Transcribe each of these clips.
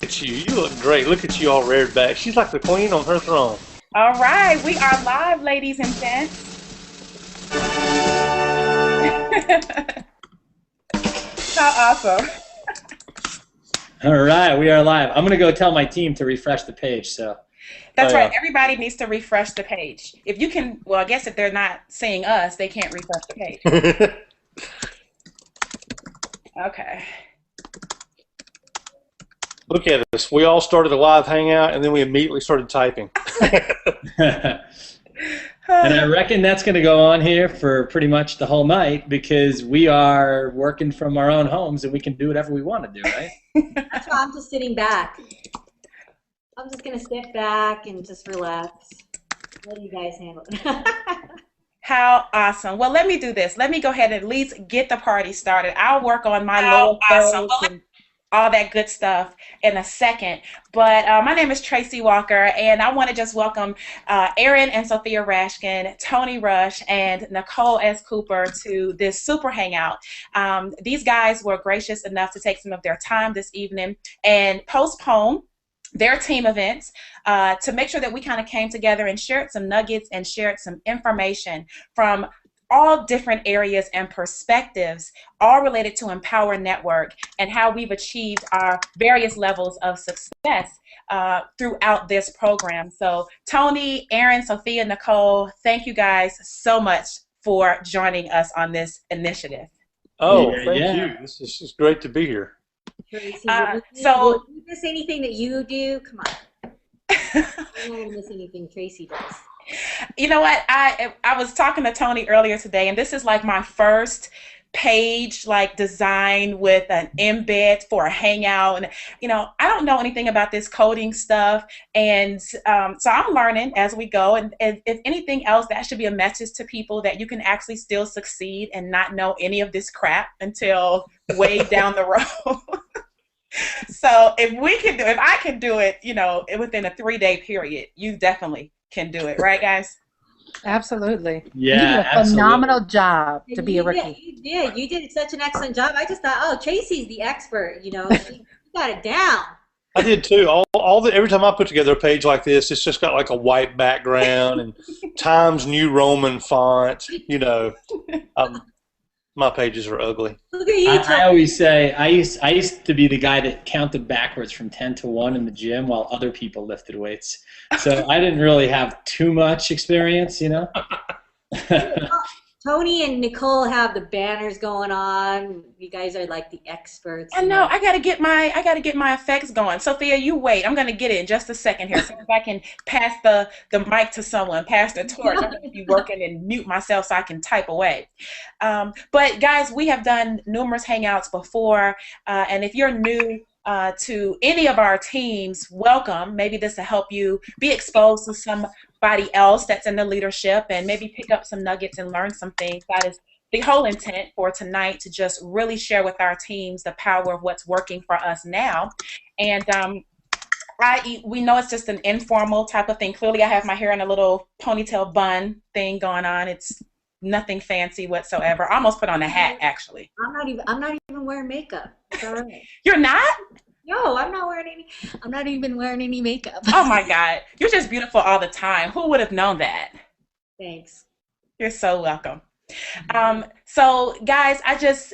at you. You look great. Look at you all reared back. She's like the queen on her throne. All right, we are live, ladies and gents. How awesome. All right, we are live. I'm going to go tell my team to refresh the page. So That's right. Everybody needs to refresh the page. If you can, well, I guess if they're not seeing us, they can't refresh the page. Okay. Look at us. We all started a live hangout, and then we immediately started typing. And I reckon that's going to go on here for pretty much the whole night because we are working from our own homes and we can do whatever we want to do, right? That's why I'm just sitting back. I'm just going to sit back and just relax. Let you guys handle it. How awesome. Well, let me do this. Let me go ahead and at least get the party started. I'll work on my low throws and all that good stuff in a second. But my name is Tracy Walker, and I want to just welcome Aaron and Sophia Rashkin, Tony Rush, and Nicole S. Cooper to this super hangout. These guys were gracious enough to take some of their time this evening and postpone their team events to make sure that we kind of came together and shared some nuggets and shared some information from all different areas and perspectives, all related to Empower Network and how we've achieved our various levels of success throughout this program. So Tony, Aaron, Sophia, Nicole, thank you guys so much for joining us on this initiative. Oh, thank you. This is great to be here. Tracy, so will you miss anything that you do? Come on. I don't want to miss anything Tracy does. You know what? I was talking to Tony earlier today, and this is like my first page like design with an embed for a hangout. And you know, I don't know anything about this coding stuff, and so I'm learning as we go. And if anything else, that should be a message to people that you can actually still succeed and not know any of this crap until way down the road. So if I can do it, you know, within a 3-day period, you definitely can do it, right, guys? Absolutely. Yeah, you did a phenomenal job to be a rookie. You did such an excellent job. I just thought, oh, Tracy's the expert. You know, she got it down. I did too. Every time I put together a page like this, it's just got like a white background and Times New Roman font. You know, my pages are ugly. Look at you. I always say I used to be the guy that counted backwards from 10 to 1 in the gym while other people lifted weights. So I didn't really have too much experience, you know. Tony and Nicole have the banners going on. You guys are like the experts. I know. I gotta get my effects going. Sophia, you wait. I'm gonna get it in just a second here. So if I can pass the mic to someone, pass the torch. I'm gonna be working and mute myself so I can type away. But guys, we have done numerous hangouts before, and if you're new to any of our teams, welcome. Maybe this will help you be exposed to somebody else that's in the leadership and maybe pick up some nuggets and learn some things. That is the whole intent for tonight, to just really share with our teams the power of what's working for us now. And we know it's just an informal type of thing. Clearly I have my hair in a little ponytail bun thing going on. It's nothing fancy whatsoever. I almost put on a hat, actually. I'm not even wearing makeup. It's all right. You're not? No, I'm not even wearing any makeup. Oh my God. You're just beautiful all the time. Who would have known that? Thanks. You're so welcome. So guys,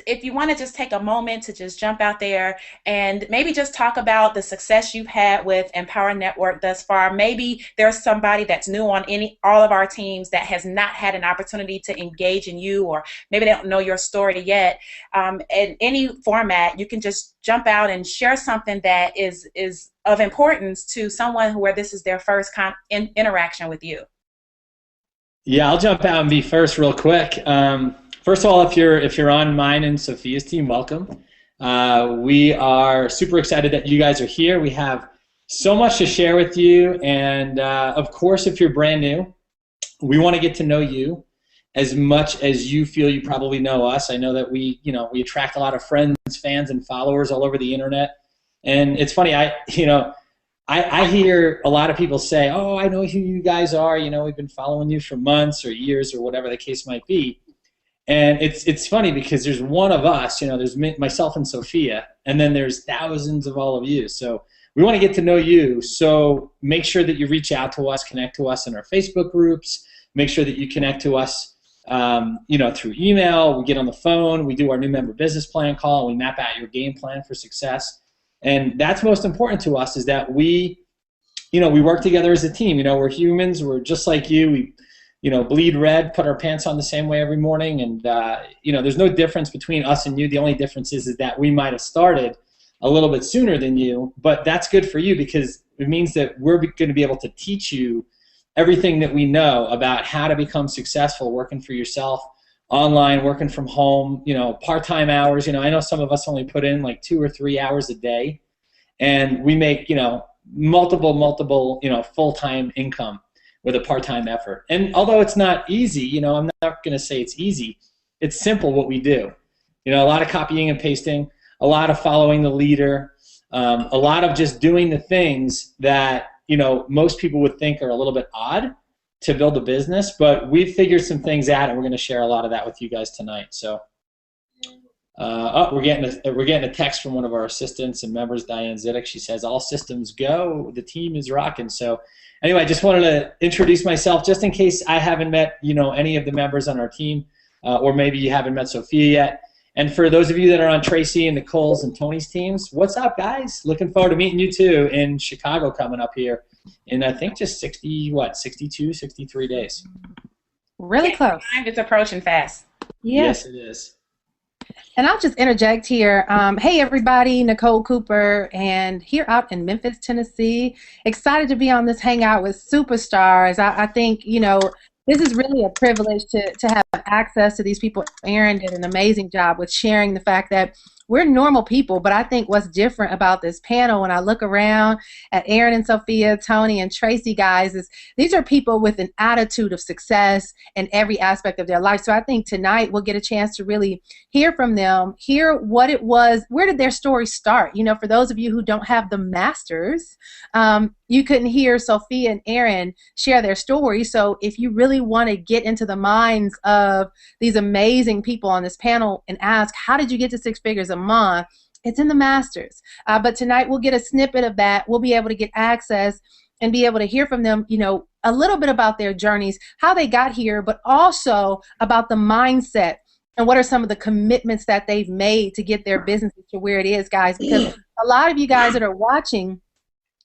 if you want to just take a moment to just jump out there and maybe just talk about the success you've had with Empower Network thus far. Maybe there's somebody that's new on all of our teams that has not had an opportunity to engage in you, or maybe they don't know your story yet. In any format, you can just jump out and share something that is of importance to someone where this is their first interaction with you. Yeah, I'll jump out and be first real quick. First of all, if you're on mine and Sophia's team, welcome. We are super excited that you guys are here. We have so much to share with you, and of course, if you're brand new, we want to get to know you as much as you feel you probably know us. I know that we attract a lot of friends, fans, and followers all over the internet, and it's funny. I hear a lot of people say, oh, I know who you guys are. You know, we've been following you for months or years or whatever the case might be. And it's funny because there's one of us, there's myself and Sophia, and then there's thousands of all of you. So we want to get to know you. So make sure that you reach out to us, connect to us in our Facebook groups. Make sure that you connect to us, through email. We get on the phone. We do our new member business plan call. And we map out your game plan for success. And that's most important to us, is that we work together as a team. We're humans. We're just like you. We, bleed red, put our pants on the same way every morning. And, there's no difference between us and you. The only difference is that we might have started a little bit sooner than you, but that's good for you because it means that we're going to be able to teach you everything that we know about how to become successful working for yourself, online, working from home, part-time hours. I know some of us only put in like 2 or 3 hours a day, and we make, multiple, full-time income with a part-time effort. And although it's not easy, I'm not going to say it's easy. It's simple what we do. A lot of copying and pasting, a lot of following the leader, a lot of just doing the things that most people would think are a little bit odd to build a business, but we've figured some things out, and we're going to share a lot of that with you guys tonight. So, we're getting a text from one of our assistants and members, Diane Zidek. She says, "All systems go. The team is rocking." So, anyway, I just wanted to introduce myself, just in case I haven't met any of the members on our team, or maybe you haven't met Sophia yet. And for those of you that are on Tracy and Nicole's and Tony's teams, what's up, guys? Looking forward to meeting you too in Chicago coming up here in, I think, just 62, 63 days. Really close. Time is approaching fast. Yes, it is. And I'll just interject here. Hey, everybody, Nicole Cooper, and here out in Memphis, Tennessee. Excited to be on this Hangout with superstars. I think, this is really a privilege to have access to these people. Aaron did an amazing job with sharing the fact that we're normal people, but I think what's different about this panel when I look around at Aaron and Sophia, Tony and Tracy, guys, is these are people with an attitude of success in every aspect of their life. So I think tonight we'll get a chance to really hear from them, hear what it was, where did their story start? For those of you who don't have the masters, you couldn't hear Sophia and Aaron share their story. So if you really want to get into the minds of these amazing people on this panel and ask, how did you get to 6 figures a month? It's in the masters. But tonight we'll get a snippet of that. We'll be able to get access and be able to hear from them, a little bit about their journeys, how they got here, but also about the mindset and what are some of the commitments that they've made to get their businesses to where it is, guys. Because a lot of you guys that are watching,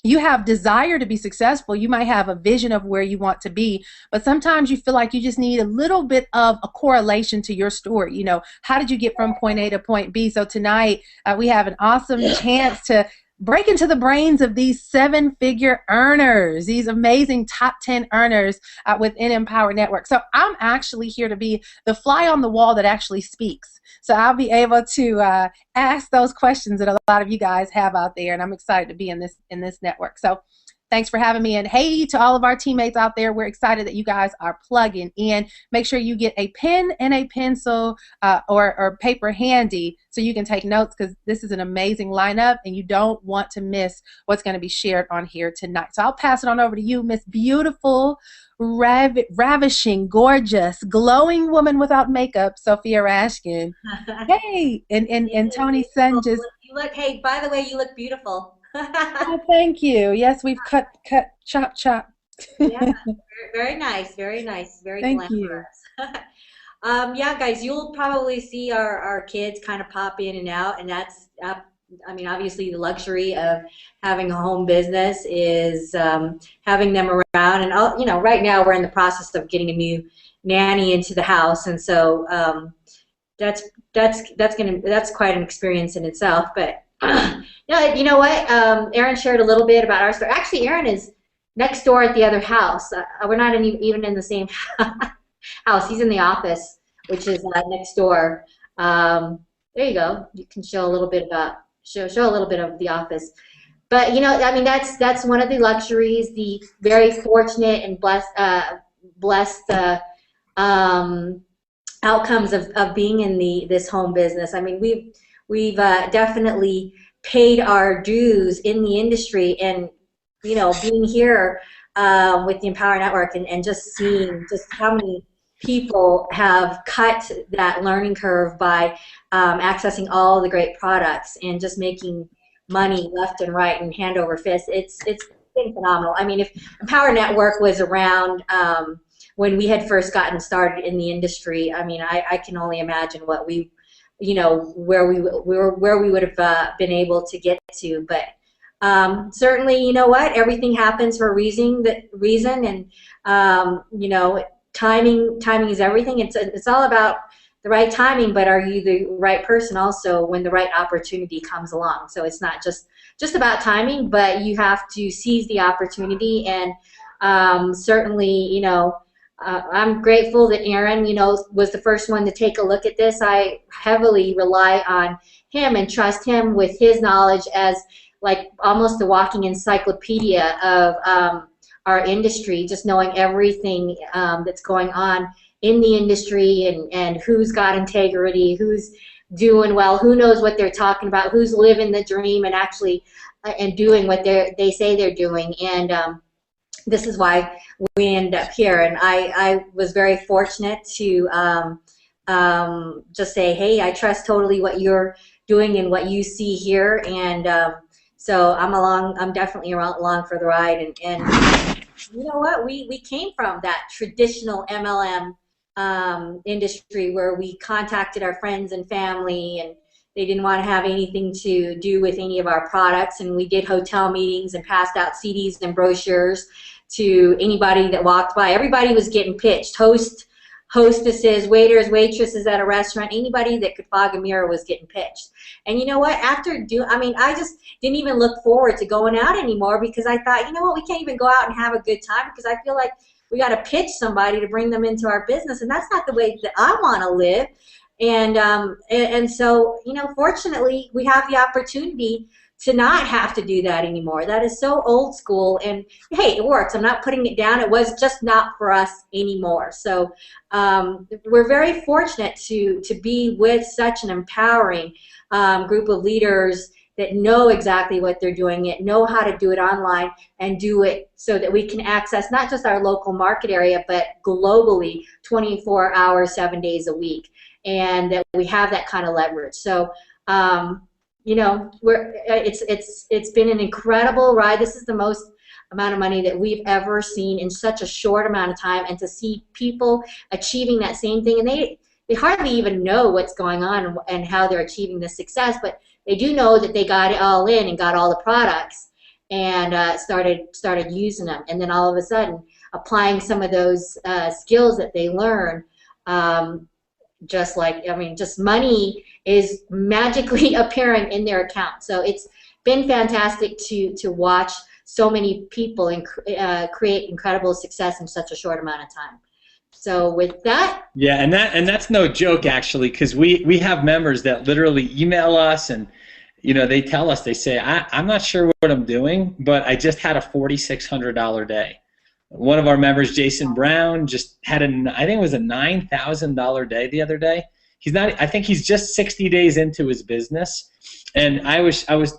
you have desire to be successful. You might have a vision of where you want to be, but sometimes you feel like you just need a little bit of a correlation to your story. How did you get from point A to point B? So tonight we have an awesome chance to break into the brains of these 7-figure earners, these amazing top 10 earners within Empower Network. So I'm actually here to be the fly on the wall that actually speaks. So I'll be able to ask those questions that a lot of you guys have out there, and I'm excited to be in this network. So thanks for having me, and hey to all of our teammates out there, we're excited that you guys are plugging in. Make sure you get a pen and a pencil or paper handy so you can take notes, because this is an amazing lineup and you don't want to miss what's going to be shared on here tonight. So I'll pass it on over to you, Miss Beautiful, ravishing, gorgeous, glowing woman without makeup, Sophia Rashkin. Hey, and Tony Senges. You look, hey, by the way, you look beautiful. Oh, thank you. Yes, we've cut, chop. Yeah, very nice, very nice, very Thank glamorous. Yeah, guys, you'll probably see our kids kind of pop in and out, and that's, I mean, obviously the luxury of having a home business is having them around. And right now we're in the process of getting a new nanny into the house, and so that's quite an experience in itself. But yeah, you know what? Aaron shared a little bit about our story. Actually, Aaron is next door at the other house. We're not even in the same house. He's in the office, which is next door. There you go. You can show a little bit about show a little bit of the office. But I mean, that's one of the luxuries, the very fortunate and blessed outcomes of being in this home business. I mean, we've definitely paid our dues in the industry, and being here with the Empower Network and just seeing just how many people have cut that learning curve by accessing all the great products and just making money left and right and hand over fist. It's been phenomenal. I mean, if Empower Network was around when we had first gotten started in the industry, I mean, I can only imagine what we, you know, where we would have been able to get to. But certainly, you know what, everything happens for a reason, and you know, timing is everything. It's all about the right timing, but are you the right person also when the right opportunity comes along? So it's not just about timing, but you have to seize the opportunity. And certainly, you know, I'm grateful that Aaron, you know, was the first one to take a look at this. I heavily rely on him and trust him with his knowledge as like almost the walking encyclopedia of our industry, just knowing everything that's going on in the industry, and who's got integrity, who's doing well, who knows what they're talking about, who's living the dream and actually and doing what they say they're doing. And this is why we end up here. And I was very fortunate to just say, hey, I trust totally what you're doing and what you see here. And so I'm definitely along for the ride. And you know what, we came from that traditional MLM industry where we contacted our friends and family, and they didn't want to have anything to do with any of our products, and we did hotel meetings and passed out CDs and brochures to anybody that walked by. Everybody was getting pitched. Hostesses, waiters, waitresses at a restaurant, anybody that could fog a mirror was getting pitched. And you know what, I mean, I just didn't even look forward to going out anymore, because I thought, you know what, we can't even go out and have a good time, because I feel like we got to pitch somebody to bring them into our business, and that's not the way that I want to live. And so, you know, fortunately, we have the opportunity to not have to do that anymore. That is so old school, and hey, it works. I'm not putting it down. It was just not for us anymore. So we're very fortunate to be with such an empowering group of leaders that know exactly what they're doing, know how to do it online, and do it so that we can access not just our local market area, but globally 24 hours, 7 days a week, and that we have that kind of leverage. So you know, it's been an incredible ride. This is the most amount of money that we've ever seen in such a short amount of time, and to see people achieving that same thing, and they hardly even know what's going on and how they're achieving this success, but they do know that they got it all in and got all the products and started using them, and then all of a sudden applying some of those skills that they learn. Just money is magically appearing in their account. So it's been fantastic to watch so many people create incredible success in such a short amount of time. So with that, yeah, and that's no joke, actually, because we have members that literally email us, and you know, they tell us, they say, I'm not sure what I'm doing, but I just had a $4,600 day. One of our members, Jason Brown, just had I think it was a $9,000 day the other day. I think he's just 60 days into his business. And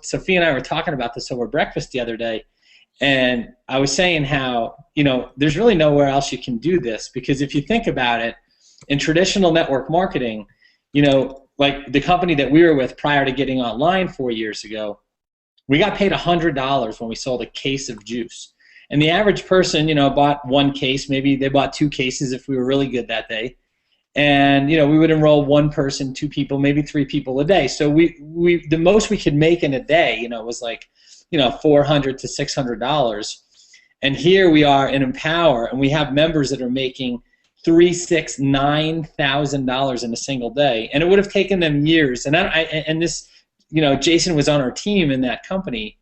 Sophia and I were talking about this over breakfast the other day, and I was saying how, you know, there's really nowhere else you can do this, because if you think about it, in traditional network marketing, you know, like the company that we were with prior to getting online 4 years ago, we got paid $100 when we sold a case of juice. And the average person, you know, bought one case, maybe they bought 2 cases if we were really good that day. And, you know, we would enroll 1 person, 2 people, maybe 3 people a day. So the most we could make in a day, you know, was like, you know, $400 to $600. And here we are in Empower, and we have members that are making $3,000, $6,000, $9,000 in a single day. And it would have taken them years. And this, you know, Jason was on our team in that company,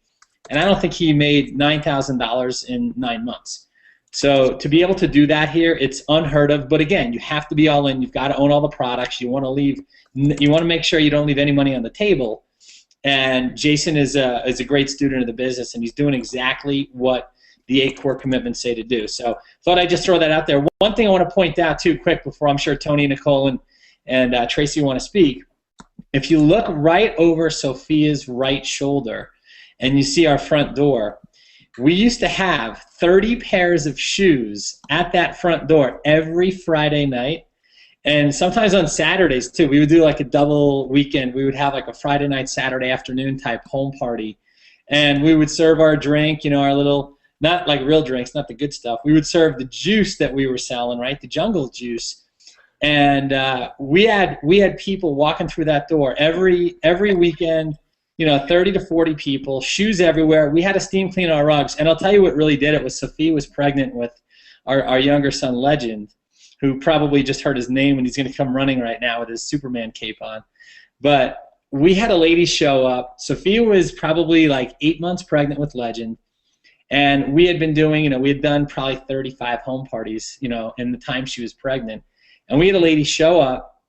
and I don't think he made $9,000 in 9 months. So to be able to do that here, it's unheard of. But again, you have to be all in. You've got to own all the products. You want to make sure you don't leave any money on the table. And Jason is a great student of the business, and he's doing exactly what the 8 core commitments say to do. So thought I'd just throw that out there. One thing I want to point out too, quick, before I'm sure Tony, Nicole, and Tracy want to speak. If you look right over Sophia's right shoulder, and you see our front door, we used to have 30 pairs of shoes at that front door every Friday night, And sometimes on Saturdays too, we would do like a double weekend. We would have like a Friday night, Saturday afternoon type home party. And we would serve our drink, our little, not like real drinks, not the good stuff. We would serve the juice that we were selling, right? The jungle juice. And we had people walking through that door every weekend, 30 to 40 people, shoes everywhere. We had to steam clean our rugs. And I'll tell you what really did it was Sophia was pregnant with our younger son, Legend, who probably just heard his name and he's going to come running right now with his Superman cape on. But we had a lady show up. Sophia was probably like 8 months pregnant with Legend. And we had been doing, we had done probably 35 home parties, in the time she was pregnant. And we had a lady show up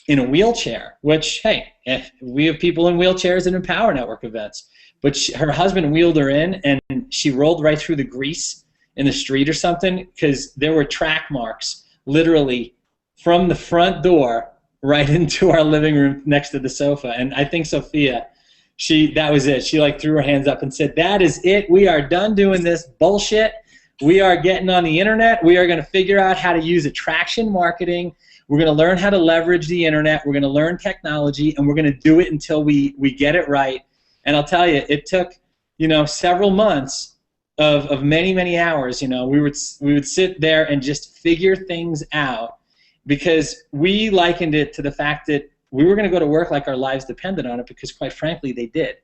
in a wheelchair, which, hey, we have people in wheelchairs at Empower Network events. But her husband wheeled her in, and she rolled right through the grease in the street or something, because there were track marks literally from the front door right into our living room next to the sofa. And I think Sophia, that was it. She like threw her hands up and said, "That is it. We are done doing this bullshit. We are getting on the internet. We are going to figure out how to use attraction marketing. We're going to learn how to leverage the internet. We're going to learn technology, and we're going to do it until we get it right." And I'll tell you, it took, several months of many, many hours. We would sit there and just figure things out, because we likened it to the fact that we were going to go to work like our lives depended on it, because quite frankly, they did.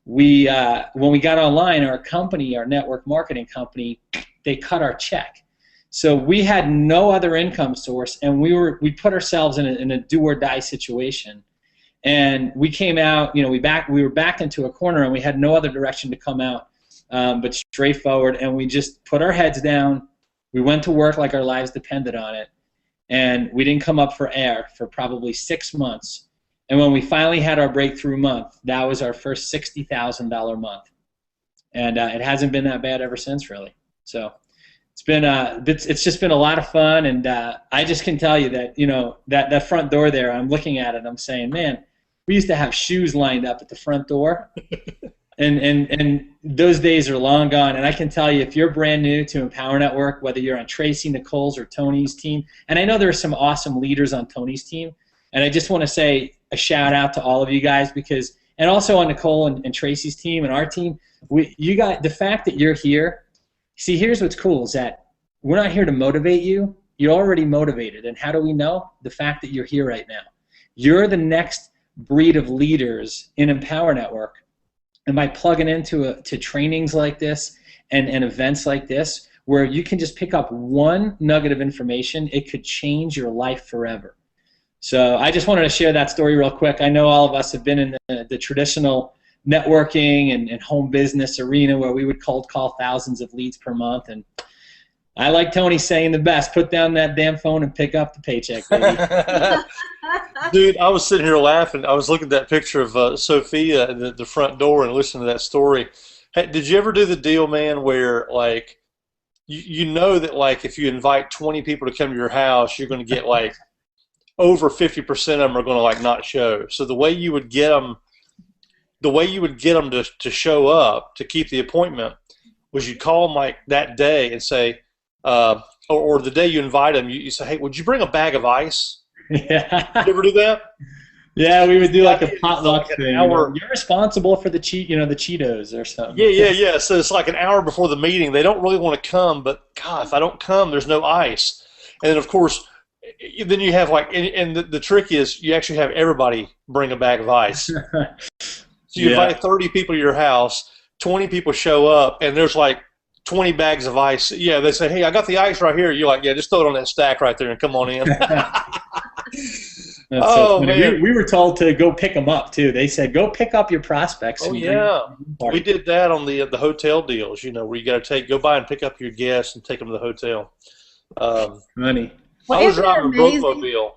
When we got online, our company, our network marketing company, they cut our check. So we had no other income source, and we put ourselves in a do or die situation. And we came out, we were backed into a corner, and we had no other direction to come out but straight forward. And we just put our heads down. We went to work like our lives depended on it. And we didn't come up for air for probably 6 months. And when we finally had our breakthrough month, that was our first $60,000 month. And it hasn't been that bad ever since, really. So it's just been a lot of fun. And I just can tell you that, that front door there, I'm looking at it, I'm saying, man, we used to have shoes lined up at the front door. And those days are long gone. And I can tell you, if you're brand new to Empower Network, whether you're on Tracy, Nicole's, or Tony's team, and I know there are some awesome leaders on Tony's team, and I just want to say a shout out to all of you guys, and also on Nicole and Tracy's team and our team, the fact that you're here. See, here's what's cool is that we're not here to motivate you. You're already motivated. And how do we know? The fact that you're here right now. You're the next breed of leaders in Empower Network. And by plugging into trainings like this and events like this, where you can just pick up one nugget of information, it could change your life forever. So I just wanted to share that story real quick. I know all of us have been in the traditional networking and home business arena where we would cold call thousands of leads per month. And I like Tony saying the best, put down that damn phone and pick up the paycheck, baby. Dude, I was sitting here laughing. I was looking at that picture of Sophia at the front door and listening to that story. Hey, did you ever do the deal, man, where like you know that like if you invite 20 people to come to your house, you're going to get like over 50% of them are going to like not show. So the way you would get them to show up to keep the appointment was you'd call them like that day and say, or the day you invite them, you say, "Hey, would you bring a bag of ice?" Yeah. You ever do that? Yeah, we would do like a potluck like thing. You're responsible for the Cheetos or something. Yeah. So it's like an hour before the meeting. They don't really want to come, but God, if I don't come, there's no ice. And then of course, then you have like, and the trick is you actually have everybody bring a bag of ice. So you invite 30 people to your house, 20 people show up, and there's like 20 bags of ice. Yeah, they say, "Hey, I got the ice right here." You're like, "Yeah, just throw it on that stack right there and come on in." So man. We were told to go pick them up too. They said, "Go pick up your prospects." Oh yeah, we did that on the hotel deals. Where you got to go by and pick up your guests and take them to the hotel. Money. Well, I was driving a Brooklyn.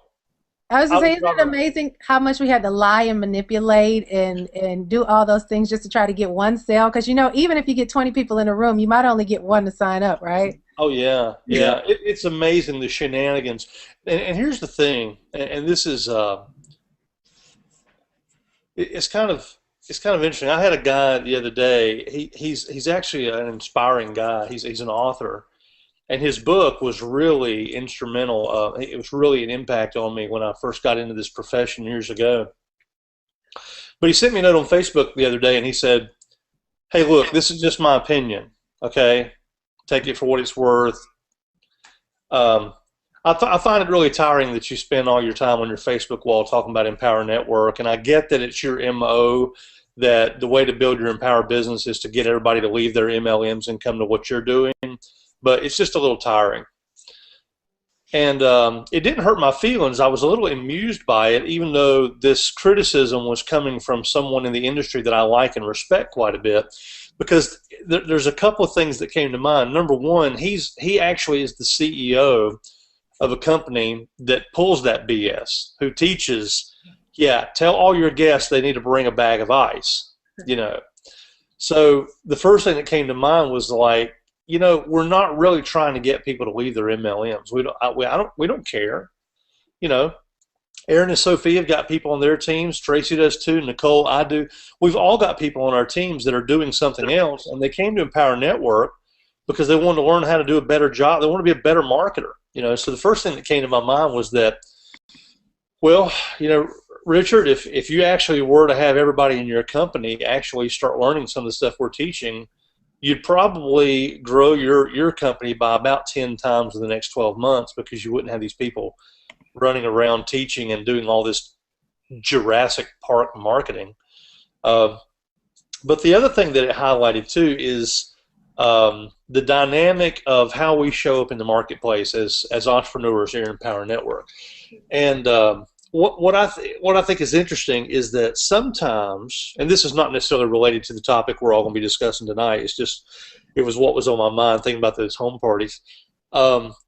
I was going to say, isn't it amazing how much we had to lie and manipulate and do all those things just to try to get one sale? Because, even if you get 20 people in a room, you might only get one to sign up, right? Oh, yeah. It's amazing, the shenanigans. And here's the thing, and this is it's kind of interesting. I had a guy the other day. He's actually an inspiring guy. He's an author. And his book was really instrumental. It was really an impact on me when I first got into this profession years ago. But he sent me a note on Facebook the other day, and he said, "Hey, look, this is just my opinion, okay? Take it for what it's worth. Um, I find it really tiring that you spend all your time on your Facebook wall talking about Empower Network, and I get that it's your MO, that the way to build your Empower business is to get everybody to leave their MLMs and come to what you're doing, but it's just a little tiring." And it didn't hurt my feelings. I was a little amused by it, even though this criticism was coming from someone in the industry that I like and respect quite a bit, because there's a couple of things that came to mind. Number one, he actually is the CEO of a company that pulls that BS, who teaches, yeah, tell all your guests they need to bring a bag of ice, you know. So the first thing that came to mind was like, you know, we're not really trying to get people to leave their MLMs. We don't care. You know, Aaron and Sophia have got people on their teams. Tracy does too. Nicole, I do. We've all got people on our teams that are doing something else, and they came to Empower Network because they wanted to learn how to do a better job. They want to be a better marketer. You know, so the first thing that came to my mind was that, well, you know, Richard, if you actually were to have everybody in your company actually start learning some of the stuff we're teaching, you'd probably grow your company by about 10 times in the next 12 months, because you wouldn't have these people running around teaching and doing all this Jurassic Park marketing. But the other thing that it highlighted too is the dynamic of how we show up in the marketplace as entrepreneurs here in Empower Network. And what I think is interesting is that sometimes, and this is not necessarily related to the topic we're all going to be discussing tonight, it was what was on my mind thinking about those home parties.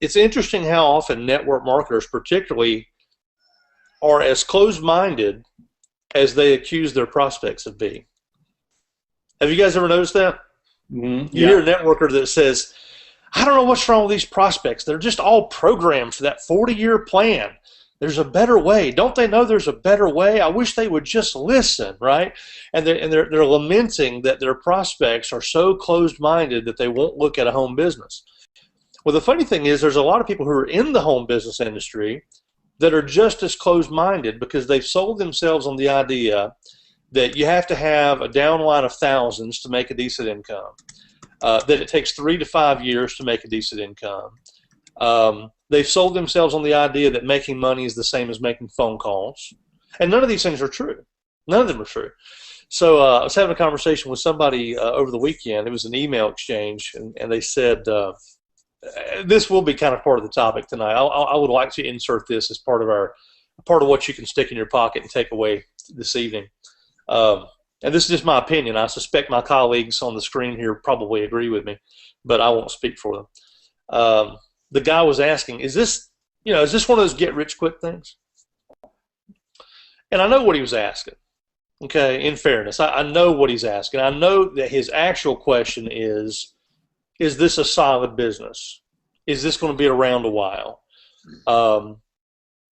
It's interesting how often network marketers particularly are as closed-minded as they accuse their prospects of being. Have you guys ever noticed that? Mm-hmm. You hear a networker that says, "I don't know what's wrong with these prospects. They're just all programmed for that 40-year plan. There's a better way. Don't they know there's a better way? I wish they would just listen," right? And they're lamenting that their prospects are so closed-minded that they won't look at a home business. Well, the funny thing is there's a lot of people who are in the home business industry that are just as closed-minded, because they've sold themselves on the idea that you have to have a downline of thousands to make a decent income, that it takes 3 to 5 years to make a decent income. They've sold themselves on the idea that making money is the same as making phone calls. And none of these things are true. None of them are true. So I was having a conversation with somebody over the weekend. It was an email exchange, and they said, this will be kind of part of the topic tonight. I would like to insert this as part of what you can stick in your pocket and take away this evening. And this is just my opinion. I suspect my colleagues on the screen here probably agree with me, but I won't speak for them. The guy was asking, is this one of those get-rich-quick things? And I know what he was asking, okay, in fairness. I know what he's asking. I know that his actual question is this a solid business? Is this going to be around a while?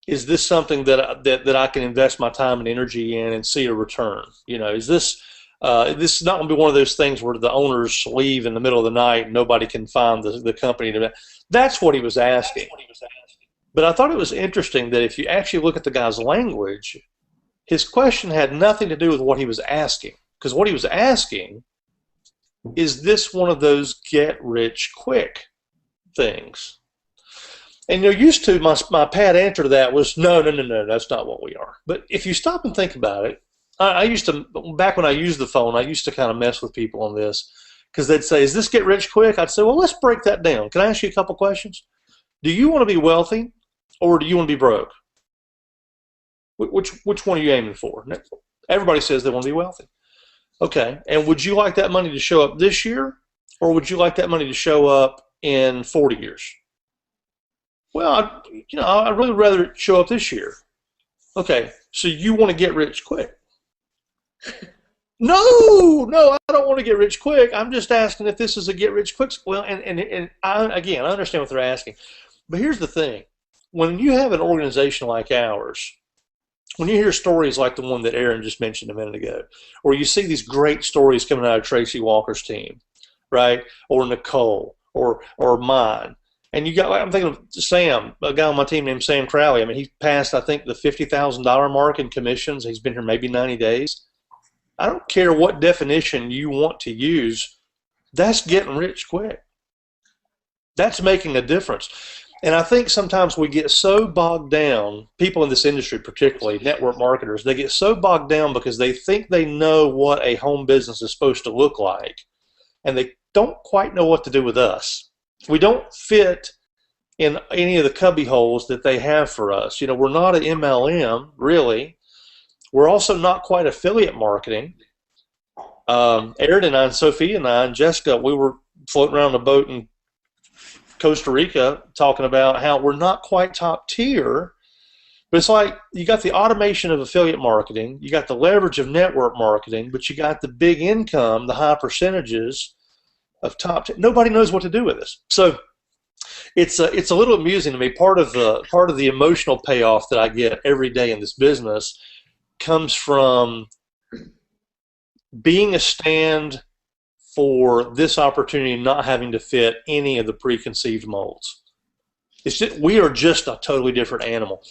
Is this something that I can invest my time and energy in and see a return? You know, is this is not going to be one of those things where the owners leave in the middle of the night and nobody can find the company? That's what he was asking. But I thought it was interesting that if you actually look at the guy's language, his question had nothing to do with what he was asking. Because what he was asking, is this one of those get-rich-quick things? And you're used to my pat answer to that was, no, that's not what we are. But if you stop and think about it, I used to, back when I used the phone, I used to kind of mess with people on this, because they'd say, is this get rich quick? I'd say, well, let's break that down. Can I ask you a couple questions? Do you want to be wealthy, or do you want to be broke? Which one are you aiming for? Everybody says they want to be wealthy. Okay, and would you like that money to show up this year, or would you like that money to show up in 40 years? Well, I'd really rather it show up this year. Okay, so you want to get rich quick. No, I don't want to get rich quick. I'm just asking if this is a get rich quick. Well, and I understand what they're asking. But here's the thing. When you have an organization like ours, when you hear stories like the one that Aaron just mentioned a minute ago, or you see these great stories coming out of Tracy Walker's team, right, or Nicole, or mine, And you got, like, I'm thinking of Sam, a guy on my team named Sam Crowley. I mean, he passed, I think, the $50,000 mark in commissions. He's been here maybe 90 days. I don't care what definition you want to use. That's getting rich quick. That's making a difference. And I think sometimes we get so bogged down, people in this industry particularly, network marketers, they get so bogged down because they think they know what a home business is supposed to look like, and they don't quite know what to do with us. We don't fit in any of the cubby holes that they have for us. You know, we're not an MLM, really. We're also not quite affiliate marketing. Aaron and I, and Sophia and I, and Jessica, we were floating around a boat in Costa Rica talking about how we're not quite top tier, but it's like you got the automation of affiliate marketing, you got the leverage of network marketing, but you got the big income, the high percentages of top tier. Nobody knows what to do with this. So it's a little amusing to me. Part of the emotional payoff that I get every day in this business comes from being a stand for this opportunity, not having to fit any of the preconceived molds. It's just, we are just a totally different animal,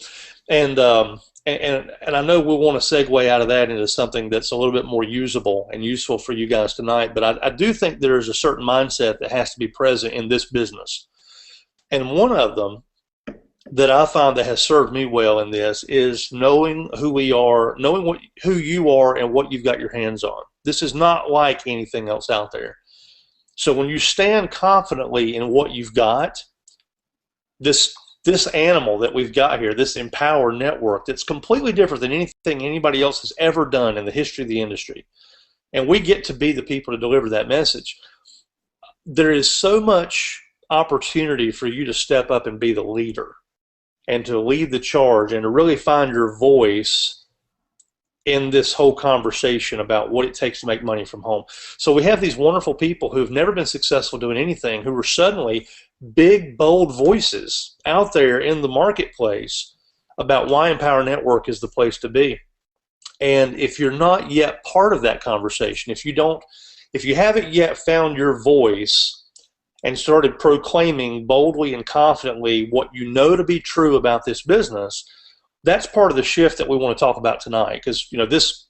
and I know we'll want to segue out of that into something that's a little bit more usable and useful for you guys tonight. But I do think there is a certain mindset that has to be present in this business, and one of them that I find that has served me well in this is knowing who we are, knowing who you are and what you've got your hands on. This is not like anything else out there. So when you stand confidently in what you've got, this animal that we've got here, this Empower network, that's completely different than anything anybody else has ever done in the history of the industry, and we get to be the people to deliver that message. There is so much opportunity for you to step up and be the leader and to lead the charge and to really find your voice in this whole conversation about what it takes to make money from home. So we have these wonderful people who've never been successful doing anything, who are suddenly big, bold voices out there in the marketplace about why Empower Network is the place to be. And if you're not yet part of that conversation, if you haven't yet found your voice and started proclaiming boldly and confidently what you know to be true about this business, that's part of the shift that we want to talk about tonight. Because, you know, this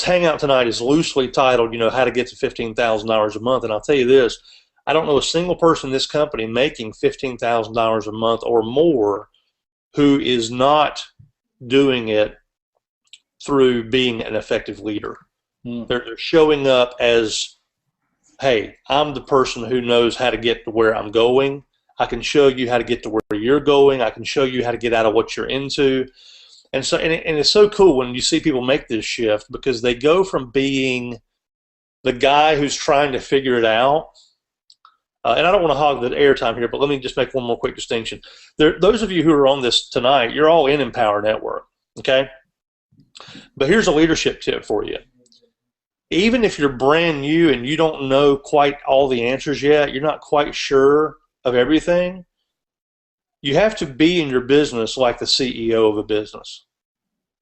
hangout tonight is loosely titled, you know, how to get to $15,000 a month. And I'll tell you this, I don't know a single person in this company making $15,000 a month or more who is not doing it through being an effective leader. They're showing up as, hey, I'm the person who knows how to get to where I'm going. I can show you how to get to where you're going. I can show you how to get out of what you're into. And so, and it's so cool when you see people make this shift, because they go from being the guy who's trying to figure it out. And I don't want to hog the airtime here, but let me just make one more quick distinction. Those of you who are on this tonight, you're all in Empower Network, okay? But here's a leadership tip for you. Even if you're brand new and you don't know quite all the answers yet, you're not quite sure of everything, you have to be in your business like the CEO of a business.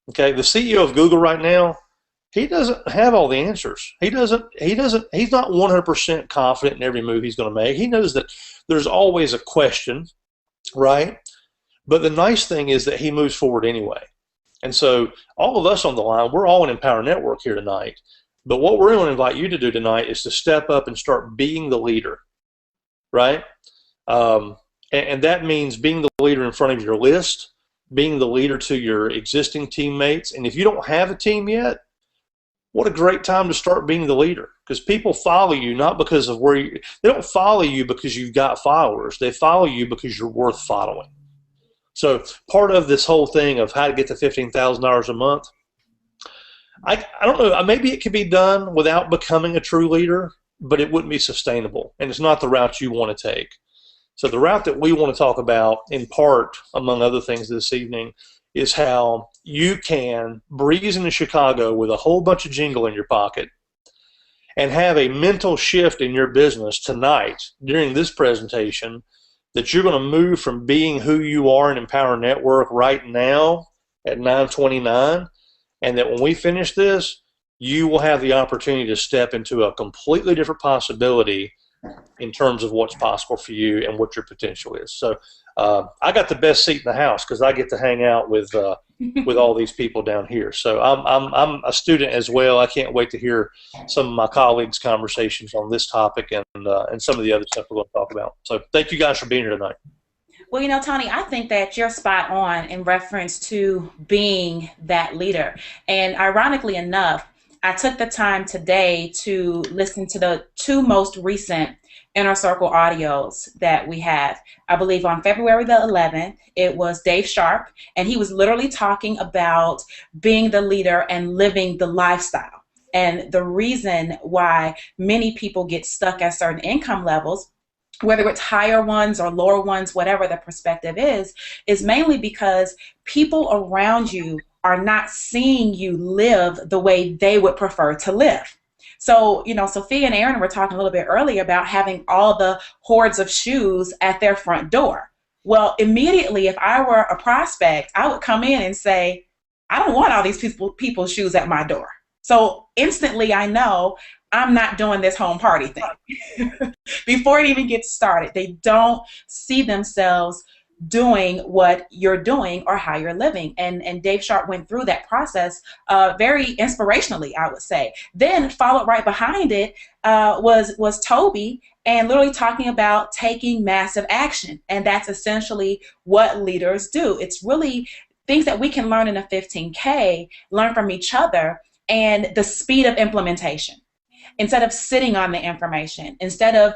Okay, the CEO of Google right now, he doesn't have all the answers. He's not 100% confident in every move he's going to make. He knows that there's always a question, right? But the nice thing is that he moves forward anyway. And so all of us on the line, we're all in Empower Network here tonight. But what we're going to invite you to do tonight is to step up and start being the leader, right? And that means being the leader in front of your list, being the leader to your existing teammates. And if you don't have a team yet, what a great time to start being the leader, because people follow you not because of they don't follow you because you've got followers. They follow you because you're worth following. So part of this whole thing of how to get to $15,000 a month, I don't know, maybe it could be done without becoming a true leader, but it wouldn't be sustainable, and it's not the route you want to take. So the route that we want to talk about, in part, among other things this evening, is how you can breeze into Chicago with a whole bunch of jingle in your pocket and have a mental shift in your business tonight during this presentation, that you're going to move from being who you are in Empower Network right now at 9:29, and that when we finish this, you will have the opportunity to step into a completely different possibility in terms of what's possible for you and what your potential is. So I got the best seat in the house because I get to hang out with all these people down here. So I'm a student as well. I can't wait to hear some of my colleagues' conversations on this topic and some of the other stuff we're going to talk about. So thank you guys for being here tonight. Well, Tony, I think that you're spot on in reference to being that leader. And ironically enough, I took the time today to listen to the 2 most recent Inner Circle audios that we have. I believe on February the 11th, it was Dave Sharp, and he was literally talking about being the leader and living the lifestyle. And the reason why many people get stuck at certain income levels, whether it's higher ones or lower ones, whatever the perspective is mainly because people around you are not seeing you live the way they would prefer to live. So, Sophia and Aaron were talking a little bit earlier about having all the hordes of shoes at their front door. Well, immediately, if I were a prospect, I would come in and say, I don't want all these people's shoes at my door. So instantly I know I'm not doing this home party thing. Before it even gets started, they don't see themselves doing what you're doing or how you're living. And Dave Sharp went through that process very inspirationally, I would say. Then followed right behind it was Toby, and literally talking about taking massive action. And that's essentially what leaders do. It's really things that we can learn in a 15K, learn from each other, and the speed of implementation. Instead of sitting on the information, instead of,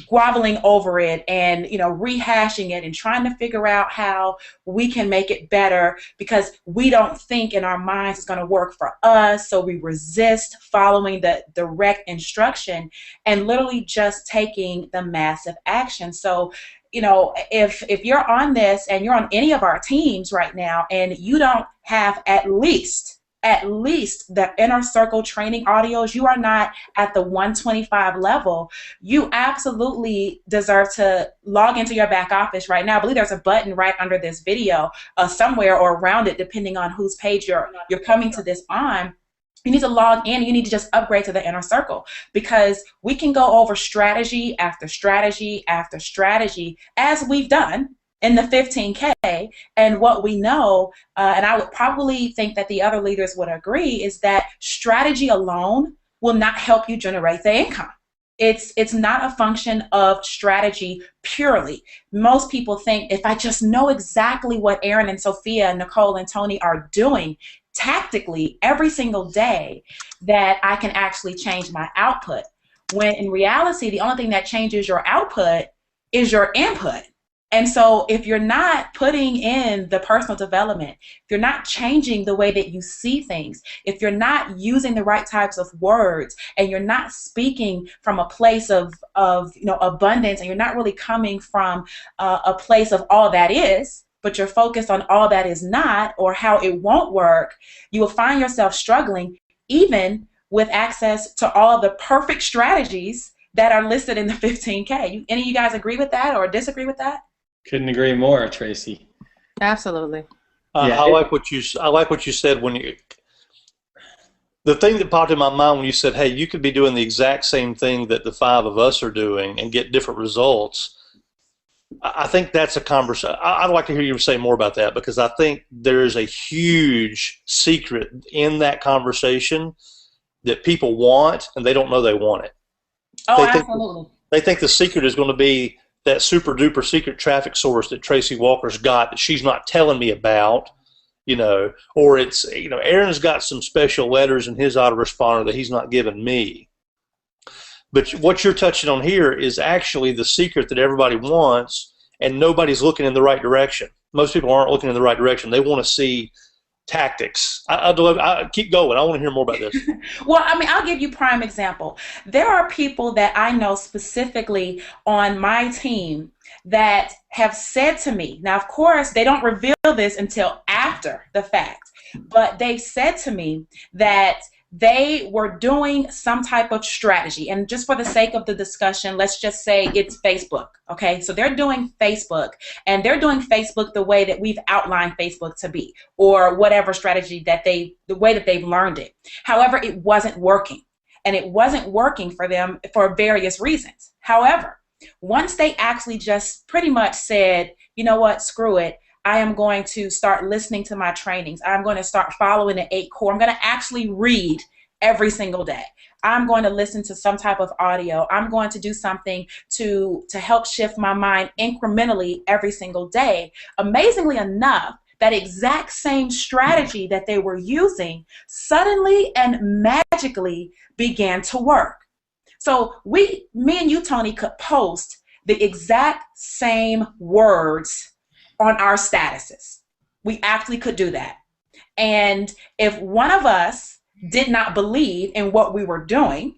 groveling over it and, rehashing it and trying to figure out how we can make it better because we don't think in our minds it's going to work for us. So we resist following the direct instruction and literally just taking the massive action. So, if you're on this and you're on any of our teams right now and you don't have at least the Inner Circle training audios, you are not at the 125 level, you absolutely deserve to log into your back office right now. I believe there's a button right under this video somewhere or around it, depending on whose page you're coming to this on. You need to log in. You need to just upgrade to the Inner Circle because we can go over strategy after strategy after strategy as we've done in the 15K, and what we know, and I would probably think that the other leaders would agree, is that strategy alone will not help you generate the income. It's not a function of strategy purely. Most people think if I just know exactly what Aaron and Sophia and Nicole and Tony are doing tactically every single day, that I can actually change my output. When in reality, the only thing that changes your output is your input. And so if you're not putting in the personal development, if you're not changing the way that you see things, if you're not using the right types of words, and you're not speaking from a place of abundance, and you're not really coming from a place of all that is, but you're focused on all that is not or how it won't work, you will find yourself struggling even with access to all of the perfect strategies that are listed in the 15K. Any of you guys agree with that or disagree with that? Couldn't agree more, Tracy. Absolutely. I like what you said when you. The thing that popped in my mind when you said, "Hey, you could be doing the exact same thing that the 5 of us are doing and get different results." I think that's a conversation. I'd like to hear you say more about that because I think there is a huge secret in that conversation that people want and they don't know they want it. Oh, absolutely. They think the secret is going to be that super duper secret traffic source that Tracy Walker's got that she's not telling me about, or it's, Aaron's got some special letters in his autoresponder that he's not giving me. But what you're touching on here is actually the secret that everybody wants, and nobody's looking in the right direction. Most people aren't looking in the right direction. They want to see tactics. I keep going. I want to hear more about this. Well, I'll give you prime example. There are people that I know specifically on my team that have said to me, now, of course, they don't reveal this until after the fact, but they've said to me that they were doing some type of strategy. And just for the sake of the discussion, let's just say it's Facebook. Okay, so they're doing Facebook, and they're doing Facebook the way that we've outlined Facebook to be, or whatever strategy that the way that they've learned it. However, it wasn't working. and it wasn't working for them for various reasons. However, once they actually just pretty much said, you know what, screw it, I am going to start listening to my trainings. I'm going to start following the 8 core. I'm going to actually read every single day. I'm going to listen to some type of audio. I'm going to do something to help shift my mind incrementally every single day. Amazingly enough, that exact same strategy that they were using suddenly and magically began to work. So me and you, Tony, could post the exact same words on our statuses. We actually could do that. And if one of us did not believe in what we were doing,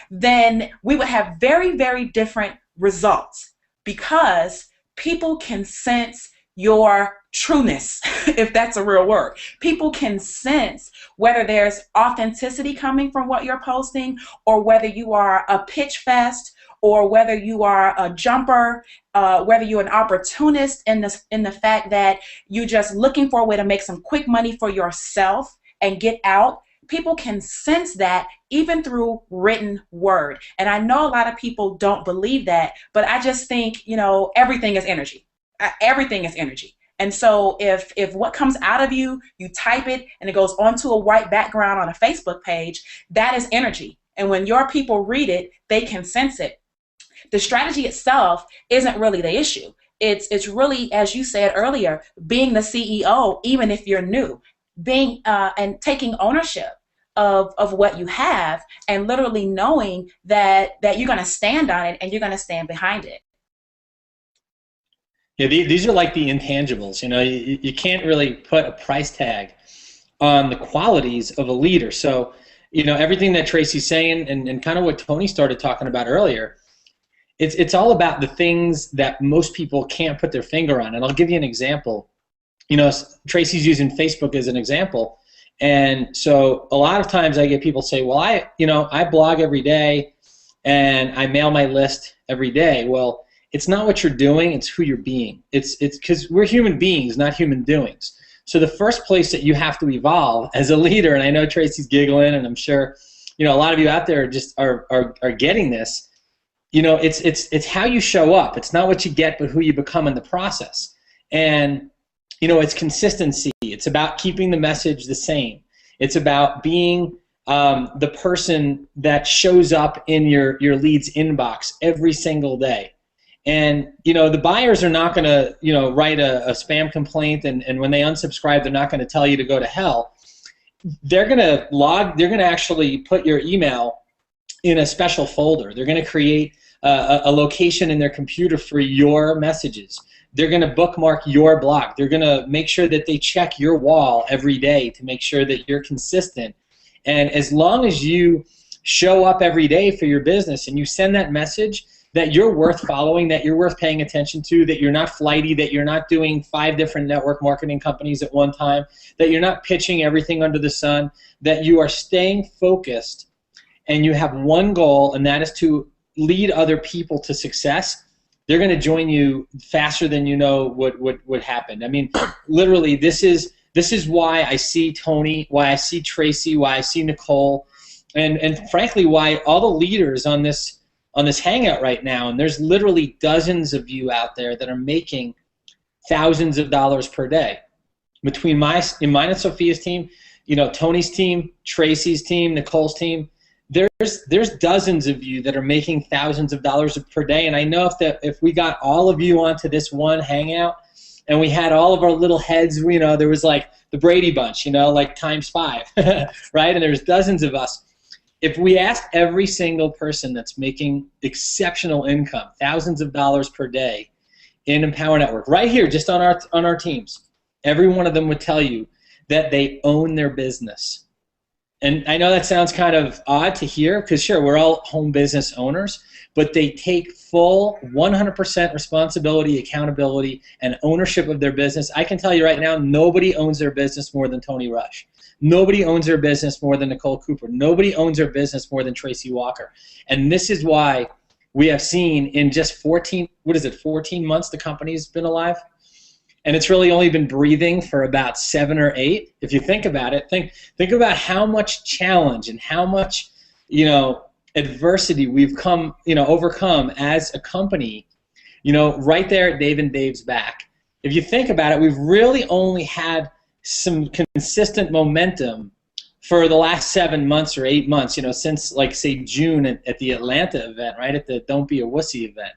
then we would have very, very different results, because people can sense your trueness, if that's a real word. People can sense whether there's authenticity coming from what you're posting, or whether you are a pitch fest, or whether you are a jumper, whether you're an opportunist in the fact that you're just looking for a way to make some quick money for yourself and get out. People can sense that even through written word. And I know a lot of people don't believe that, but I just think, everything is energy. Everything is energy. And so if what comes out of you, you type it and it goes onto a white background on a Facebook page, that is energy. And when your people read it, they can sense it. The strategy itself isn't really the issue. It's really, as you said earlier, being the CEO, even if you're new, being and taking ownership of what you have, and literally knowing that you're going to stand on it and you're going to stand behind it. Yeah, these are like the intangibles. You can't really put a price tag on the qualities of a leader. So, everything that Tracy's saying, and kind of what Tony started talking about earlier, it's all about the things that most people can't put their finger on. And I'll give you an example. Tracy's using Facebook as an example. And so a lot of times I get people say, well, I blog every day and I mail my list every day. Well, it's not what you're doing, it's who you're being. It's because we're human beings, not human doings. So the first place that you have to evolve as a leader, and I know Tracy's giggling, and I'm sure a lot of you out there just are getting this. It's how you show up. It's not what you get, but who you become in the process. And it's consistency. It's about keeping the message the same. It's about being the person that shows up in your leads inbox every single day. And the buyers are not going to write a spam complaint, and when they unsubscribe, they're not going to tell you to go to hell. They're going to actually put your email in a special folder. They're going to create a location in their computer for your messages. They're going to bookmark your blog. They're going to make sure that they check your wall every day to make sure that you're consistent. And as long as you show up every day for your business and you send that message that you're worth following, that you're worth paying attention to, that you're not flighty, that you're not doing 5 different network marketing companies at one time, that you're not pitching everything under the sun, that you are staying focused and you have one goal, and that is to lead other people to success, they're going to join you faster than you know what would happen. I mean, literally, this is why I see Tony, why I see Tracy, why I see Nicole, and frankly, why all the leaders on this Hangout right now, and there's literally dozens of you out there that are making thousands of dollars per day. Between mine and Sophia's team, Tony's team, Tracy's team, Nicole's team, there's dozens of you that are making thousands of dollars per day. And I know if we got all of you onto this one Hangout and we had all of our little heads, there was like the Brady Bunch, like times 5, right? And there's dozens of us. If we asked every single person that's making exceptional income, thousands of dollars per day in Empower Network, right here, just on our teams, every one of them would tell you that they own their business. And I know that sounds kind of odd to hear because, sure, we're all home business owners, but they take full 100% responsibility, accountability, and ownership of their business. I can tell you right now, nobody owns their business more than Tony Rush. Nobody owns their business more than Nicole Cooper. Nobody owns their business more than Tracy Walker. And this is why we have seen in just 14 months the company's been alive? And it's really only been breathing for about 7 or 8. If you think about it, think about how much challenge and how much adversity we've overcome as a company, right there at Dave and Dave's back. If you think about it, we've really only had some consistent momentum for the last 7 months or 8 months, since like say June at the Atlanta event, right, at the Don't Be a Wussy event.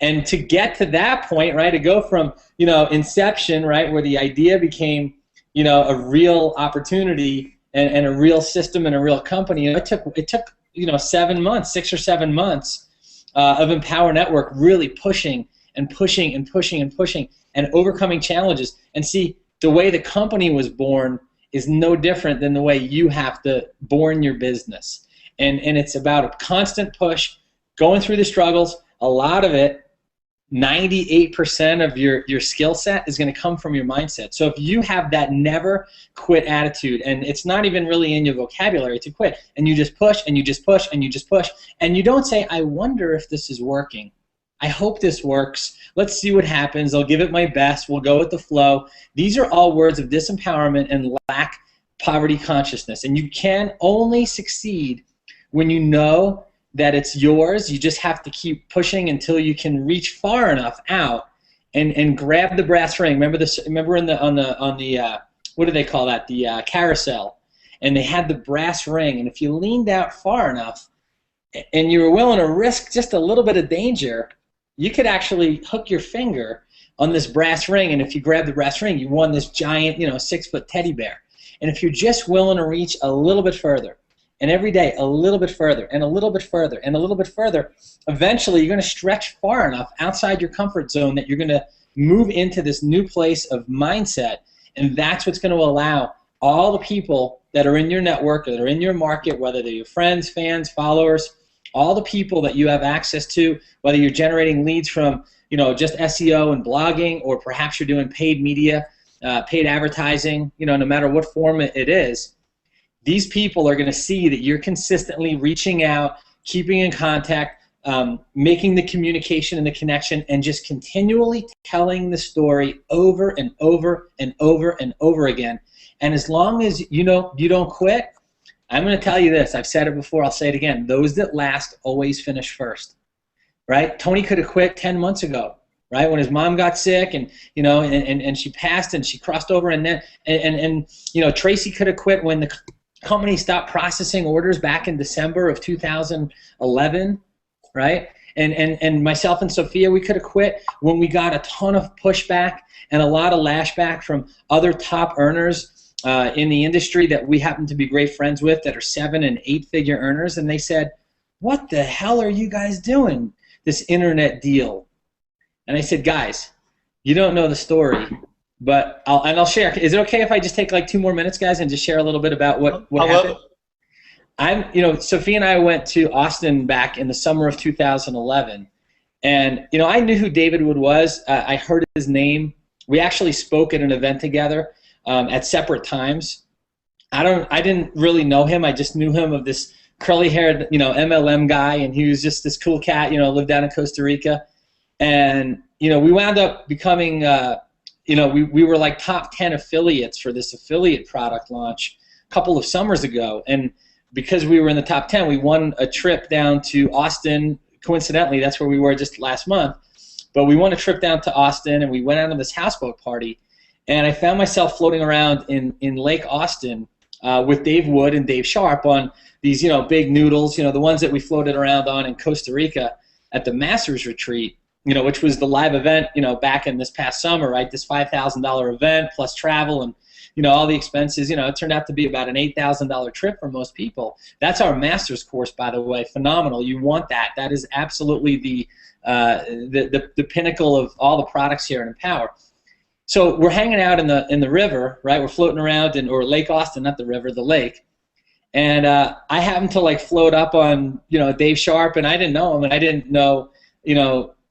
And to get to that point, right, to go from, inception, right, where the idea became, a real opportunity and a real system and a real company, it took 7 months, 6 or 7 months of Empower Network really pushing and pushing and pushing and pushing and overcoming challenges. And see, the way the company was born is no different than the way you have to born your business. And it's about a constant push, going through the struggles. A lot of it, 98% of your skill set is going to come from your mindset. So if you have that never quit attitude, and it's not even really in your vocabulary to quit, and you just push and you just push and you just push, and you don't say, I wonder if this is working. I hope this works. Let's see what happens. I'll give it my best. We'll go with the flow. These are all words of disempowerment and lack poverty consciousness. And you can only succeed when you know that it's yours. You just have to keep pushing until you can reach far enough out and grab the brass ring. Remember this? Remember on the what do they call that? The carousel. And they had the brass ring. And if you leaned out far enough and you were willing to risk just a little bit of danger, you could actually hook your finger on this brass ring. And if you grab the brass ring, you won this giant, 6-foot teddy bear. And if you're just willing to reach a little bit further, and every day a little bit further, and a little bit further, and a little bit further, eventually you're going to stretch far enough outside your comfort zone that you're going to move into this new place of mindset. And that's what's going to allow all the people that are in your network, that are in your market, whether they're your friends, fans, followers, all the people that you have access to, whether you're generating leads from just SEO and blogging, or perhaps you're doing paid media, paid advertising, no matter what form it is, these people are going to see that you're consistently reaching out, keeping in contact, making the communication and the connection, and just continually telling the story over and over and over and over again. And as long as you don't quit, I'm going to tell you this. I've said it before. I'll say it again. Those that last always finish first, right? Tony could have quit 10 months ago, right? When his mom got sick and and she passed and she crossed over, and then Tracy could have quit when the company stopped processing orders back in December of 2011, right? And myself and Sophia, we could have quit when we got a ton of pushback and a lot of lashback from other top earners in the industry that we happen to be great friends with, that are 7- and 8-figure earners, and they said, what the hell are you guys doing, this internet deal? And I said, guys, you don't know the story, but I'll share. Is it okay if I just take like 2 more minutes, guys, and just share a little bit about what happened? Sophia and I went to Austin back in the summer of 2011, and I knew who David Wood was. I heard his name. We actually spoke at an event together at separate times. I didn't really know him. I just knew him of this curly-haired, MLM guy, and he was just this cool cat, lived down in Costa Rica, and we wound up becoming, we were like top 10 affiliates for this affiliate product launch a couple of summers ago, and because we were in the top 10, we won a trip down to Austin. Coincidentally, that's where we were just last month. But we won a trip down to Austin, and we went out on this houseboat party. And I found myself floating around in Lake Austin with Dave Wood and Dave Sharp on these, big noodles, the ones that we floated around on in Costa Rica at the Masters Retreat, which was the live event, back in this past summer, right? This $5,000 event plus travel and all the expenses. It turned out to be about an $8,000 trip for most people. That's our master's course, by the way. Phenomenal. You want that. That is absolutely the pinnacle of all the products here in Empower. So we're hanging out in the river, right? We're floating around or Lake Austin, not the river, the lake. And I happened to like float up on Dave Sharp, and I didn't know him, and I didn't know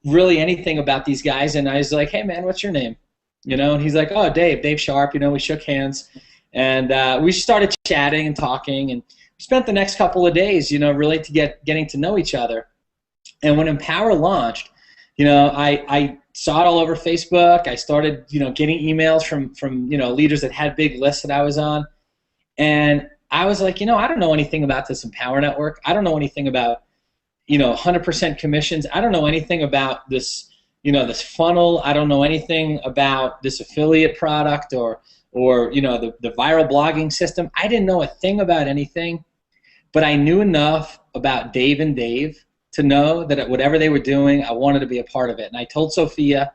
really anything about these guys. And I was like, hey man, what's your name? And he's like, oh, Dave Sharp. We shook hands, and we started chatting and talking, and we spent the next couple of days, really getting to know each other. And when Empower launched, I saw it all over Facebook. I started, getting emails from leaders that had big lists that I was on, and I was like, I don't know anything about this Empower Network. I don't know anything about, 100% commissions. I don't know anything about this, this funnel. I don't know anything about this affiliate product or the viral blogging system. I didn't know a thing about anything, but I knew enough about Dave and Dave to know that whatever they were doing, I wanted to be a part of it. And I told Sophia,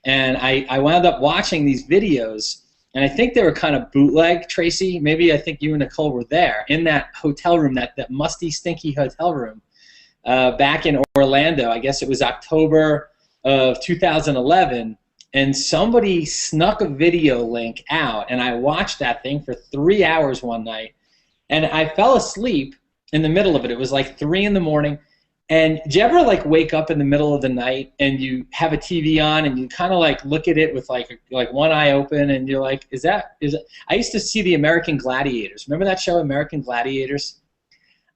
and I wound up watching these videos, and I think they were kind of bootleg, Tracy. Maybe I think you and Nicole were there in that hotel room, that musty, stinky hotel room back in Orlando. I guess it was October of 2011, and somebody snuck a video link out, and I watched that thing for 3 hours one night, and I fell asleep in the middle of it. It was like 3 in the morning. And do you ever like wake up in the middle of the night and you have a TV on and you kind of like look at it with like one eye open and you're like, is it? I used to see the American Gladiators. Remember that show, American Gladiators?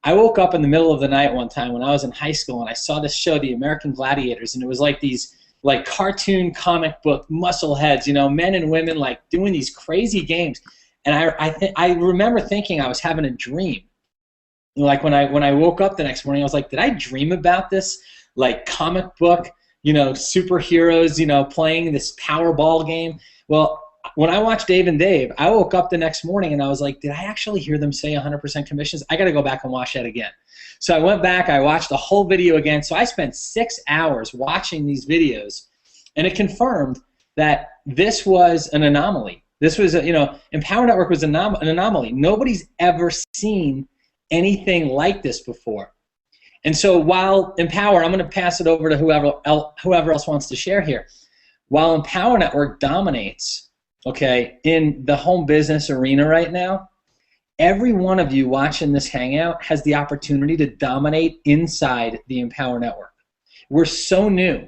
I woke up in the middle of the night one time when I was in high school and I saw this show, the American Gladiators, and it was like these like cartoon comic book muscle heads, men and women like doing these crazy games. And I remember thinking I was having a dream. Like when I woke up the next morning, I was like, did I dream about this like comic book, superheroes, playing this Powerball game? Well, when I watched Dave and Dave, I woke up the next morning and I was like, did I actually hear them say 100% commissions? I got to go back and watch that again. So I went back, I watched the whole video again. So I spent 6 hours watching these videos, and it confirmed that this was an anomaly. This was, Empower Network was an anomaly. Nobody's ever seen anything like this before. And so while Empower, I'm going to pass it over to whoever else wants to share here. While Empower Network dominates, okay, in the home business arena right now, every one of you watching this Hangout has the opportunity to dominate inside the Empower Network. We're so new.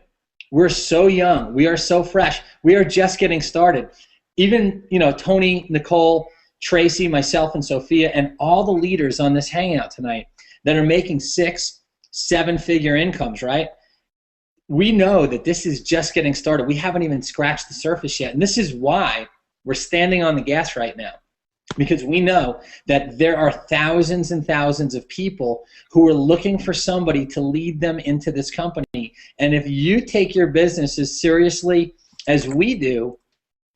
We're so young. We are so fresh. We are just getting started. Even, Tony, Nicole, Tracy, myself, and Sophia, and all the leaders on this Hangout tonight that are making 6, 7-figure incomes, right? We know that this is just getting started. We haven't even scratched the surface yet, and this is why we're standing on the gas right now, because we know that there are thousands and thousands of people who are looking for somebody to lead them into this company, and if you take your business as seriously as we do,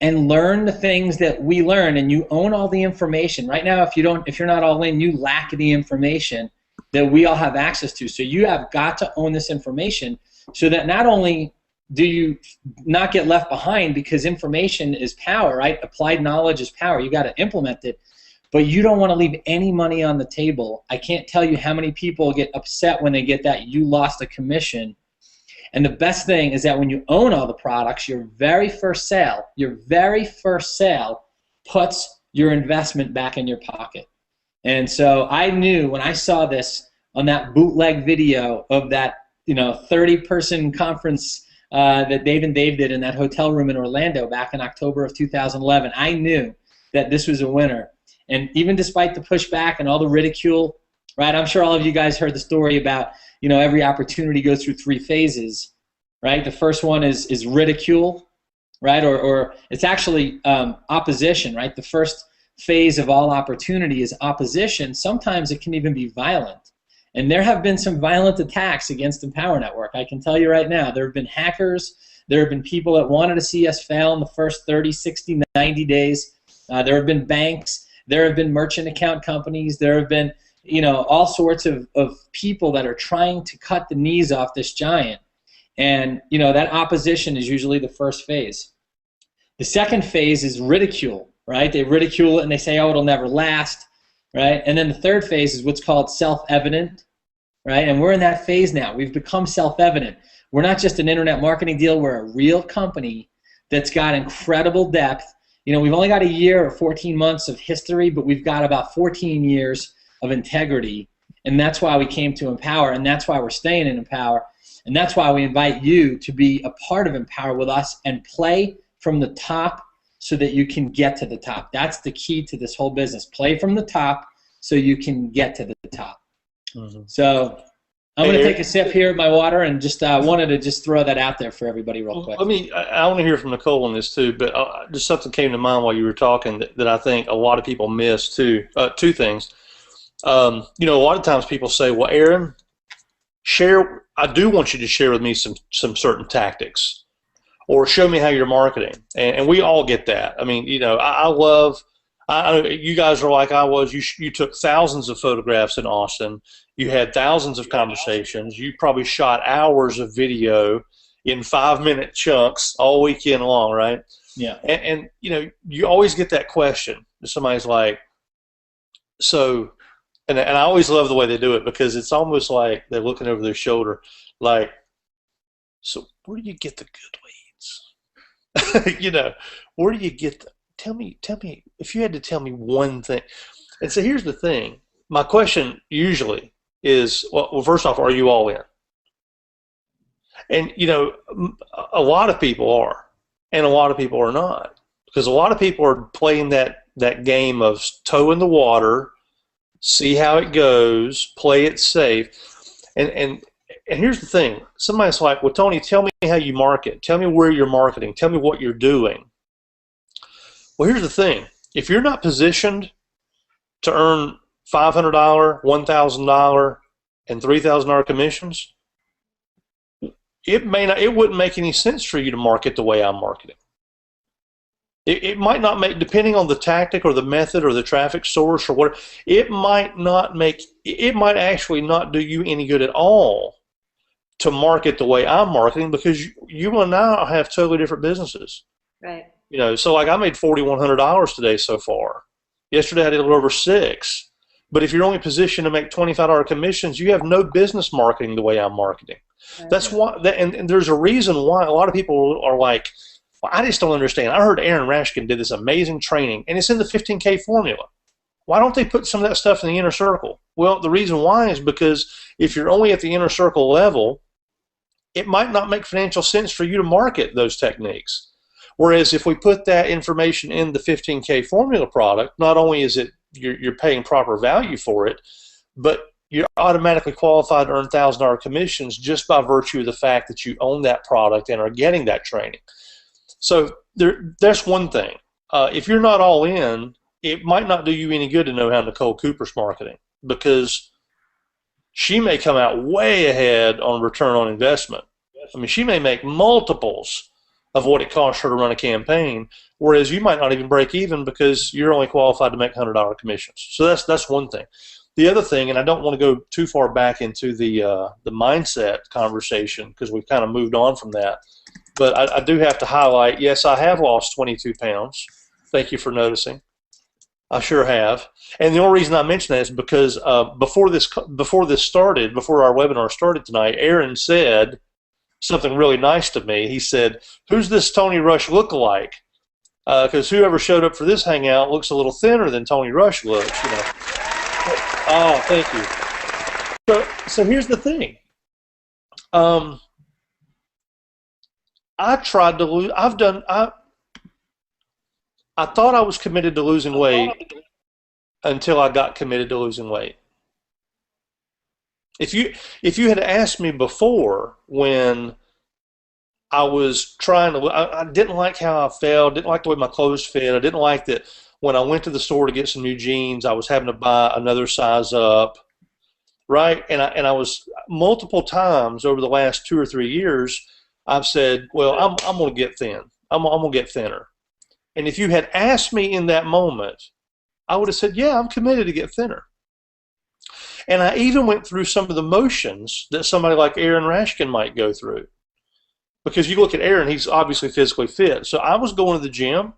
and learn the things that we learn, and you own all the information. Right now, if you're not all in, you lack the information that we all have access to. So you have got to own this information so that not only do you not get left behind, because information is power, right? Applied knowledge is power. You got to implement it, but you don't want to leave any money on the table. I can't tell you how many people get upset when they get that you lost a commission. And the best thing is that when you own all the products, your very first sale puts your investment back in your pocket. And so I knew when I saw this on that bootleg video of that 30-person conference that Dave and Dave did in that hotel room in Orlando back in October of 2011, I knew that this was a winner. And even despite the pushback and all the ridicule, right? I'm sure all of you guys heard the story about every opportunity goes through 3 phases, right? The first one is ridicule, right? Or it's actually opposition, right? The first phase of all opportunity is opposition. Sometimes it can even be violent. And there have been some violent attacks against Empower Network. I can tell you right now, there have been hackers. There have been people that wanted to see us fail in the first 30, 60, 90 days. There have been banks. There have been merchant account companies. There have been all sorts of people that are trying to cut the knees off this giant. And, that opposition is usually the first phase. The second phase is ridicule, right? They ridicule it and they say, oh, it'll never last, right? And then the third phase is what's called self-evident, right? And we're in that phase now. We've become self-evident. We're not just an internet marketing deal. We're a real company that's got incredible depth. We've only got a year or 14 months of history, but we've got about 14 years of integrity, and that's why we came to Empower, and that's why we're staying in Empower, and that's why we invite you to be a part of Empower with us and play from the top so that you can get to the top. That's the key to this whole business. Play from the top so you can get to the top. Mm-hmm. So I'm going to take a sip here of my water and just wanted to just throw that out there for everybody real quick. I want to hear from Nicole on this too, but just something came to mind while you were talking that I think a lot of people miss too. 2 things. You know, a lot of times people say, well, Aaron, I do want you to share with me some certain tactics, or show me how you're marketing. And we all get that. I mean, you know, I love, you guys are like I was. You took thousands of photographs in Austin. You had thousands of conversations. You probably shot hours of video in 5-minute chunks all weekend long, right? Yeah. And you know, you always get that question. Somebody's like, so, and I always love the way they do it, because it's almost like they're looking over their shoulder, like, so where do you get the good leads? You know, where do you get tell me if you had to tell me one thing. And so here's the thing. My question usually is, well, first off, are you all in? And you know, a lot of people are, and a lot of people are not, because a lot of people are playing that game of toe in the water, see how it goes, play it safe. And here's the thing. Somebody's like, well, Tony, tell me how you market. Tell me where you're marketing. Tell me what you're doing. Well, here's the thing. If you're not positioned to earn $500, $1,000, and $3,000 commissions, it wouldn't make any sense for you to market the way I'm marketing. It might not make, depending on the tactic or the method or the traffic source or whatever, it might actually not do you any good at all to market the way I'm marketing, because you and I have totally different businesses. Right. You know, so like I made $4,100 today so far. Yesterday I did a little over $6,000. But if you're only positioned to make $25 commissions, you have no business marketing the way I'm marketing. Right. That's why, and there's a reason why a lot of people are like, well, I just don't understand. I heard Aaron Rashkin did this amazing training, and it's in the 15K formula. Why don't they put some of that stuff in the inner circle? Well, the reason why is because if you're only at the inner circle level, it might not make financial sense for you to market those techniques. Whereas if we put that information in the 15K formula product, not only is it you're paying proper value for it, but you're automatically qualified to earn $1,000 commissions just by virtue of the fact that you own that product and are getting that training. So that's one thing. If you're not all in, it might not do you any good to know how Nicole Cooper's marketing, because she may come out way ahead on return on investment. I mean, she may make multiples of what it costs her to run a campaign, whereas you might not even break even because you're only qualified to make $100 commissions. So that's one thing. The other thing, and I don't want to go too far back into the mindset conversation because we've kind of moved on from that, but I do have to highlight, yes, I have lost 22 pounds. Thank you for noticing. I sure have. And the only reason I mention that is because before this started, before our webinar started tonight, Aaron said something really nice to me. He said, "Who's this Tony Rush lookalike?" Because whoever showed up for this hangout looks a little thinner than Tony Rush looks, you know. Oh, thank you. So here's the thing. I tried to lose. I thought I was committed to losing weight until I got committed to losing weight. If you had asked me before, when I was trying to, I didn't like how I felt, didn't like the way my clothes fit, I didn't like that when I went to the store to get some new jeans, I was having to buy another size up, right? And I was multiple times over the last 2 or 3 years, I've said, well, I'm going to get thin. I'm going to get thinner. And if you had asked me in that moment, I would have said, yeah, I'm committed to get thinner. And I even went through some of the motions that somebody like Aaron Rashkin might go through. Because you look at Aaron, he's obviously physically fit. So I was going to the gym,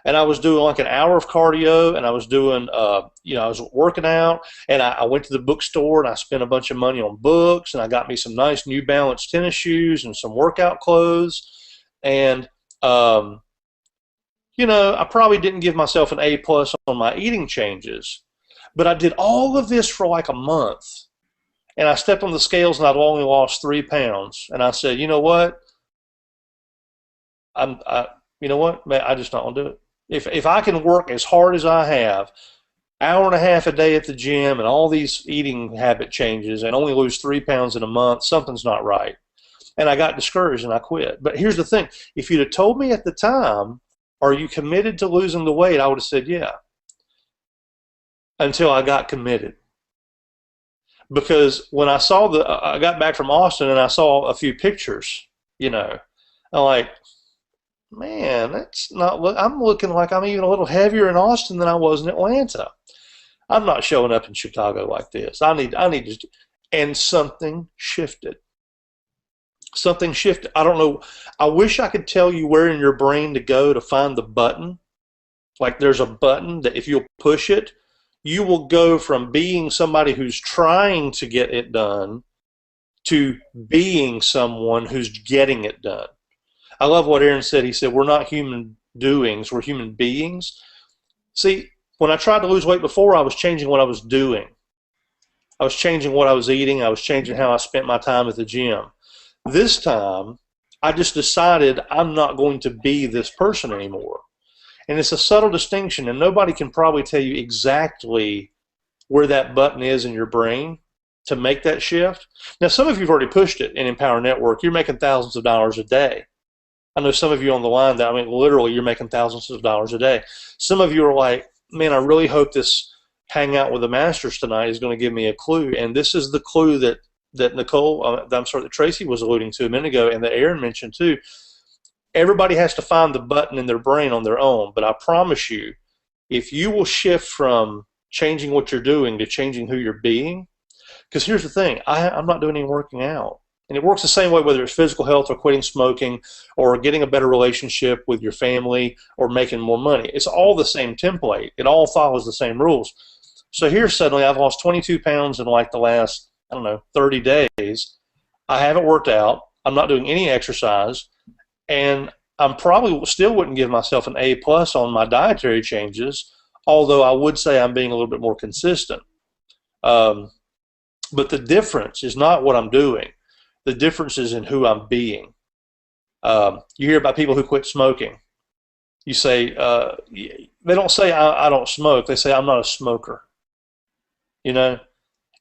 and I was doing like an hour of cardio, and I was doing, I was working out, and I went to the bookstore, and I spent a bunch of money on books, and I got me some nice New Balance tennis shoes and some workout clothes. And, I probably didn't give myself an A+ on my eating changes. But I did all of this for like a month, and I stepped on the scales and I'd only lost 3 pounds. And I said, you know what? Man, I just not gonna do it. If I can work as hard as I have, hour and a half a day at the gym and all these eating habit changes and only lose 3 pounds in a month, something's not right. And I got discouraged and I quit. But here's the thing. If you'd have told me at the time, are you committed to losing the weight? I would have said, yeah. Until I got committed. because when I got back from Austin and I saw a few pictures, I'm like, man, that's not look. I'm looking like I'm even a little heavier in Austin than I was in Atlanta. I'm not showing up in Chicago like this. I need to, and something shifted. Something shifted. I don't know. I wish I could tell you where in your brain to go to find the button. Like there's a button that if you'll push it, you will go from being somebody who's trying to get it done to being someone who's getting it done. I love what Aaron said. He said, we're not human doings, we're human beings. See, when I tried to lose weight before, I was changing what I was doing. I was changing what I was eating. I was changing how I spent my time at the gym. This time, I just decided I'm not going to be this person anymore. And it's a subtle distinction, and nobody can probably tell you exactly where that button is in your brain to make that shift. Now, some of you have already pushed it in Empower Network. You're making thousands of dollars a day. I know some of you on the line that, I mean, literally, you're making thousands of dollars a day. Some of you are like, man, I really hope this hangout with the masters tonight is going to give me a clue. And this is the clue that that Tracy was alluding to a minute ago, and that Aaron mentioned too. Everybody has to find the button in their brain on their own, but I promise you, if you will shift from changing what you're doing to changing who you're being, because here's the thing, I'm not doing any working out. And it works the same way whether it's physical health or quitting smoking or getting a better relationship with your family or making more money. It's all the same template. It all follows the same rules. So here suddenly I've lost 22 pounds in like the last, 30 days. I haven't worked out. I'm not doing any exercise. And I'm probably still wouldn't give myself an A+ on my dietary changes, although I would say I'm being a little bit more consistent. But the difference is not what I'm doing. The difference is in who I'm being. You hear about people who quit smoking. You say, they don't say I don't smoke. They say I'm not a smoker.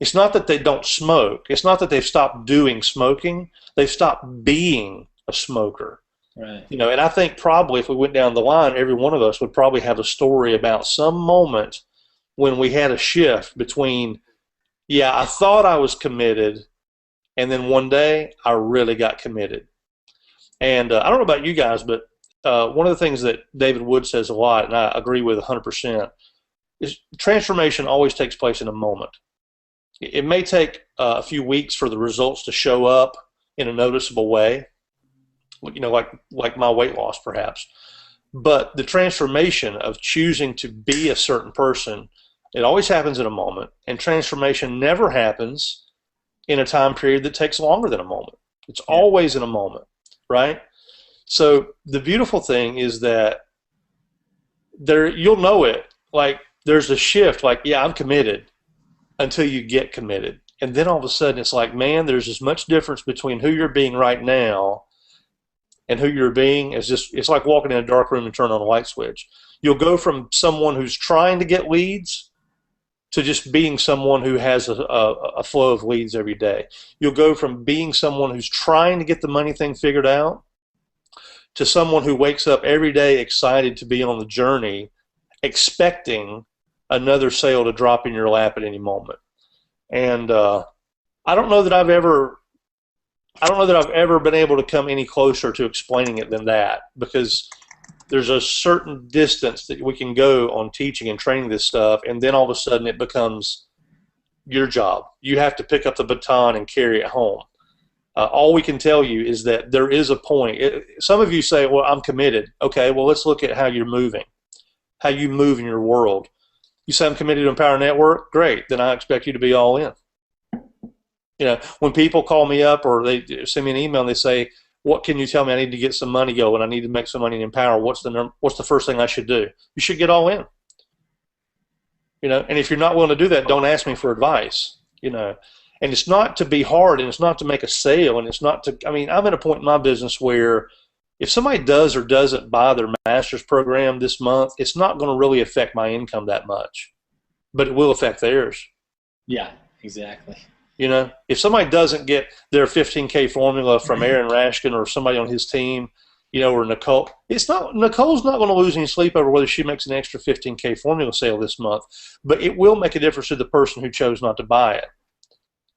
It's not that they don't smoke. It's not that they've stopped doing smoking. They've stopped being a smoker. Right. And I think probably if we went down the line, every one of us would probably have a story about some moment when we had a shift between, yeah, I thought I was committed, and then one day I really got committed. And I don't know about you guys, but one of the things that David Wood says a lot, and I agree with 100%, is transformation always takes place in a moment. It may take a few weeks for the results to show up in a noticeable way, like my weight loss perhaps. But the transformation of choosing to be a certain person, it always happens in a moment, and transformation never happens in a time period that takes longer than a moment. It's always in a moment, right? So the beautiful thing is that you'll know it, like there's a shift, like, yeah, I'm committed, until you get committed. And then all of a sudden it's like, man, there's as much difference between who you're being right now and who you're being as it's like walking in a dark room and turning on a light switch. You'll go from someone who's trying to get leads to just being someone who has a flow of leads every day. You'll go from being someone who's trying to get the money thing figured out to someone who wakes up every day excited to be on the journey, expecting another sale to drop in your lap at any moment. And I don't know that I've ever been able to come any closer to explaining it than that, because there's a certain distance that we can go on teaching and training this stuff, and then all of a sudden it becomes your job. You have to pick up the baton and carry it home. All we can tell you is that there is a point. Some of you say, well, I'm committed. Okay, well, let's look at how you're moving, how you move in your world. You say I'm committed to Empower Network? Great. Then I expect you to be all in. When people call me up or they send me an email and they say, what can you tell me? I need to get some money going. I need to make some money in Empower. What's the first thing I should do? You should get all in. And if you're not willing to do that, don't ask me for advice. And it's not to be hard, and it's not to make a sale, and it's not to, I'm at a point in my business where if somebody does or doesn't buy their master's program this month, it's not going to really affect my income that much, but it will affect theirs. Yeah, exactly. If somebody doesn't get their 15K formula from Aaron Rashkin or somebody on his team, or Nicole, Nicole's not going to lose any sleep over whether she makes an extra 15K formula sale this month, but it will make a difference to the person who chose not to buy it.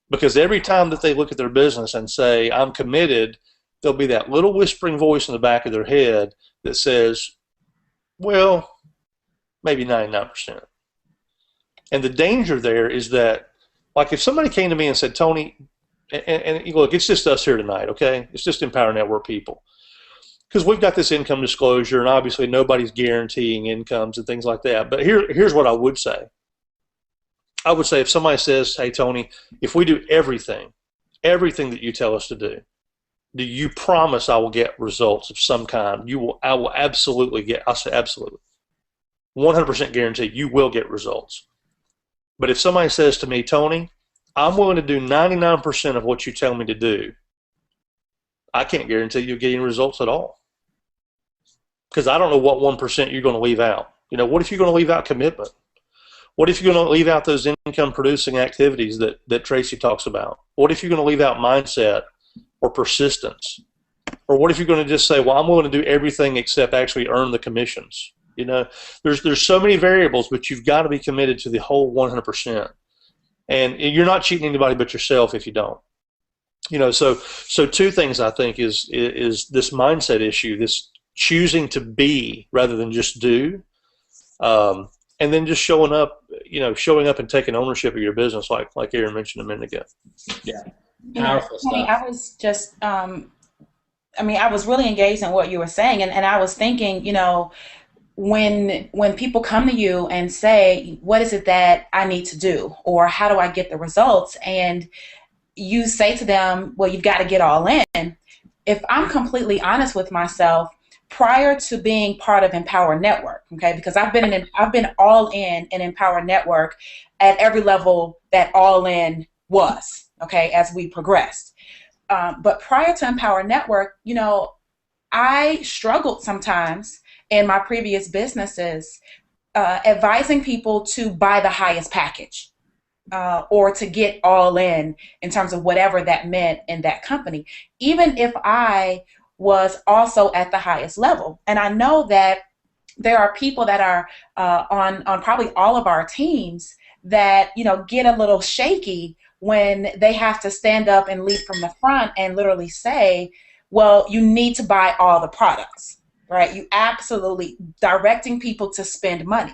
Because every time that they look at their business and say, I'm committed, there'll be that little whispering voice in the back of their head that says, well, maybe 99%. And the danger there is that, like, if somebody came to me and said, Tony, and look, it's just us here tonight, okay? It's just Empower Network people. Because we've got this income disclosure, and obviously nobody's guaranteeing incomes and things like that. But here's what I would say. I would say if somebody says, hey, Tony, if we do everything that you tell us to do you promise I will get results of some kind? I will absolutely get, I'll say absolutely. 100% guarantee you will get results. But if somebody says to me, Tony, I'm willing to do 99% of what you tell me to do, I can't guarantee you'll get any results at all. Because I don't know what 1% you're going to leave out. You know, what if you're going to leave out commitment? What if you're going to leave out those income producing activities that Tracy talks about? What if you're going to leave out mindset or persistence? Or what if you're going to just say, well, I'm willing to do everything except actually earn the commissions? You know, there's so many variables, but you've got to be committed to the whole 100%. And you're not cheating anybody but yourself if you don't. You know, so two things I think is this mindset issue, this choosing to be rather than just do, and then just showing up and taking ownership of your business, like Aaron mentioned a minute ago. Yeah, powerful stuff. I was just, I was really engaged in what you were saying, and I was thinking, you know, when people come to you and say, what is it that I need to do, or how do I get the results, and you say to them, well, you've got to get all in. If I'm completely honest with myself, prior to being part of Empower Network, okay, because I've been all in Empower Network at every level that all in was, okay, as we progressed. But prior to Empower Network, you know, I struggled sometimes in my previous businesses advising people to buy the highest package. Or to get all in terms of whatever that meant in that company, even if I was also at the highest level. And I know that there are people that are on probably all of our teams that, you know, get a little shaky when they have to stand up and lead from the front and literally say, well, you need to buy all the products, right? You absolutely directing people to spend money.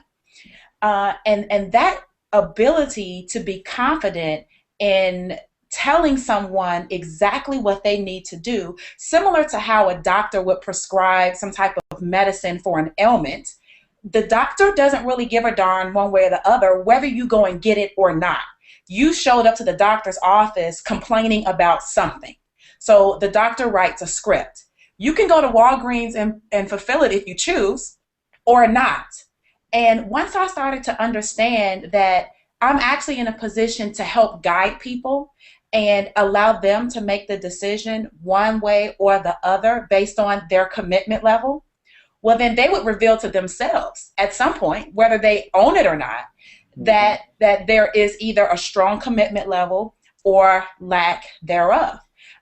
And that ability to be confident in telling someone exactly what they need to do, similar to how a doctor would prescribe some type of medicine for an ailment. The doctor doesn't really give a darn one way or the other whether you go and get it or not. You showed up to the doctor's office complaining about something. So the doctor writes a script. You can go to Walgreens and fulfill it if you choose or not. And once I started to understand that I'm actually in a position to help guide people and allow them to make the decision one way or the other based on their commitment level, well, then they would reveal to themselves at some point, whether they own it or not, that there is either a strong commitment level or lack thereof.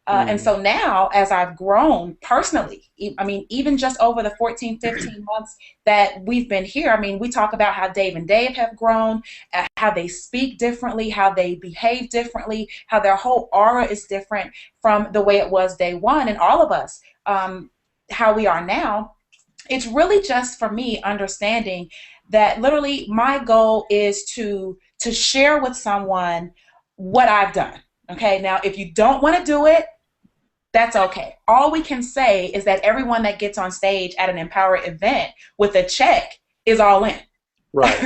And so now, as I've grown personally, I mean, even just over the 14, 15 months that we've been here, I mean, we talk about how Dave and Dave have grown, how they speak differently, how they behave differently, how their whole aura is different from the way it was day one, and all of us, how we are now. It's really just for me understanding that literally my goal is to share with someone what I've done. Okay, now if you don't want to do it, that's okay. All we can say is that everyone that gets on stage at an Empower event with a check is all in. Right.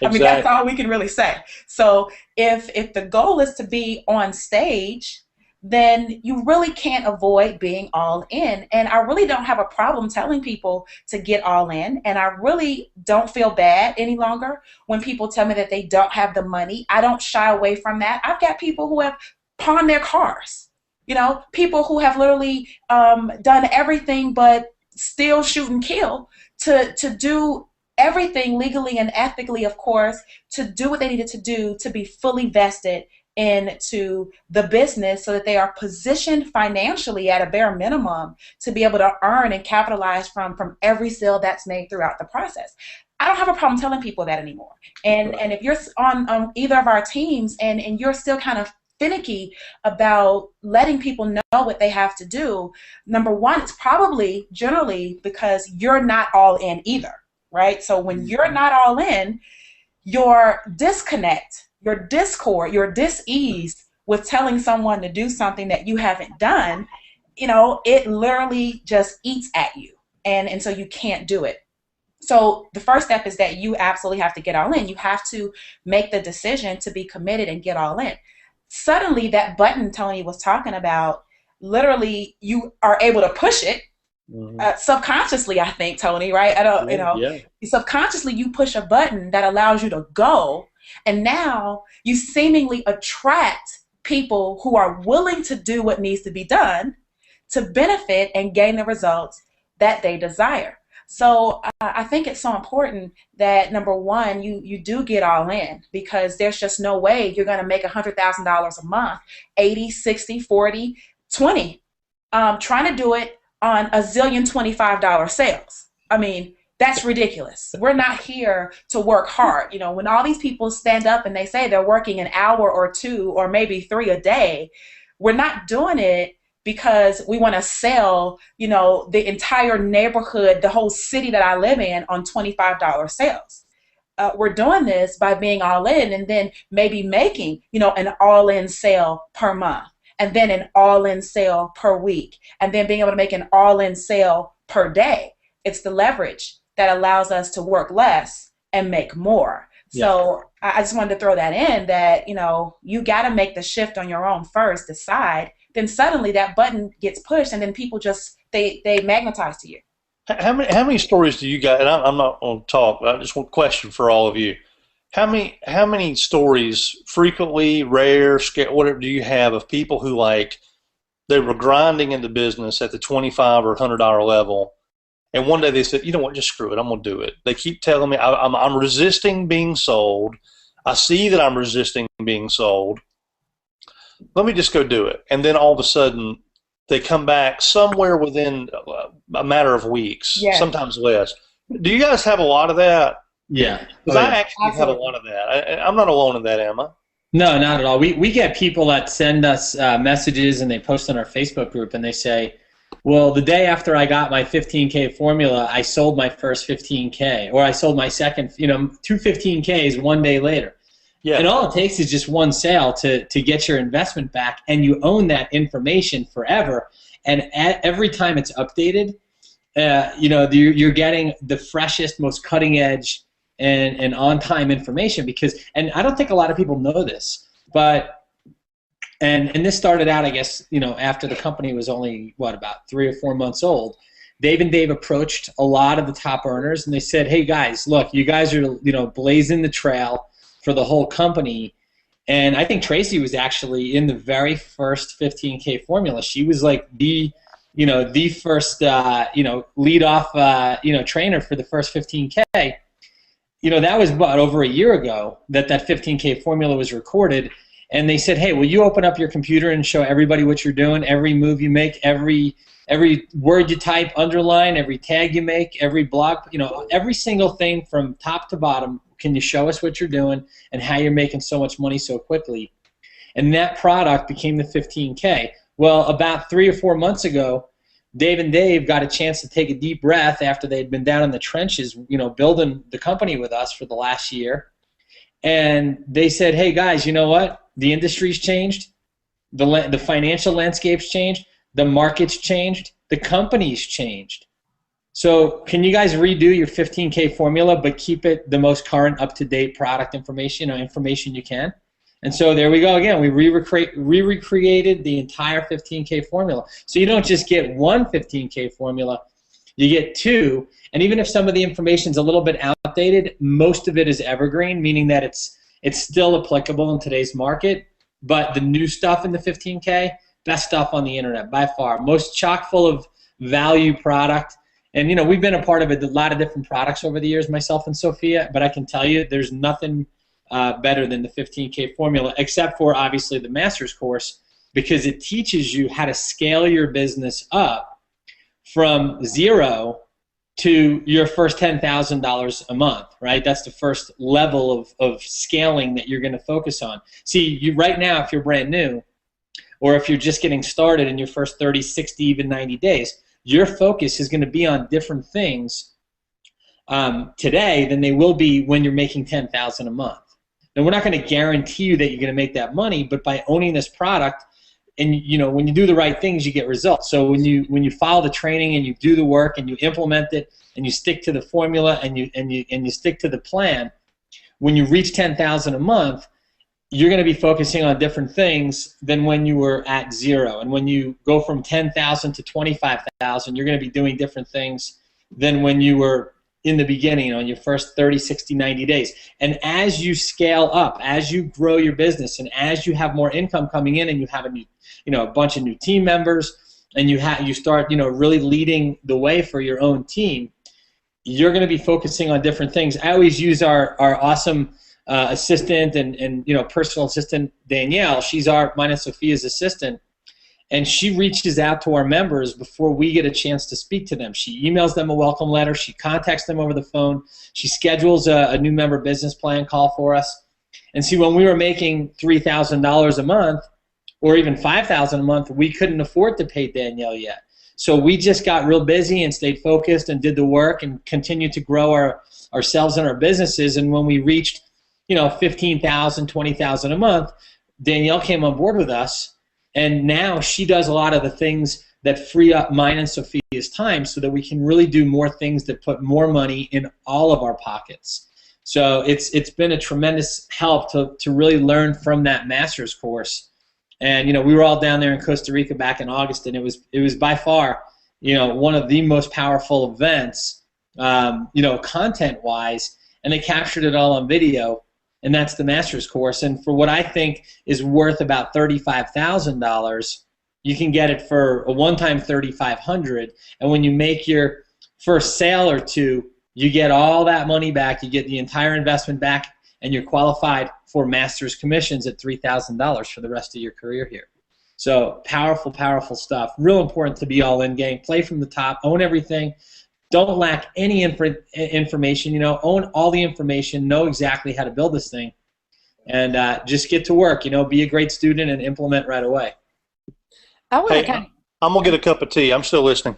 I mean, that's all we can really say. So if the goal is to be on stage, then you really can't avoid being all in. And I really don't have a problem telling people to get all in. And I really don't feel bad any longer when people tell me that they don't have the money. I don't shy away from that. I've got people who have pawned their cars. You know, people who have literally done everything but still shoot and kill to do everything legally and ethically, of course, to do what they needed to do to be fully vested into the business so that they are positioned financially at a bare minimum to be able to earn and capitalize from every sale that's made throughout the process. I don't have a problem telling people that anymore. And if you're on either of our teams and you're still kind of finicky about letting people know what they have to do, number one, it's probably generally because you're not all in either, right? So when you're not all in, your disconnect, your discord, your dis-ease with telling someone to do something that you haven't done, it literally just eats at you. And so you can't do it. So the first step is that you absolutely have to get all in. You have to make the decision to be committed and get all in. Suddenly that button Tony was talking about, literally you are able to push it subconsciously, I think, Tony, right? I don't, subconsciously you push a button that allows you to go, and now you seemingly attract people who are willing to do what needs to be done to benefit and gain the results that they desire. So I think it's so important that, number one, you do get all in, because there's just no way you're going to make $100,000 a month, 80, 60, 40, 20, trying to do it on a zillion $25 sales. I mean, that's ridiculous. We're not here to work hard. When all these people stand up and they say they're working an hour or two or maybe 3 a day, we're not doing it because we want to sell, the entire neighborhood, the whole city that I live in on $25 sales. We're doing this by being all in, and then maybe making, an all-in sale per month, and then an all-in sale per week, and then being able to make an all-in sale per day. It's the leverage that allows us to work less and make more. Yeah. So I just wanted to throw that in, that, you got to make the shift on your own first, decide. Then suddenly that button gets pushed, and then people just, they magnetize to you. How many stories do you got? And I'm not going to talk, but I just want a question for all of you. How many stories, frequently, rare, whatever, do you have of people who, like, they were grinding into business at the $25 or $100 level, and one day they said, you know what, just screw it, I'm going to do it. They keep telling me I'm resisting being sold. I see that I'm resisting being sold. Let me just go do it. And then all of a sudden, they come back somewhere within a matter of weeks, sometimes less. Do you guys have a lot of that? Yeah. Because I actually have a lot of that. I'm not alone in that, am I? No, not at all. We get people that send us messages, and they post on our Facebook group, and they say, well, the day after I got my 15K formula, I sold my first 15K, or I sold my second, 2 15Ks one day later. Yeah. And all it takes is just one sale to get your investment back, and you own that information forever. And every time it's updated, you're getting the freshest, most cutting edge and on-time information. And I don't think a lot of people know this, but and this started out, I guess, after the company was only about 3 or 4 months old. Dave and Dave approached a lot of the top earners, and they said, hey guys, look, you guys are blazing the trail for the whole company. And I think Tracy was actually in the very first 15K formula. She was like the first lead off trainer for the first 15K. That was about over a year ago that 15K formula was recorded. And they said, hey, will you open up your computer and show everybody what you're doing, every move you make, every word you type, underline, every tag you make, every blog, every single thing from top to bottom. Can you show us what you're doing and how you're making so much money so quickly? And that product became the 15K. Well, about 3 or 4 months ago, Dave and Dave got a chance to take a deep breath after they'd been down in the trenches, building the company with us for the last year. And they said, hey guys, you know what? The industry's changed. The financial landscape's changed. The market's changed. The company's changed. So can you guys redo your 15K formula, but keep it the most current, up-to-date product information, information you can? And so there we go again. We re-recreated the entire 15K formula. So you don't just get one 15K formula, you get 2. And even if some of the information is a little bit outdated, most of it is evergreen, meaning that it's still applicable in today's market. But the new stuff in the 15K, best stuff on the internet by far. Most chock full of value product. And we've been a part of a lot of different products over the years, myself and Sophia, but I can tell you there's nothing better than the 15K formula, except for obviously the master's course, because it teaches you how to scale your business up from 0 to your first $10,000 a month, right? That's the first level of scaling that you're going to focus on. See, right now, if you're brand new, or if you're just getting started in your first 30, 60, even 90 days, your focus is going to be on different things today than they will be when you're making $10,000 a month. Now, we're not going to guarantee you that you're going to make that money, but by owning this product, and when you do the right things, you get results. So when you follow the training and you do the work and you implement it and you stick to the formula and you stick to the plan, when you reach $10,000 a month, you're going to be focusing on different things than when you were at zero. And when you go from 10,000 to 25,000, you're going to be doing different things than when you were in the beginning, on your first 30, 60, 90 days. And as you scale up, as you grow your business, and as you have more income coming in, and you have a bunch of new team members, and you start really leading the way for your own team, you're going to be focusing on different things. I always use our awesome assistant and personal assistant Danielle. She's mine and Sophia's assistant. And she reaches out to our members before we get a chance to speak to them. She emails them a welcome letter. She contacts them over the phone. She schedules a new member business plan call for us. And see, when we were making $3,000 a month or even $5,000 a month, we couldn't afford to pay Danielle yet. So we just got real busy and stayed focused and did the work and continued to grow ourselves and our businesses. And when we reached $15,000, $20,000 a month, Danielle came on board with us. And now she does a lot of the things that free up mine and Sophia's time so that we can really do more things that put more money in all of our pockets. So it's been a tremendous help to really learn from that master's course. And we were all down there in Costa Rica back in August, and it was by far one of the most powerful events, content-wise, and they captured it all on video. And that's the master's course. And for what I think is worth about $35,000, you can get it for a one-time $3,500. And when you make your first sale or two, you get all that money back. You get the entire investment back, and you're qualified for master's commissions at $3,000 for the rest of your career here. So powerful, powerful stuff. Real important to be all in game. Play from the top. Own everything. Don't lack any information. Own all the information. Know exactly how to build this thing, and just get to work. Be a great student and implement right away. I want to I'm gonna get a cup of tea. I'm still listening.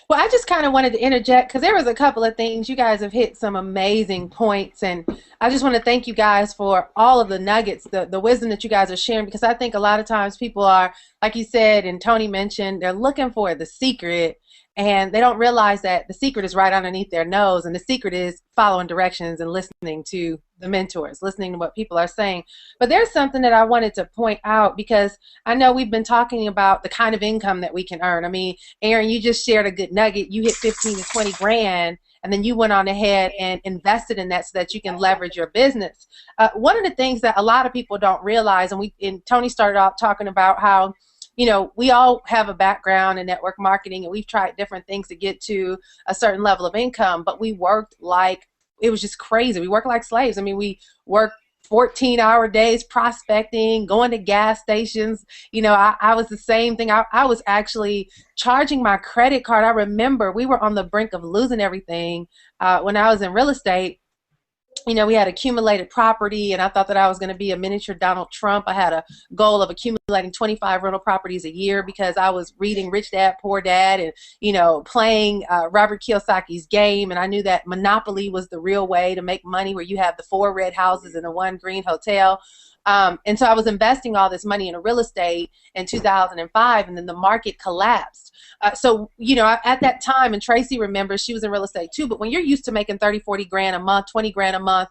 Well, I just kind of wanted to interject because there was a couple of things. You guys have hit some amazing points, and I just want to thank you guys for all of the nuggets, the wisdom that you guys are sharing, because I think a lot of times people are, like you said and Tony mentioned, they're looking for the secret, and they don't realize that the secret is right underneath their nose, and the secret is following directions and listening to the mentors, listening to what people are saying. But there's something that I wanted to point out, because I know we've been talking about the kind of income that we can earn. I mean, Aaron, you just shared a good nugget. You hit 15 to 20 grand, and then you went on ahead and invested in that so that you can leverage your business. One of the things that a lot of people don't realize, and Tony started off talking about how we all have a background in network marketing, and we've tried different things to get to a certain level of income, but we worked like, it was just crazy. We worked like slaves. I mean, we worked 14-hour days prospecting, going to gas stations. I was the same thing. I was actually charging my credit card. I remember we were on the brink of losing everything when I was in real estate. We had accumulated property, and I thought that I was going to be a miniature Donald Trump. I had a goal of accumulating 25 rental properties a year because I was reading Rich Dad, Poor Dad and, playing Robert Kiyosaki's game. And I knew that monopoly was the real way to make money, where you have the 4 red houses and the 1 green hotel. And so I was investing all this money in real estate in 2005, and then the market collapsed. So, at that time, and Tracy remembers, she was in real estate too, but when you're used to making 30, 40 grand a month, 20 grand a month,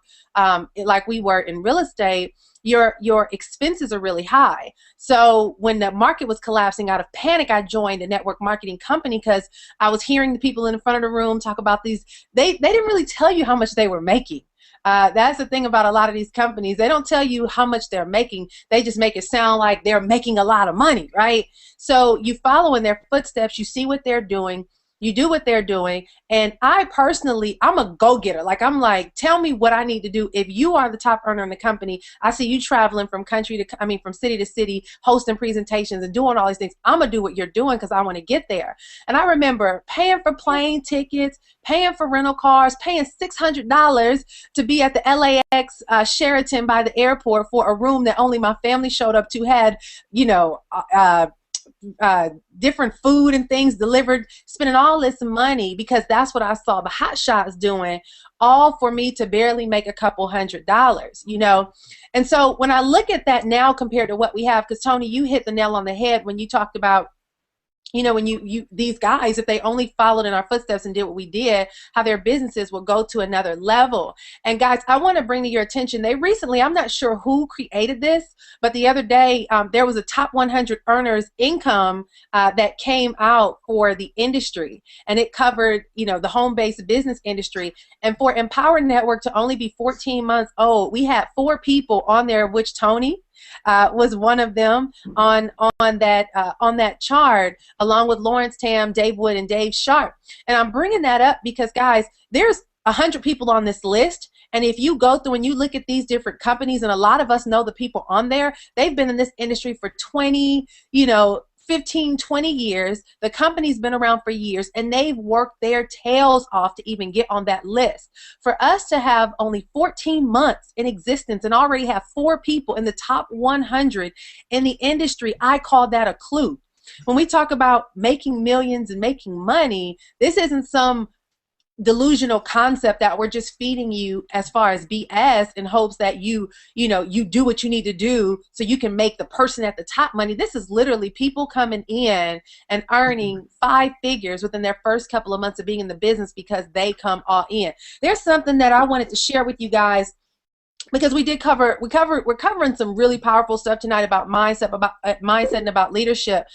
like we were in real estate, your expenses are really high. So when the market was collapsing, out of panic, I joined a network marketing company because I was hearing the people in the front of the room talk about these. They didn't really tell you how much they were making. That's the thing about a lot of these companies. They don't tell you how much they're making. They just make it sound like they're making a lot of money, right? So you follow in their footsteps. You see what they're doing. you do what they're doing. And I personally, I'm a go-getter. Like, I'm like, tell me what I need to do. If you are the top earner in the company, I see you traveling from from city to city, hosting presentations and doing all these things. I'm gonna do what you're doing because I want to get there. And I remember paying for plane tickets, paying for rental cars, paying $600 to be at the LAX Sheraton by the airport for a room that only my family showed up to, had, you know, different food and things delivered, spending all this money because that's what I saw the hot shots doing, all for me to barely make a couple $100s, you know. And so when I look at that now compared to what we have, because Tony, you hit the nail on the head when you talked about, you know, when these guys, if they only followed in our footsteps and did what we did, how their businesses will go to another level. And guys, I want to bring to your attention, they recently, I'm not sure who created this, but the other day there was a top 100 earners income that came out for the industry, and it covered, you know, the home-based business industry. And for Empower Network to only be 14 months old, we had 4 people on there, which Tony was one of them on that chart, along with Lawrence Tam, Dave Wood, and Dave Sharp. And I'm bringing that up because, guys, there's 100 people on this list, and if you go through and you look at these different companies, and a lot of us know the people on there, they've been in this industry for 20, you know, 15, 20 years. The company's been around for years, and they've worked their tails off to even get on that list. For us to have only 14 months in existence and already have 4 people in the top 100 in the industry, I call that a clue. When we talk about making millions and making money, this isn't some delusional concept that we're just feeding you as far as BS in hopes that you do what you need to do so you can make the person at the top money. This is literally people coming in and earning 5 figures within their first couple of months of being in the business because they come all in. There's something that I wanted to share with you guys, because we're covering some really powerful stuff tonight about mindset and about leadership.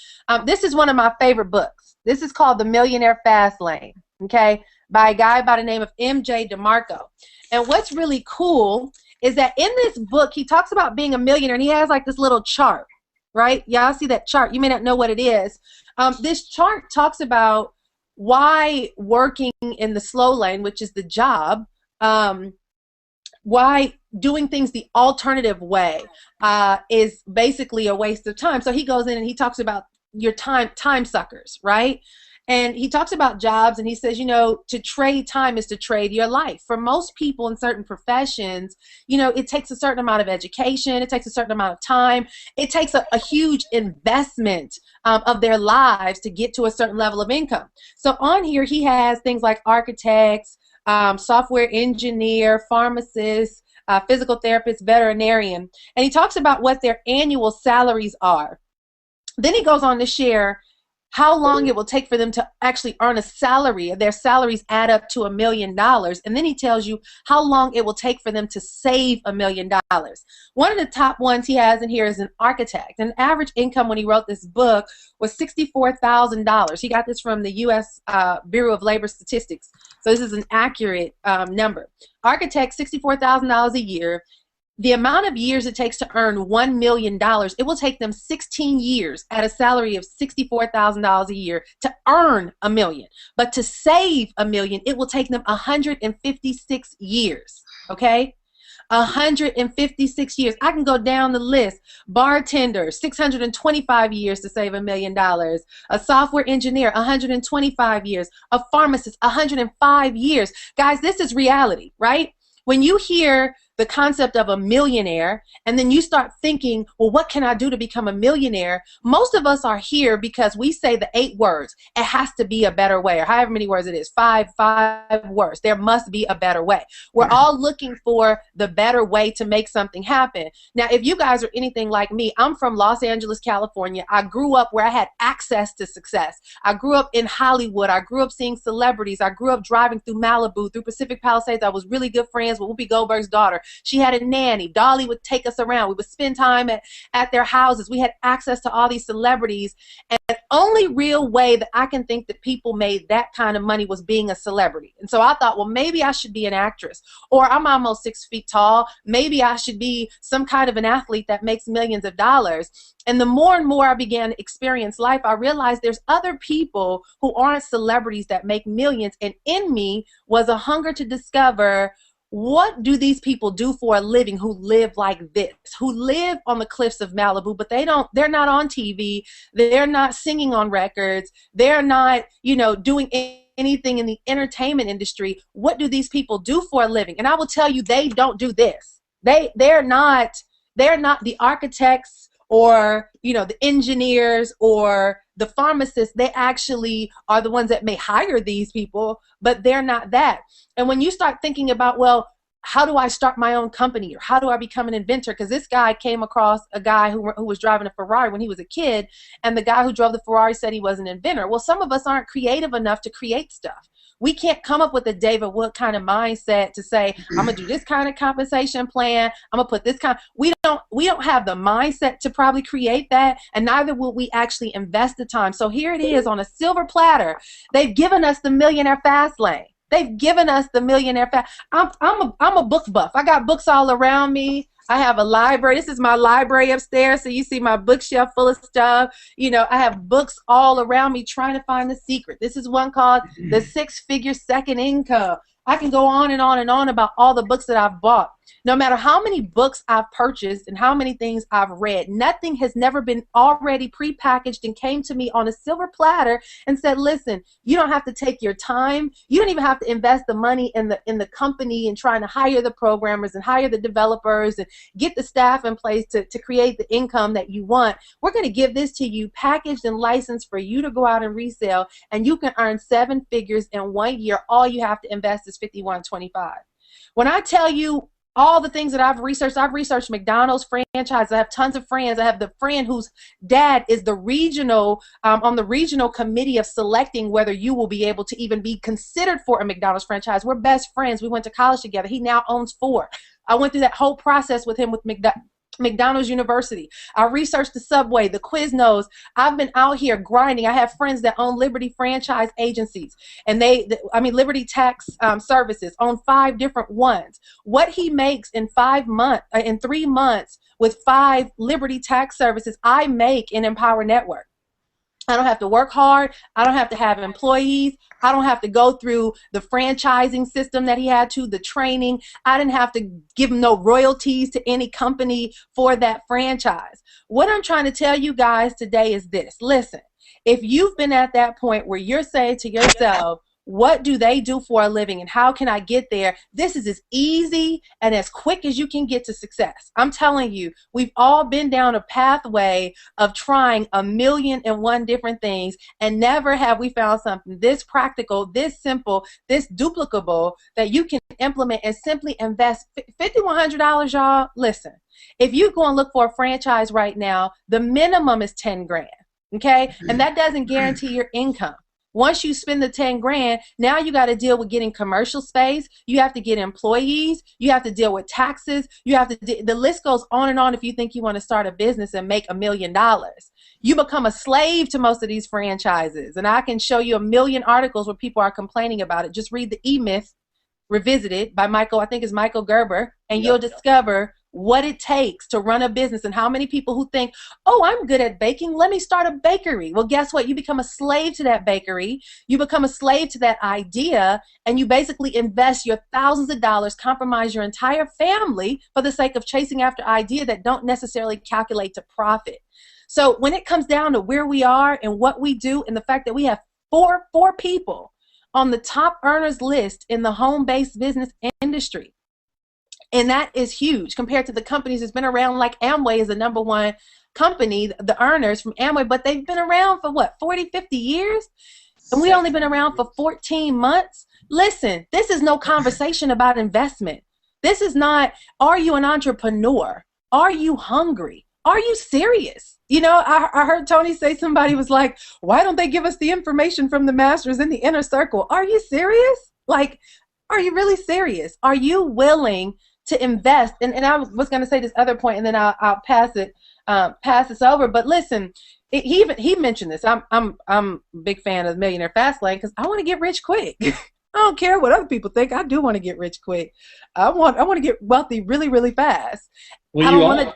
This is one of my favorite books. This is called The Millionaire Fast Lane, okay, by a guy by the name of M.J. DeMarco. And what's really cool is that in this book, he talks about being a millionaire, and he has like this little chart, right? Y'all see that chart? You may not know what it is. This chart talks about why working in the slow lane, which is the job, why doing things the alternative way is basically a waste of time. So he goes in and he talks about your time suckers, right? And he talks about jobs, and he says, you know, to trade time is to trade your life. For most people in certain professions, you know, it takes a certain amount of education, it takes a certain amount of time, it takes a huge investment of their lives to get to a certain level of income. So on here, he has things like architects, software engineer, pharmacist, physical therapist, veterinarian, and he talks about what their annual salaries are. Then he goes on to share how long it will take for them to actually earn a salary. Their salaries add up to $1 million. And then he tells you how long it will take for them to save $1 million. One of the top ones he has in here is an architect. An average income when he wrote this book was $64,000. He got this from the U.S. Bureau of Labor Statistics. So this is an accurate number. Architect, $64,000 a year. The amount of years it takes to earn $1 million, it will take them 16 years at a salary of $64,000 a year to earn $1 million. But to save $1 million, it will take them 156 years, okay? 156 years. I can go down the list. Bartender, 625 years to save $1 million. A software engineer, 125 years. A pharmacist, 105 years. Guys, this is reality, right? When you hear the concept of a millionaire and then you start thinking, well, what can I do to become a millionaire? Most of us are here because we say the 8 words. It has to be a better way, or however many words it is, five words. There must be a better way. We're all looking for the better way to make something happen. Now, if you guys are anything like me, I'm from Los Angeles, California. I grew up where I had access to success. I grew up in Hollywood. I grew up seeing celebrities. I grew up driving through Malibu, through Pacific Palisades. I was really good friends with Whoopi Goldberg's daughter. She had a nanny. Dolly would take us around. We would spend time at their houses. We had access to all these celebrities. And only real way that I can think that people made that kind of money was being a celebrity. And so I thought, well, maybe I should be an actress, or I'm almost 6 feet tall. Maybe I should be some kind of an athlete that makes millions of dollars. And the more and more I began to experience life, I realized there's other people who aren't celebrities that make millions. And in me was a hunger to discover, what do these people do for a living who live like this, who live on the cliffs of Malibu, but they're not on TV, they're not singing on records, they're not, doing anything in the entertainment industry. What do these people do for a living? And I will tell you, they don't do this. They're not the architects or, the engineers or the pharmacists. They actually are the ones that may hire these people, but they're not that. And when you start thinking about, well, how do I start my own company, or how do I become an inventor? Because this guy came across a guy who was driving a Ferrari when he was a kid, and the guy who drove the Ferrari said he was an inventor. Well, some of us aren't creative enough to create stuff. We can't come up with a David Wood kind of mindset to say, I'm gonna do this kind of compensation plan, I'm gonna put this kind. We don't have the mindset to probably create that, and neither will we actually invest the time. So here it is on a silver platter. They've given us the millionaire fast lane. They've given us the millionaire fast. I'm a book buff. I got books all around me. I have a library. This is my library upstairs, so you see my bookshelf full of stuff. I have books all around me trying to find the secret. This is one called The 6-Figure Second Income. I can go on and on and on about all the books that I've bought. No matter how many books I've purchased and how many things I've read, nothing has never been already prepackaged and came to me on a silver platter and said, listen, you don't have to take your time. You don't even have to invest the money in the company and trying to hire the programmers and hire the developers and get the staff in place to create the income that you want. We're going to give this to you packaged and licensed for you to go out and resell, and you can earn 7 figures in 1 year. All you have to invest is $51.25. When I tell you all the things that I've researched McDonald's franchise. I have tons of friends. I have the friend whose dad is the regional, on the regional committee of selecting whether you will be able to even be considered for a McDonald's franchise. We're best friends. We went to college together. He now owns 4. I went through that whole process with him with McDonald's University. I researched the Subway, the Quiznos. I've been out here grinding. I have friends that own Liberty franchise agencies, and Liberty Tax Services, own 5 different ones. What he makes in 3 months with 5 Liberty Tax Services, I make in Empower Network. I don't have to work hard. I don't have to have employees. I don't have to go through the franchising system that he had to, the training. I didn't have to give him no royalties to any company for that franchise. What I'm trying to tell you guys today is this. Listen, if you've been at that point where you're saying to yourself, what do they do for a living and how can I get there? This is as easy and as quick as you can get to success. I'm telling you, we've all been down a pathway of trying 1,000,001 different things, and never have we found something this practical, this simple, this duplicable that you can implement and simply invest $5,100, y'all. Listen, if you go and look for a franchise right now, the minimum is 10 grand, okay? And that doesn't guarantee your income. Once you spend the 10 grand, now you got to deal with getting commercial space. You have to get employees. You have to deal with taxes. You have to, the list goes on and on if you think you want to start a business and make $1 million. You become a slave to most of these franchises. And I can show you 1,000,000 articles where people are complaining about it. Just read the E-Myth Revisited by Michael Gerber, and you'll discover what it takes to run a business and how many people who think, oh, I'm good at baking, let me start a bakery. Well, guess what? You become a slave to that bakery. You become a slave to that idea, and you basically invest your thousands of dollars, compromise your entire family for the sake of chasing after ideas that don't necessarily calculate to profit. So when it comes down to where we are and what we do, and the fact that we have four people on the top earners list in the home-based business industry, and that is huge compared to the companies that's been around. Like Amway is the #1 company, the earners from Amway, but they've been around for what, 40, 50 years? And we only been around for 14 months. Listen, this is no conversation about investment. This is not, are you an entrepreneur? Are you hungry? Are you serious? You know, I heard Tony say, somebody was like, why don't they give us the information from the masters in the inner circle? Are you serious? Like, are you really serious? Are you willing to invest? And I was going to say this other point, and then I'll pass it pass this over. But listen, he mentioned this. I'm a big fan of the Millionaire Fast Lane because I want to get rich quick. I don't care what other people think. I do want to get rich quick. I want to get wealthy really, really fast. Well, I you don't want are. to.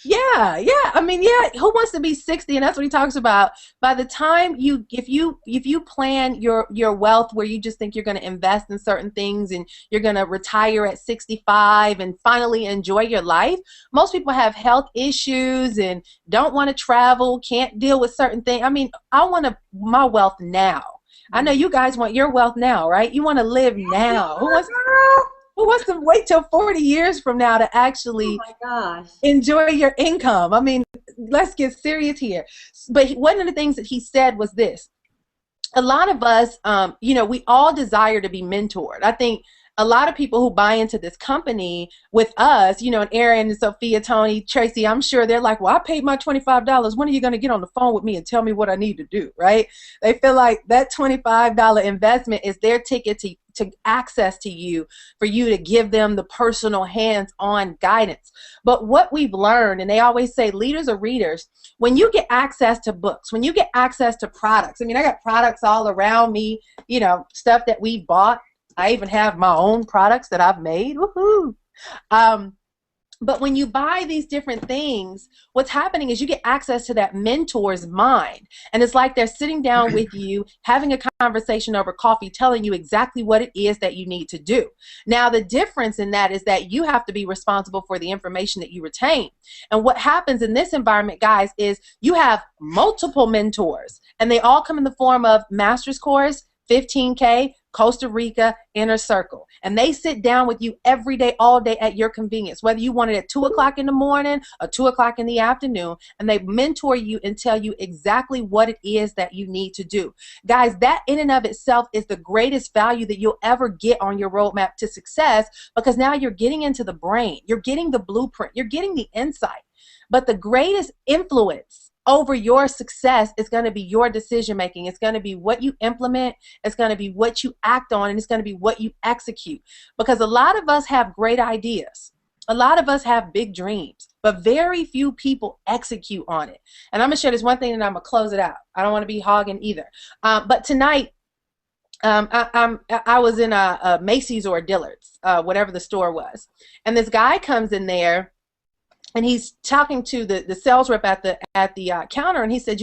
Yeah, yeah. I mean, yeah. Who wants to be 60? And that's what he talks about. By the time if you plan your wealth where you just think you're going to invest in certain things and you're going to retire at 65 and finally enjoy your life, most people have health issues and don't want to travel, can't deal with certain things. I mean, I want my wealth now. I know you guys want your wealth now, right? You want to live now. Who wants to wait till 40 years from now to actually enjoy your income? I mean, let's get serious here. But one of the things that he said was this. A lot of us, we all desire to be mentored. I think a lot of people who buy into this company with us, and Aaron and Sophia, Tony, Tracy, I'm sure they're like, well, I paid my $25. When are you going to get on the phone with me and tell me what I need to do, right? They feel like that $25 investment is their ticket to access to you, for you to give them the personal hands-on guidance. But what we've learned, and they always say leaders are readers, when you get access to books, when you get access to products, I mean, I got products all around me, stuff that we bought. I even have my own products that I've made. Woohoo! But when you buy these different things, what's happening is you get access to that mentor's mind. And it's like they're sitting down with you, having a conversation over coffee, telling you exactly what it is that you need to do. Now, the difference in that is that you have to be responsible for the information that you retain. And what happens in this environment, guys, is you have multiple mentors, and they all come in the form of master's course, 15K, Costa Rica, Inner Circle. And they sit down with you every day, all day at your convenience, whether you want it at 2 o'clock in the morning or 2 o'clock in the afternoon, and they mentor you and tell you exactly what it is that you need to do. Guys, that in and of itself is the greatest value that you'll ever get on your roadmap to success, because now you're getting into the brain, you're getting the blueprint, you're getting the insight. But the greatest influence over your success is going to be your decision making. It's going to be what you implement, it's going to be what you act on, and it's going to be what you execute. Because a lot of us have great ideas. A lot of us have big dreams, but very few people execute on it. And I'm going to share this one thing and I'm going to close it out. I don't want to be hogging either. But tonight, I was in a Macy's or a Dillard's, whatever the store was. And this guy comes in there, and he's talking to the sales rep at the counter, and he said,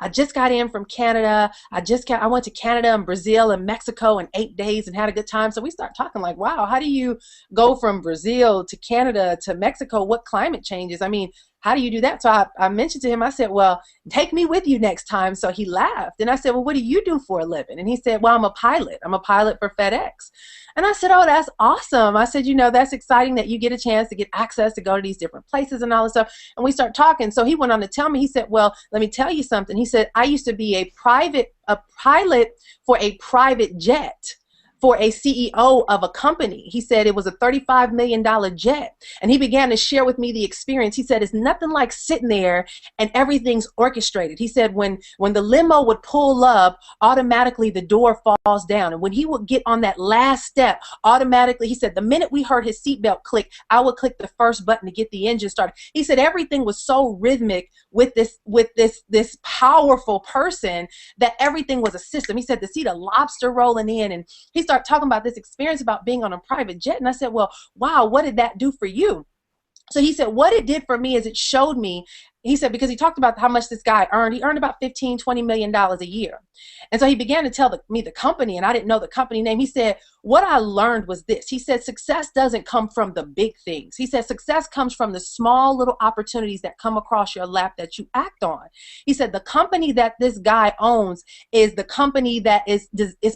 I just got in from Canada. I went to Canada and Brazil and Mexico in 8 days and had a good time. So we start talking like, wow, how do you go from Brazil to Canada to Mexico? What climate changes? I mean, how do you do that? So I mentioned to him, I said, well, take me with you next time. So he laughed. And I said, well, what do you do for a living? And he said, well, I'm a pilot. I'm a pilot for FedEx. And I said, oh, that's awesome. I said, that's exciting that you get a chance to get access to go to these different places and all this stuff. And we start talking. So he went on to tell me, he said, well, let me tell you something. He said, I used to be a pilot for a private jet, for a CEO of a company. He said it was a $35 million jet. And he began to share with me the experience. He said it's nothing like sitting there and everything's orchestrated. He said when the limo would pull up, automatically the door falls down. And when he would get on that last step, automatically, he said the minute we heard his seatbelt click, I would click the first button to get the engine started. He said everything was so rhythmic with this powerful person that everything was a system. He said to see the lobster rolling in, and he started talking about this experience about being on a private jet. And I said, well, wow, what did that do for you? So he said, what it did for me is it showed me, he said, because he talked about how much this guy earned. He earned about $15, $20 million a year. And so he began to tell me the company, and I didn't know the company name. He said, what I learned was this. He said, success doesn't come from the big things. He said, success comes from the small little opportunities that come across your lap that you act on. He said, the company that this guy owns is the company that is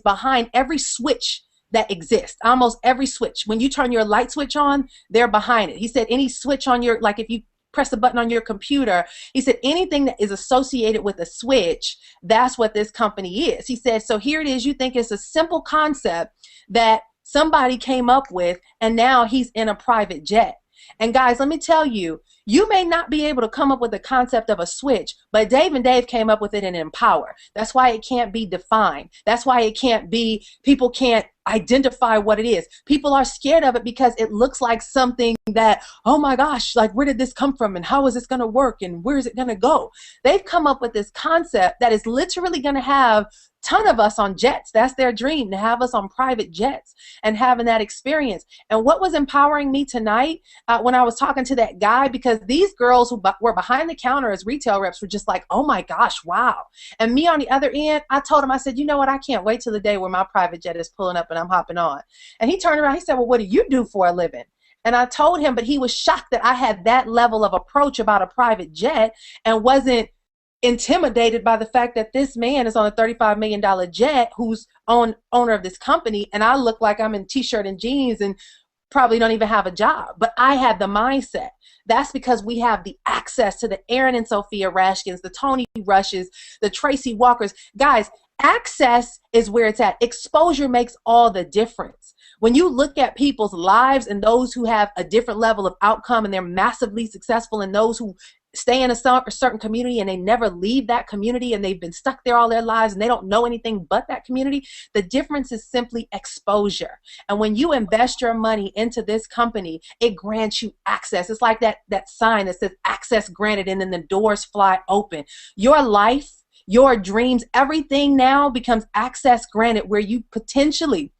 behind every switch that exists, almost every switch. When you turn your light switch on, they're behind it. He said any switch on your, like if you press a button on your computer, he said anything that is associated with a switch, that's what this company is. He said, so here it is, you think it's a simple concept that somebody came up with, and now he's in a private jet. And guys, let me tell you, you may not be able to come up with the concept of a switch, but Dave and Dave came up with it in Empower. That's why it can't be defined. That's why it can't be, people can't identify what it is. People are scared of it because it looks like something that, oh my gosh, like where did this come from and how is this going to work and where is it going to go? They've come up with this concept that is literally going to have ton of us on jets. That's their dream, to have us on private jets and having that experience. And what was empowering me tonight when I was talking to that guy, because these girls who were behind the counter as retail reps were just like, oh my gosh, wow. And me on the other end, I told him, I said, you know what, I can't wait till the day where my private jet is pulling up and I'm hopping on. And he turned around, he said, well, what do you do for a living? And I told him, but he was shocked that I had that level of approach about a private jet and wasn't intimidated by the fact that this man is on a $35 million jet who's owner of this company, and I look like I'm in t-shirt and jeans and probably don't even have a job. But I had the mindset. That's because we have the access to the Aaron and Sophia Rashkins, the Tony Rushes, the Tracy Walkers. Guys, access is where it's at. Exposure makes all the difference. When you look at people's lives and those who have a different level of outcome and they're massively successful, and those who stay in a certain community and they never leave that community and they've been stuck there all their lives and they don't know anything but that community, the difference is simply exposure. And when you invest your money into this company, it grants you access. It's like that sign that says access granted, and then the doors fly open. Your life, your dreams, everything now becomes access granted, where you potentially,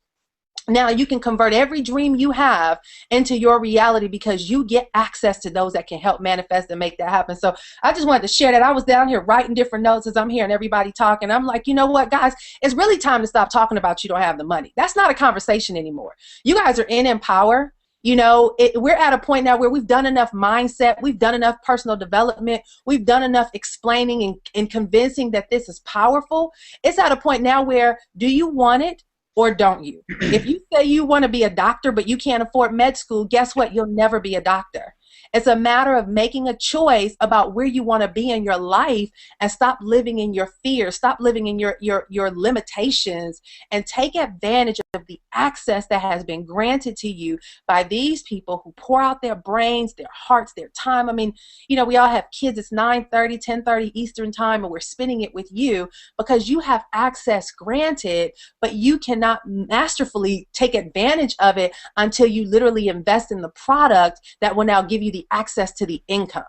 now you can convert every dream you have into your reality because you get access to those that can help manifest and make that happen. So I just wanted to share that. I was down here writing different notes as I'm hearing everybody talk, and I'm like, you know what, guys, it's really time to stop talking about you don't have the money. That's not a conversation anymore. You guys are in Empower. You know, we're at a point now where we've done enough mindset, we've done enough personal development, we've done enough explaining and convincing that this is powerful. It's at a point now where, do you want it or don't you? If you say you want to be a doctor but you can't afford med school, guess what? You'll never be a doctor. It's a matter of making a choice about where you want to be in your life and stop living in your fears, stop living in your limitations, and take advantage of the access that has been granted to you by these people who pour out their brains, their hearts, their time. I mean, you know, we all have kids. It's 9:30, 10:30 Eastern time, and we're spending it with you because you have access granted, but you cannot masterfully take advantage of it until you literally invest in the product that will now give you the access to the income.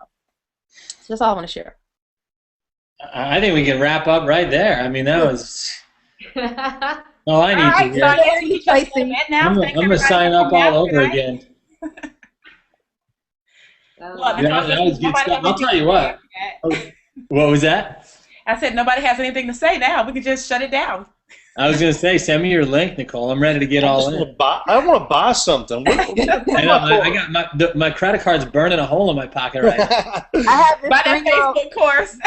So that's all I want to share. I think we can wrap up right there. I mean, that was all I need to hear. I'm going to sign up all over again. That was good stuff. I'll tell you what. What was that? I said nobody has anything to say now. We can just shut it down. I was going to say, send me your link, Nicole. I'm ready to get all in. I want to buy something. I got my credit card's burning a hole in my pocket right now. I have this buy that Facebook course.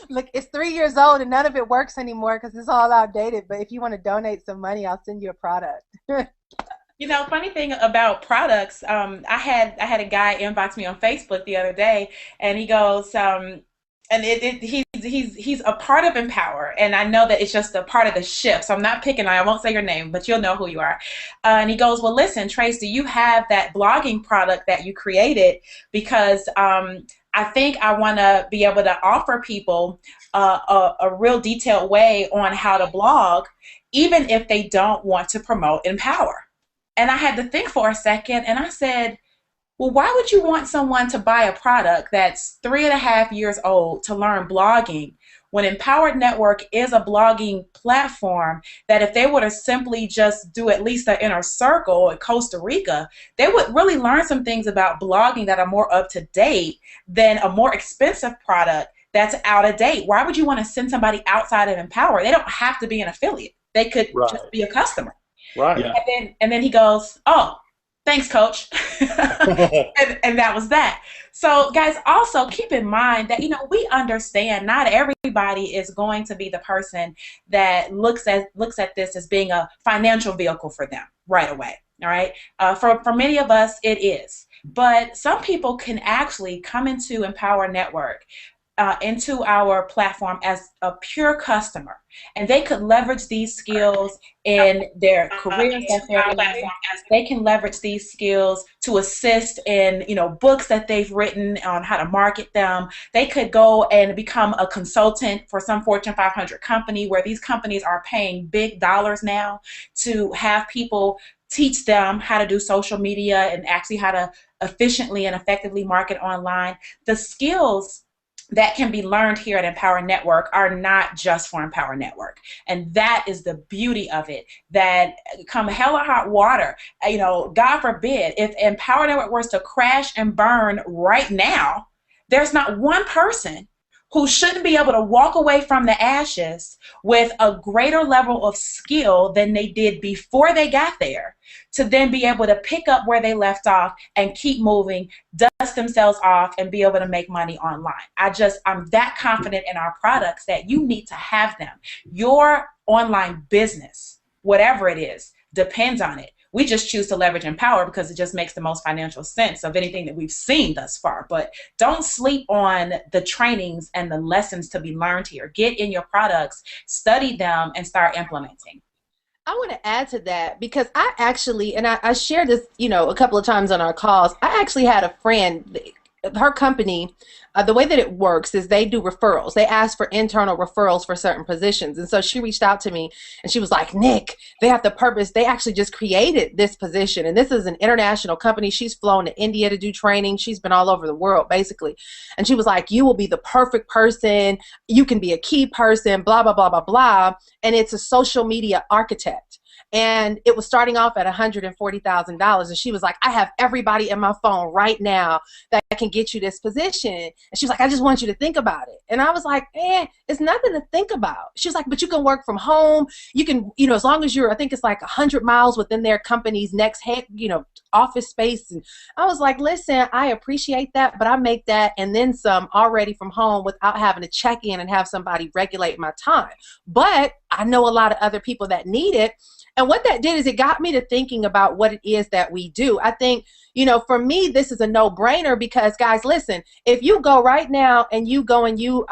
Look, it's 3 years old and none of it works anymore because it's all outdated. But if you want to donate some money, I'll send you a product. You know, funny thing about products, I had a guy inbox me on Facebook the other day, and he goes, and he's a part of Empower, and I know that it's just a part of the shift. So I'm not picking. I won't say your name, but you'll know who you are. And he goes, well, listen, Trace, do you have that blogging product that you created? Because I think I want to be able to offer people a real detailed way on how to blog, even if they don't want to promote Empower. And I had to think for a second, and I said, well, why would you want someone to buy a product that's 3.5 years old to learn blogging when Empowered Network is a blogging platform that if they were to simply just do at least an inner circle in Costa Rica, they would really learn some things about blogging that are more up to date than a more expensive product that's out of date. Why would you want to send somebody outside of Empower? They don't have to be an affiliate. They could just be a customer. Right. Yeah. And then he goes, oh, thanks, coach. and that was that. So, guys, also keep in mind that, you know, we understand not everybody is going to be the person that looks at this as being a financial vehicle for them right away. All right. For many of us, it is. But some people can actually come into Empower Network into our platform as a pure customer, and they could leverage these skills in their careers that they're in. They can leverage these skills to assist in, books that they've written on how to market them. They could go and become a consultant for some Fortune 500 company, where these companies are paying big dollars now to have people teach them how to do social media and actually how to efficiently and effectively market online. The skills that can be learned here at Empower Network are not just for Empower Network. And that is the beauty of it, that come hell or hot water, God forbid, if Empower Network was to crash and burn right now, there's not one person who shouldn't be able to walk away from the ashes with a greater level of skill than they did before they got there, to then be able to pick up where they left off and keep moving, dust themselves off, and be able to make money online. I'm that confident in our products that you need to have them. Your online business, whatever it is, depends on it. We just choose to leverage Empower because it just makes the most financial sense of anything that we've seen thus far. But don't sleep on the trainings and the lessons to be learned here. Get in your products, study them, and start implementing. I want to add to that because I actually, and I shared this, a couple of times on our calls, I actually had a friend, her company, the way that it works is they do referrals. They ask for internal referrals for certain positions. And so she reached out to me and she was like, Nick, they actually just created this position. And this is an international company. She's flown to India to do training. She's been all over the world, basically. And she was like, you will be the perfect person. You can be a key person, blah, blah, blah, blah, blah. And it's a social media architect. And it was starting off at $140,000. And she was like, I have everybody in my phone right now that can get you this position. And she was like, I just want you to think about it. And I was like, it's nothing to think about. She was like, but you can work from home. You can, as long as I think it's like 100 miles within their company's next office space. And I was like, listen, I appreciate that, but I make that and then some already from home without having to check in and have somebody regulate my time. But I know a lot of other people that need it. And what that did is it got me to thinking about what it is that we do. I think, for me, this is a no-brainer because, guys, listen, if you go right now and you go and you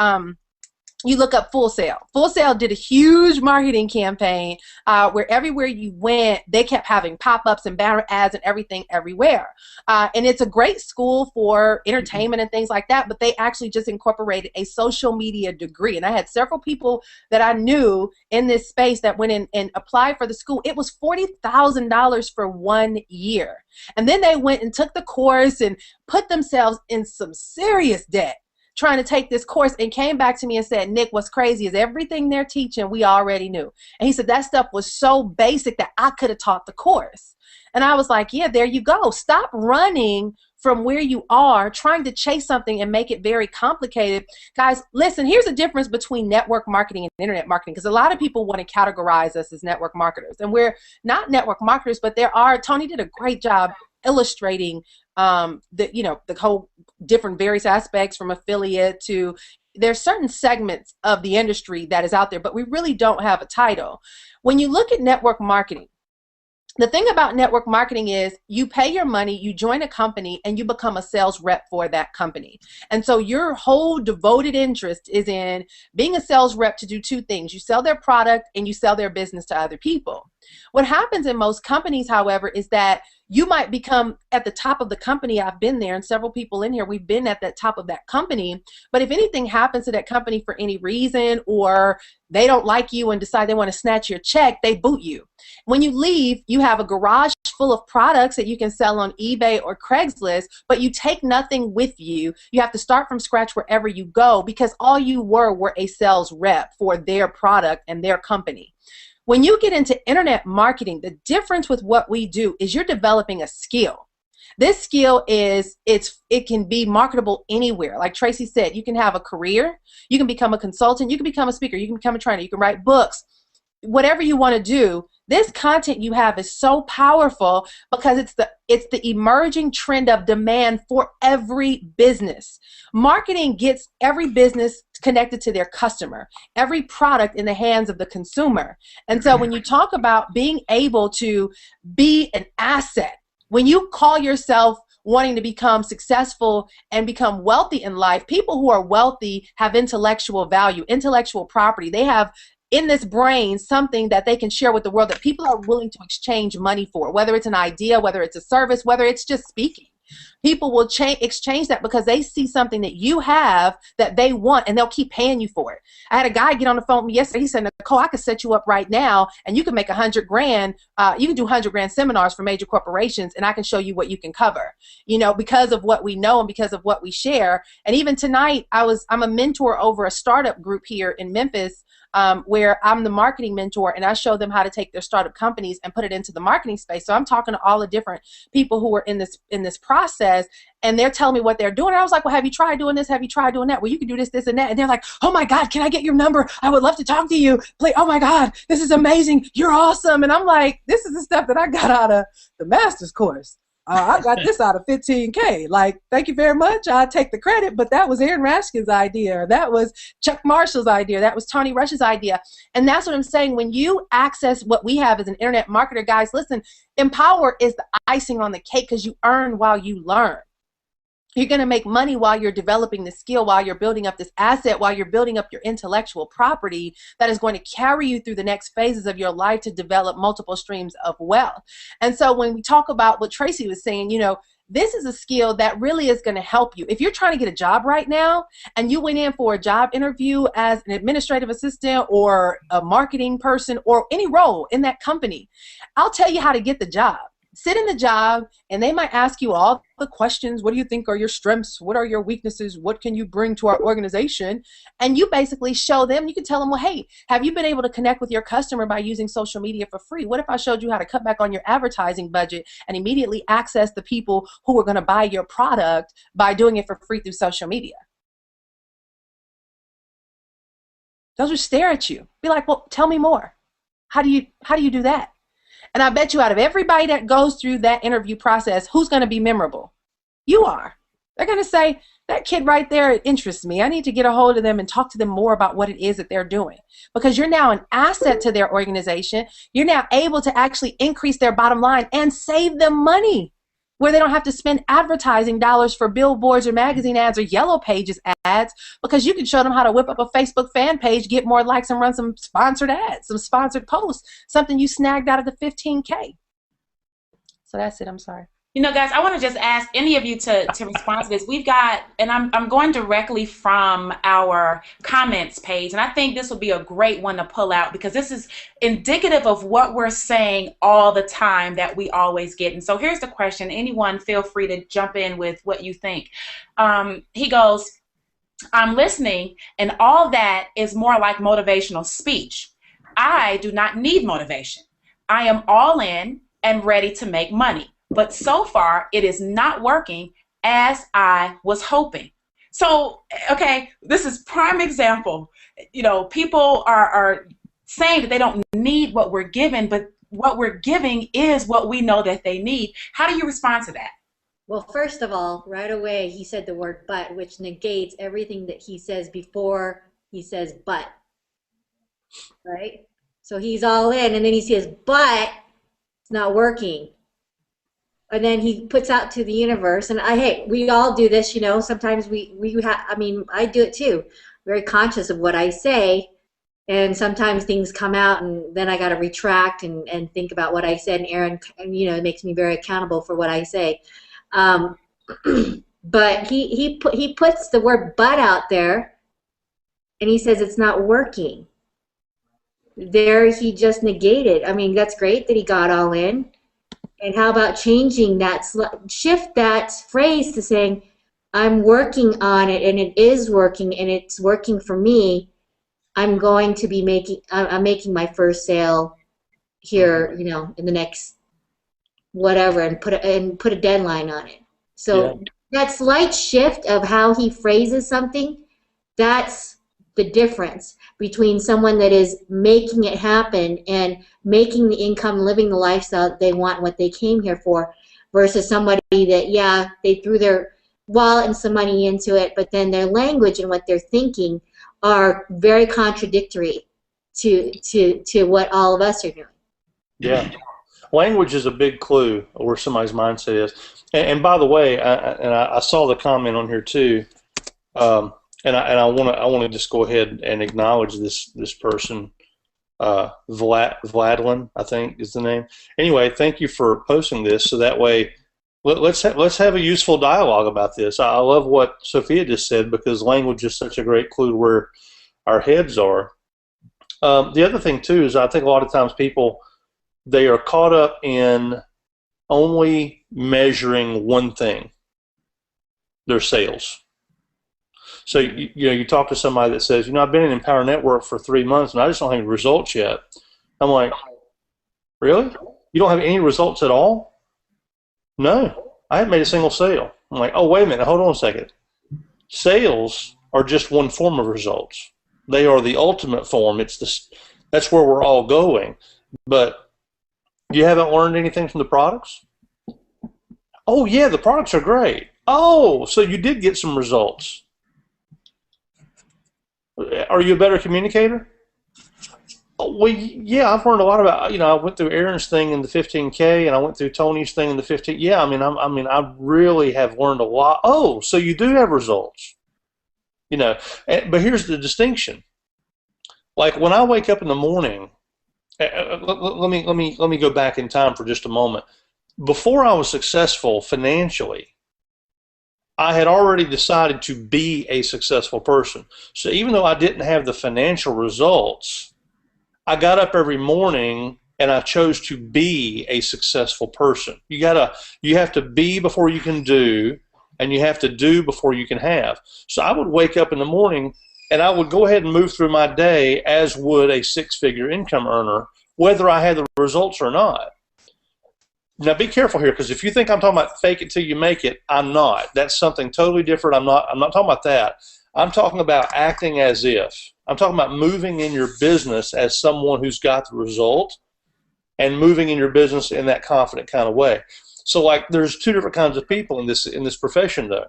look up Full Sail. Full Sail did a huge marketing campaign where everywhere you went, they kept having pop-ups and banner ads and everything everywhere. And it's a great school for entertainment and things like that, but they actually just incorporated a social media degree. And I had several people that I knew in this space that went in and applied for the school. It was $40,000 for 1 year. And then they went and took the course and put themselves in some serious debt trying to take this course, and came back to me and said, Nick, what's crazy is everything they're teaching we already knew. And he said that stuff was so basic that I could have taught the course. And I was like, yeah, there you go. Stop running from where you are, trying to chase something and make it very complicated. Guys, listen, here's the difference between network marketing and internet marketing, because a lot of people want to categorize us as network marketers. And we're not network marketers, but Tony did a great job illustrating the whole different various aspects from affiliate to there's certain segments of the industry that is out there, but we really don't have a title. When you look at network marketing, the thing about network marketing is you pay your money, you join a company, and you become a sales rep for that company. And so your whole devoted interest is in being a sales rep to do two things. You sell their product and you sell their business to other people. What happens in most companies, however, is that you might become at the top of the company. I've been there, and several people in here, we've been at the top of that company. But if anything happens to that company for any reason, or they don't like you and decide they want to snatch your check, they boot you. When you leave, you have a garage full of products that you can sell on eBay or Craigslist, but you take nothing with you. You have to start from scratch wherever you go because all you were a sales rep for their product and their company. When you get into internet marketing, the difference with what we do is you're developing a skill. This skill it can be marketable anywhere. Like Tracy said, you can have a career, you can become a consultant, you can become a speaker, you can become a trainer, you can write books, whatever you want to do. This content you have is so powerful because it's the emerging trend of demand for every business. Marketing gets every business connected to their customer, every product in the hands of the consumer. And so when you talk about being able to be an asset, when you call yourself wanting to become successful and become wealthy in life. People who are wealthy have intellectual value, intellectual property. They have in this brain something that they can share with the world that people are willing to exchange money for, whether it's an idea, whether it's a service, whether it's just speaking. People will exchange that because they see something that you have that they want, and they'll keep paying you for it. I had a guy get on the phone with me yesterday. He said, Nicole, I could set you up right now, and you can make $100,000. You can do $100,000 seminars for major corporations, and I can show you what you can cover. You know, because of what we know and because of what we share. And even tonight, I'm a mentor over a startup group here in Memphis. Where I'm the marketing mentor, and I show them how to take their startup companies and put it into the marketing space. So I'm talking to all the different people who are in this process, and they're telling me what they're doing. And I was like, well, have you tried doing this? Have you tried doing that? Well, you can do this, this, and that. And they're like, oh my God, can I get your number? I would love to talk to you. Like, oh my God, this is amazing. You're awesome. And I'm like, this is the stuff that I got out of the master's course. I got this out of 15K. Like, thank you very much. I take the credit, but that was Aaron Rashkin's idea. That was Chuck Marshall's idea. That was Tony Rush's idea. And that's what I'm saying. When you access what we have as an internet marketer, guys, listen, Empower is the icing on the cake because you earn while you learn. You're going to make money while you're developing the skill, while you're building up this asset, while you're building up your intellectual property that is going to carry you through the next phases of your life to develop multiple streams of wealth. And so when we talk about what Tracy was saying, you know, this is a skill that really is going to help you. If you're trying to get a job right now and you went in for a job interview as an administrative assistant or a marketing person or any role in that company, I'll tell you how to get the job. Sit in the job, and they might ask you all the questions. What do you think are your strengths? What are your weaknesses? What can you bring to our organization? And you basically show them, you can tell them, well, hey, have you been able to connect with your customer by using social media for free? What if I showed you how to cut back on your advertising budget and immediately access the people who are going to buy your product by doing it for free through social media? They'll just stare at you. Be like, well, tell me more. How do you do that? And I bet you out of everybody that goes through that interview process, who's going to be memorable? You are. They're going to say, that kid right there, it interests me. I need to get a hold of them and talk to them more about what it is that they're doing. Because you're now an asset to their organization. You're now able to actually increase their bottom line and save them money, where they don't have to spend advertising dollars for billboards or magazine ads or yellow pages ads, because you can show them how to whip up a Facebook fan page, get more likes, and run some sponsored ads, some sponsored posts, something you snagged out of the 15K. So that's it. I'm sorry. You know, guys, I want to just ask any of you to respond to this. We've got, and I'm going directly from our comments page, and I think this will be a great one to pull out because this is indicative of what we're saying all the time that we always get. And so here's the question. Anyone feel free to jump in with what you think. He goes, I'm listening, and all that is more like motivational speech. I do not need motivation. I am all in and ready to make money. But so far, it is not working as I was hoping. So, okay, this is prime example. You know, people are saying that they don't need what we're given, but what we're giving is what we know that they need. How do you respond to that? Well, first of all, right away, he said the word but, which negates everything that he says before he says but, right? So he's all in, and then he says, but it's not working. And then he puts out to the universe, and hey, we all do this, you know. Sometimes I mean, I do it too. Very conscious of what I say, and sometimes things come out, and then I got to retract and think about what I said. And Aaron, you know, makes me very accountable for what I say. But he puts the word "but" out there, and he says it's not working. There, he just negated. I mean, that's great that he got all in. And how about changing that, shift that phrase to saying, I'm working on it, and it is working, and it's working for me. I'm going to be I'm making my first sale here, you know, in the next whatever, and put a deadline on it. So that slight shift of how he phrases something, that's the difference between someone that is making it happen and making the income, living the lifestyle they want, what they came here for, versus somebody that, yeah, they threw their wallet and some money into it, but then their language and what they're thinking are very contradictory to what all of us are doing. Yeah. Language is a big clue of where somebody's mindset is. And by the way, I saw the comment on here too, and I want to just go ahead and acknowledge this person, Vladlin, I think is the name. Anyway, thank you for posting this, so that way let's have a useful dialogue about this. I love what Sophia just said, because language is such a great clue to where our heads are. The other thing too is I think a lot of times people, they are caught up in only measuring one thing, their sales. So you talk to somebody that says, I've been in Empower Network for 3 months and I just don't have any results yet. I'm like, really? You don't have any results at all? No, I haven't made a single sale. I'm like, oh, wait a minute, hold on a second. Sales are just one form of results. They are the ultimate form. That's where we're all going. But you haven't learned anything from the products? Oh, yeah, the products are great. Oh, so you did get some results. Are you a better communicator? Oh, well, yeah, I've learned a lot about, I went through Aaron's thing in the 15K, and I went through Tony's thing in the 15. Yeah, I really have learned a lot. Oh, so you do have results. But here's the distinction. Like when I wake up in the morning, let me go back in time for just a moment. Before I was successful financially, I had already decided to be a successful person. So even though I didn't have the financial results, I got up every morning and I chose to be a successful person. You have to be before you can do, and you have to do before you can have. So I would wake up in the morning and I would go ahead and move through my day as would a six-figure income earner, whether I had the results or not. Now be careful here, because if you think I'm talking about fake it till you make it, I'm not. That's something totally different. I'm not talking about that. I'm talking about acting as if. I'm talking about moving in your business as someone who's got the result, and moving in your business in that confident kind of way. So like there's two different kinds of people in this profession though.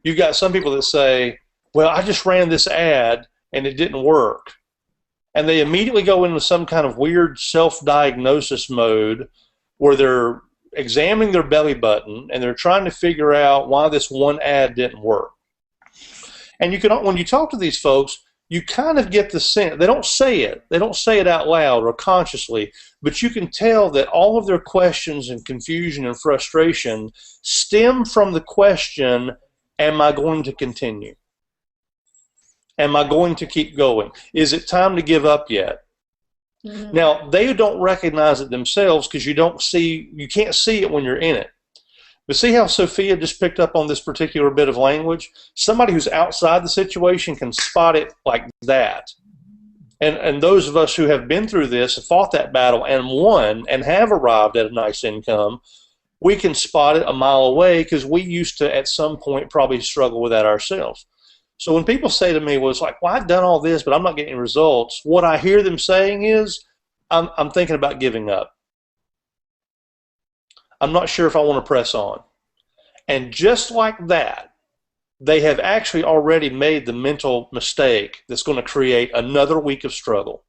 You've got some people that say, well, I just ran this ad and it didn't work. And they immediately go into some kind of weird self-diagnosis mode where they're examining their belly button and they're trying to figure out why this one ad didn't work. And when you talk to these folks, you kind of get the sense, they don't say it out loud or consciously, but you can tell that all of their questions and confusion and frustration stem from the question, am I going to continue? Am I going to keep going? Is it time to give up yet? Mm-hmm. Now, they don't recognize it themselves because you can't see it when you're in it. But see how Sophia just picked up on this particular bit of language? Somebody who's outside the situation can spot it like that. And those of us who have been through this, have fought that battle and won and have arrived at a nice income, we can spot it a mile away because we used to at some point probably struggle with that ourselves. So when people say to me, well, it's like, well, I've done all this, but I'm not getting results, what I hear them saying is, I'm thinking about giving up. I'm not sure if I want to press on. And just like that, they have actually already made the mental mistake that's going to create another week of struggle.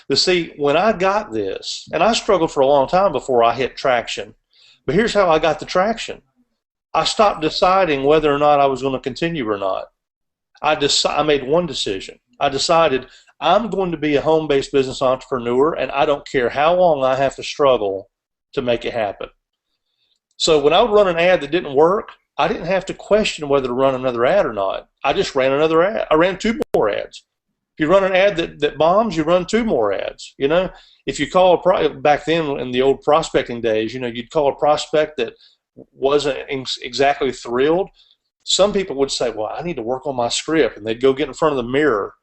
But see, when I got this, and I struggled for a long time before I hit traction, but here's how I got the traction. I stopped deciding whether or not I was going to continue or not. I made one decision. I decided I'm going to be a home-based business entrepreneur, and I don't care how long I have to struggle to make it happen. So when I would run an ad that didn't work, I didn't have to question whether to run another ad or not. I just ran another ad. I ran 2 more ads. If you run an ad that bombs, you run 2 more ads. If you call back then in the old prospecting days, you'd call a prospect that wasn't exactly thrilled. Some people would say, well, I need to work on my script, and they'd go get in front of the mirror.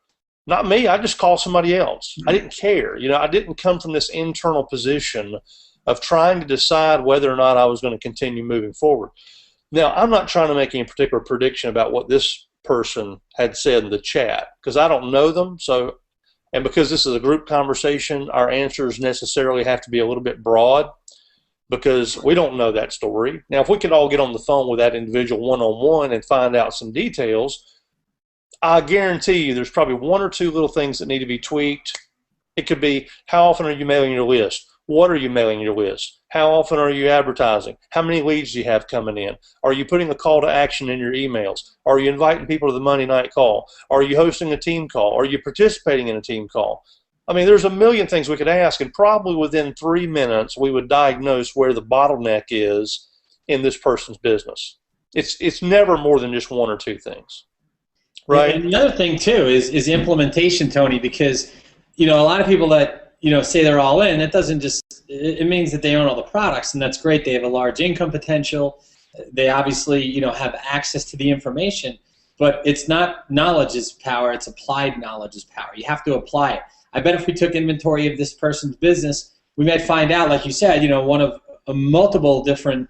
Not me. I just call somebody else. I didn't care. I didn't come from this internal position of trying to decide whether or not I was going to continue moving forward. Now, I'm not trying to make any particular prediction about what this person had said in the chat, because I don't know them. And because this is a group conversation, our answers necessarily have to be a little bit broad, because we don't know that story. Now, if we could all get on the phone with that individual one-on-one and find out some details, I guarantee you there's probably 1 or 2 little things that need to be tweaked. It could be, how often are you mailing your list? What are you mailing your list? How often are you advertising? How many leads do you have coming in? Are you putting a call to action in your emails? Are you inviting people to the Monday night call? Are you hosting a team call? Are you participating in a team call? I mean, there's a million things we could ask, and probably within 3 minutes we would diagnose where the bottleneck is in this person's business. It's never more than just one or two things, right? And the other thing too is implementation, Tony, because a lot of people that say they're all in, it doesn't just, it means that they own all the products, and that's great. They have a large income potential. They obviously have access to the information, but it's not knowledge is power, it's applied knowledge is power. You have to apply it. I bet if we took inventory of this person's business, we might find out, like you said, one of multiple different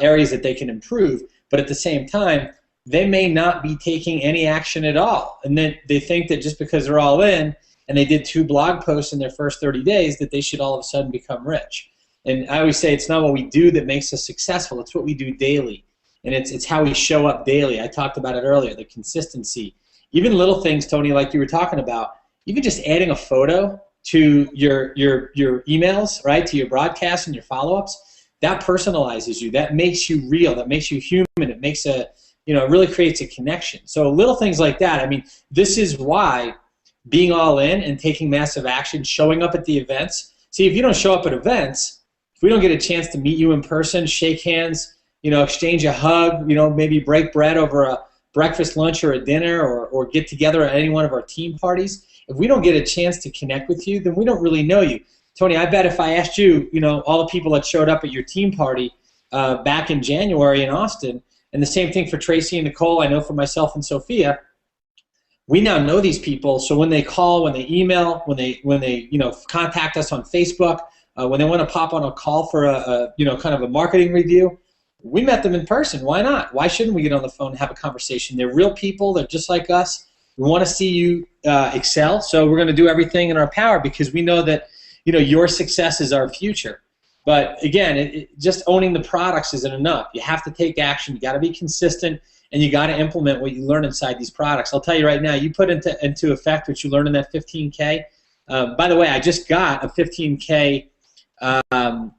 areas that they can improve, but at the same time, they may not be taking any action at all. And then they think that just because they're all in and they did 2 blog posts in their first 30 days that they should all of a sudden become rich. And I always say it's not what we do that makes us successful, it's what we do daily. And it's how we show up daily. I talked about it earlier, the consistency. Even little things, Tony, like you were talking about, even just adding a photo to your emails, right, to your broadcasts and your follow-ups, that personalizes you. That makes you real. That makes you human. It makes it really creates a connection. So little things like that. I mean, this is why being all in and taking massive action, showing up at the events. See, if you don't show up at events, if we don't get a chance to meet you in person, shake hands, exchange a hug, maybe break bread over a breakfast, lunch, or a dinner, or get together at any one of our team parties, if we don't get a chance to connect with you, then we don't really know you. Tony, I bet if I asked you, all the people that showed up at your team party back in January in Austin, and the same thing for Tracy and Nicole, I know for myself and Sophia, we now know these people, so when they call, when they email, when they contact us on Facebook, when they want to pop on a call for a kind of a marketing review, we met them in person. Why not? Why shouldn't we get on the phone and have a conversation? They're real people. They're just like us. We want to see you excel, so we're going to do everything in our power because we know that your success is our future. But again, just owning the products isn't enough. You have to take action. You got to be consistent, and you got to implement what you learn inside these products. I'll tell you right now, you put into effect what you learned in that 15K. By the way, I just got a 15K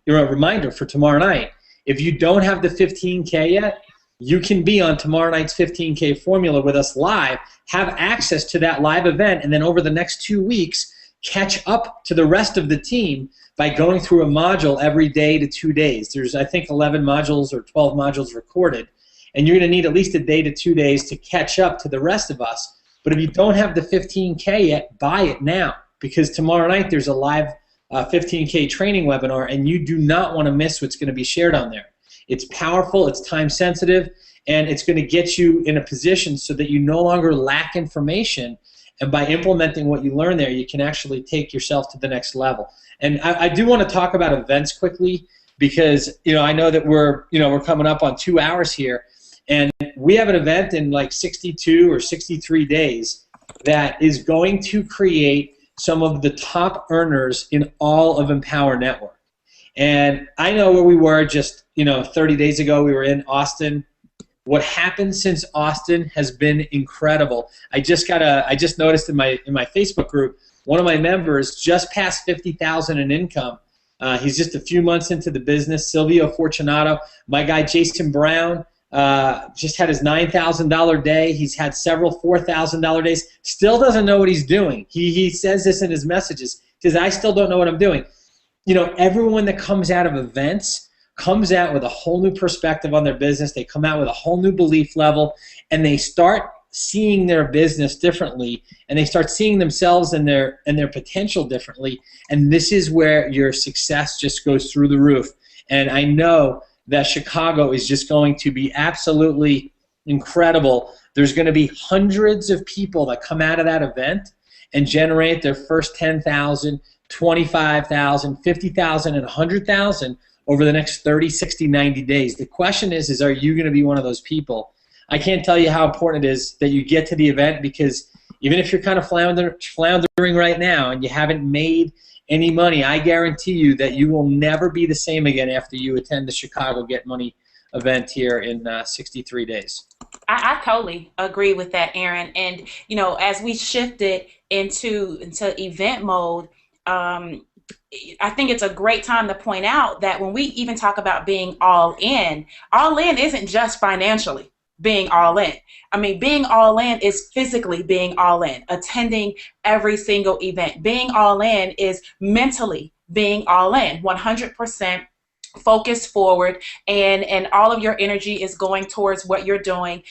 reminder for tomorrow night. If you don't have the 15K yet, you can be on tomorrow night's 15K formula with us live, have access to that live event, and then over the next 2 weeks, catch up to the rest of the team by going through a module every day to 2 days. There's, I think, 11 modules or 12 modules recorded, and you're going to need at least a day to 2 days to catch up to the rest of us. But if you don't have the 15K yet, buy it now, because tomorrow night there's a live 15K training webinar, and you do not want to miss what's going to be shared on there. It's powerful, it's time sensitive, and it's going to get you in a position so that you no longer lack information, and by implementing what you learn there, you can actually take yourself to the next level. And I do want to talk about events quickly because I know that we're coming up on 2 hours here, and we have an event in like 62 or 63 days that is going to create some of the top earners in all of Empower Network. And I know where we were just 30 days ago. We were in Austin. What happened since Austin has been incredible. I just noticed in my Facebook group, one of my members just passed 50,000 in income. He's just a few months into the business. Silvio Fortunato, my guy Jason Brown, just had his $9,000 day. He's had several $4,000 days. Still doesn't know what he's doing. He says this in his messages. He says, I still don't know what I'm doing. Everyone that comes out of events comes out with a whole new perspective on their business. They come out with a whole new belief level, and they start seeing their business differently, and they start seeing themselves and their potential differently. And this is where your success just goes through the roof. And I know that Chicago is just going to be absolutely incredible. There's going to be hundreds of people that come out of that event and generate their first 10,000, 25,000, 50,000, and 100,000 over the next 30, 60, 90 days. The question is are you going to be one of those people? I can't tell you how important it is that you get to the event, because even if you're kind of floundering right now and you haven't made any money, I guarantee you that you will never be the same again after you attend the Chicago Get Money event here in 63 days. I totally agree with that, Aaron. And as we shifted into event mode, I think it's a great time to point out that when we even talk about being all in isn't just financially being all in. I mean, being all in is physically being all in, attending every single event. Being all in is mentally being all in, 100% focus forward, and all of your energy is going towards what you're doing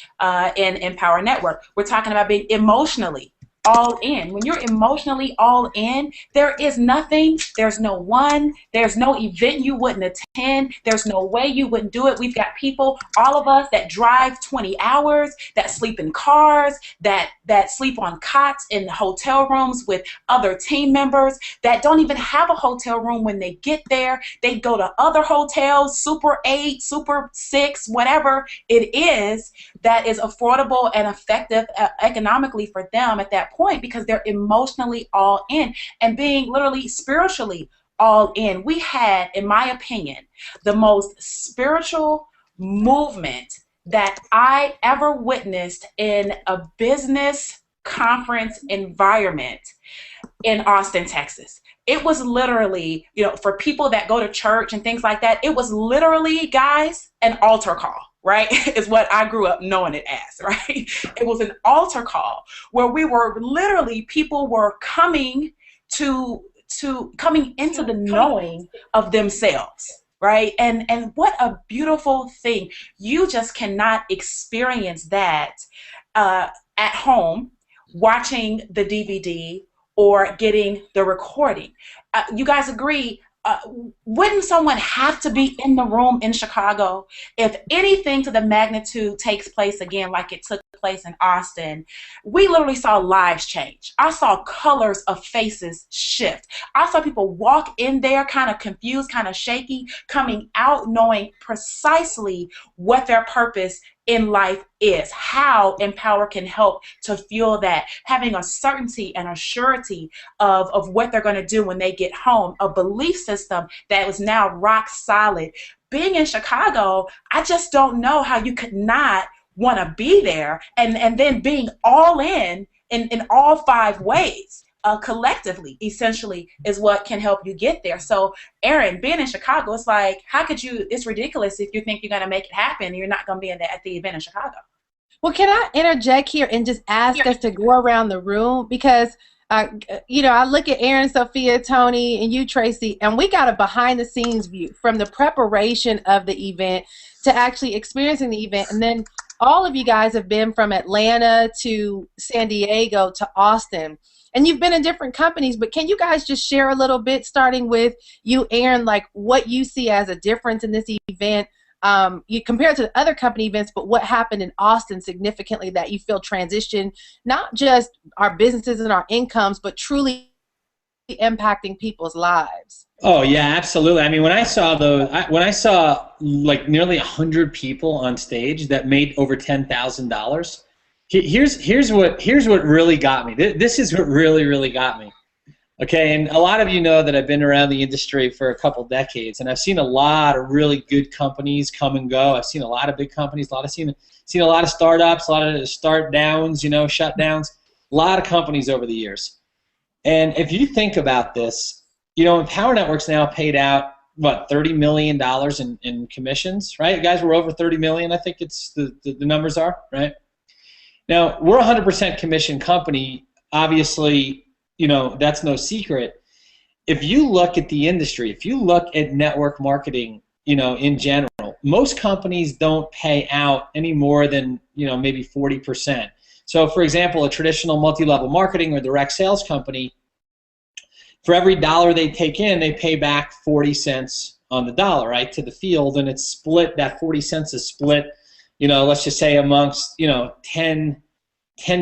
in Empower Network. We're talking about being emotionally all in. When you're emotionally all in, there is nothing, there's no one, there's no event you wouldn't attend, there's no way you wouldn't do it. We've got people, all of us, that drive 20 hours, that sleep in cars, that sleep on cots in hotel rooms with other team members, that don't even have a hotel room when they get there. They go to other hotels, Super 8, Super 6, whatever it is, that is affordable and effective economically for them at that point, because they're emotionally all in and being literally spiritually all in. We had, in my opinion, the most spiritual movement that I ever witnessed in a business conference environment in Austin, Texas. It was literally, for people that go to church and things like that, it was literally, guys, an altar call, right? Is what I grew up knowing it as, right? It was an altar call where we were literally, people were coming coming into the knowing of themselves, right? And what a beautiful thing. You just cannot experience that at home, watching the DVD or getting the recording. You guys agree? Wouldn't someone have to be in the room in Chicago if anything to the magnitude takes place again like it took place in Austin? We literally saw lives change. I saw colors of faces shift. I saw people walk in there kind of confused, kind of shaky, coming out knowing precisely what their purpose in life is, how Empower can help to fuel that, having a certainty and a surety of what they're going to do when they get home, a belief system that was now rock solid. Being in Chicago, I just don't know how you could not want to be there, and then being all in all 5 ways. Collectively, essentially, is what can help you get there. So, Aaron, being in Chicago, it's like, how could you? It's ridiculous if you think you're going to make it happen and you're not going to be at the event in Chicago. Well, can I interject here and just ask us to go around the room? Because, I look at Aaron, Sophia, Tony, and you, Tracy, and we got a behind-the-scenes view from the preparation of the event to actually experiencing the event. And then all of you guys have been from Atlanta to San Diego to Austin. And you've been in different companies, but can you guys just share a little bit, starting with you, Aaron, like what you see as a difference in this event, you compare it to the other company events, but what happened in Austin significantly that you feel transitioned, not just our businesses and our incomes, but truly impacting people's lives? Oh yeah, absolutely. I mean, when I saw like nearly 100 people on stage that made over $10,000. Here's what really got me. This is what really got me. Okay, and a lot of you know that I've been around the industry for a couple decades, and I've seen a lot of really good companies come and go. I've seen a lot of big companies, seen a lot of startups, a lot of start downs, shutdowns, a lot of companies over the years. And if you think about this, Empower Network's now paid out what, $30 million in commissions, right? Guys, we're over 30 million. I think it's the numbers are right. Now, we're a 100% commission company. Obviously, that's no secret. If you look at the industry, if you look at network marketing, in general, most companies don't pay out any more than, maybe 40%. So, for example, a traditional multi-level marketing or direct sales company, for every $1 they take in, they pay back 40 cents on the dollar, right, to the field, and it's split. That 40 cents is split, let's just say amongst 10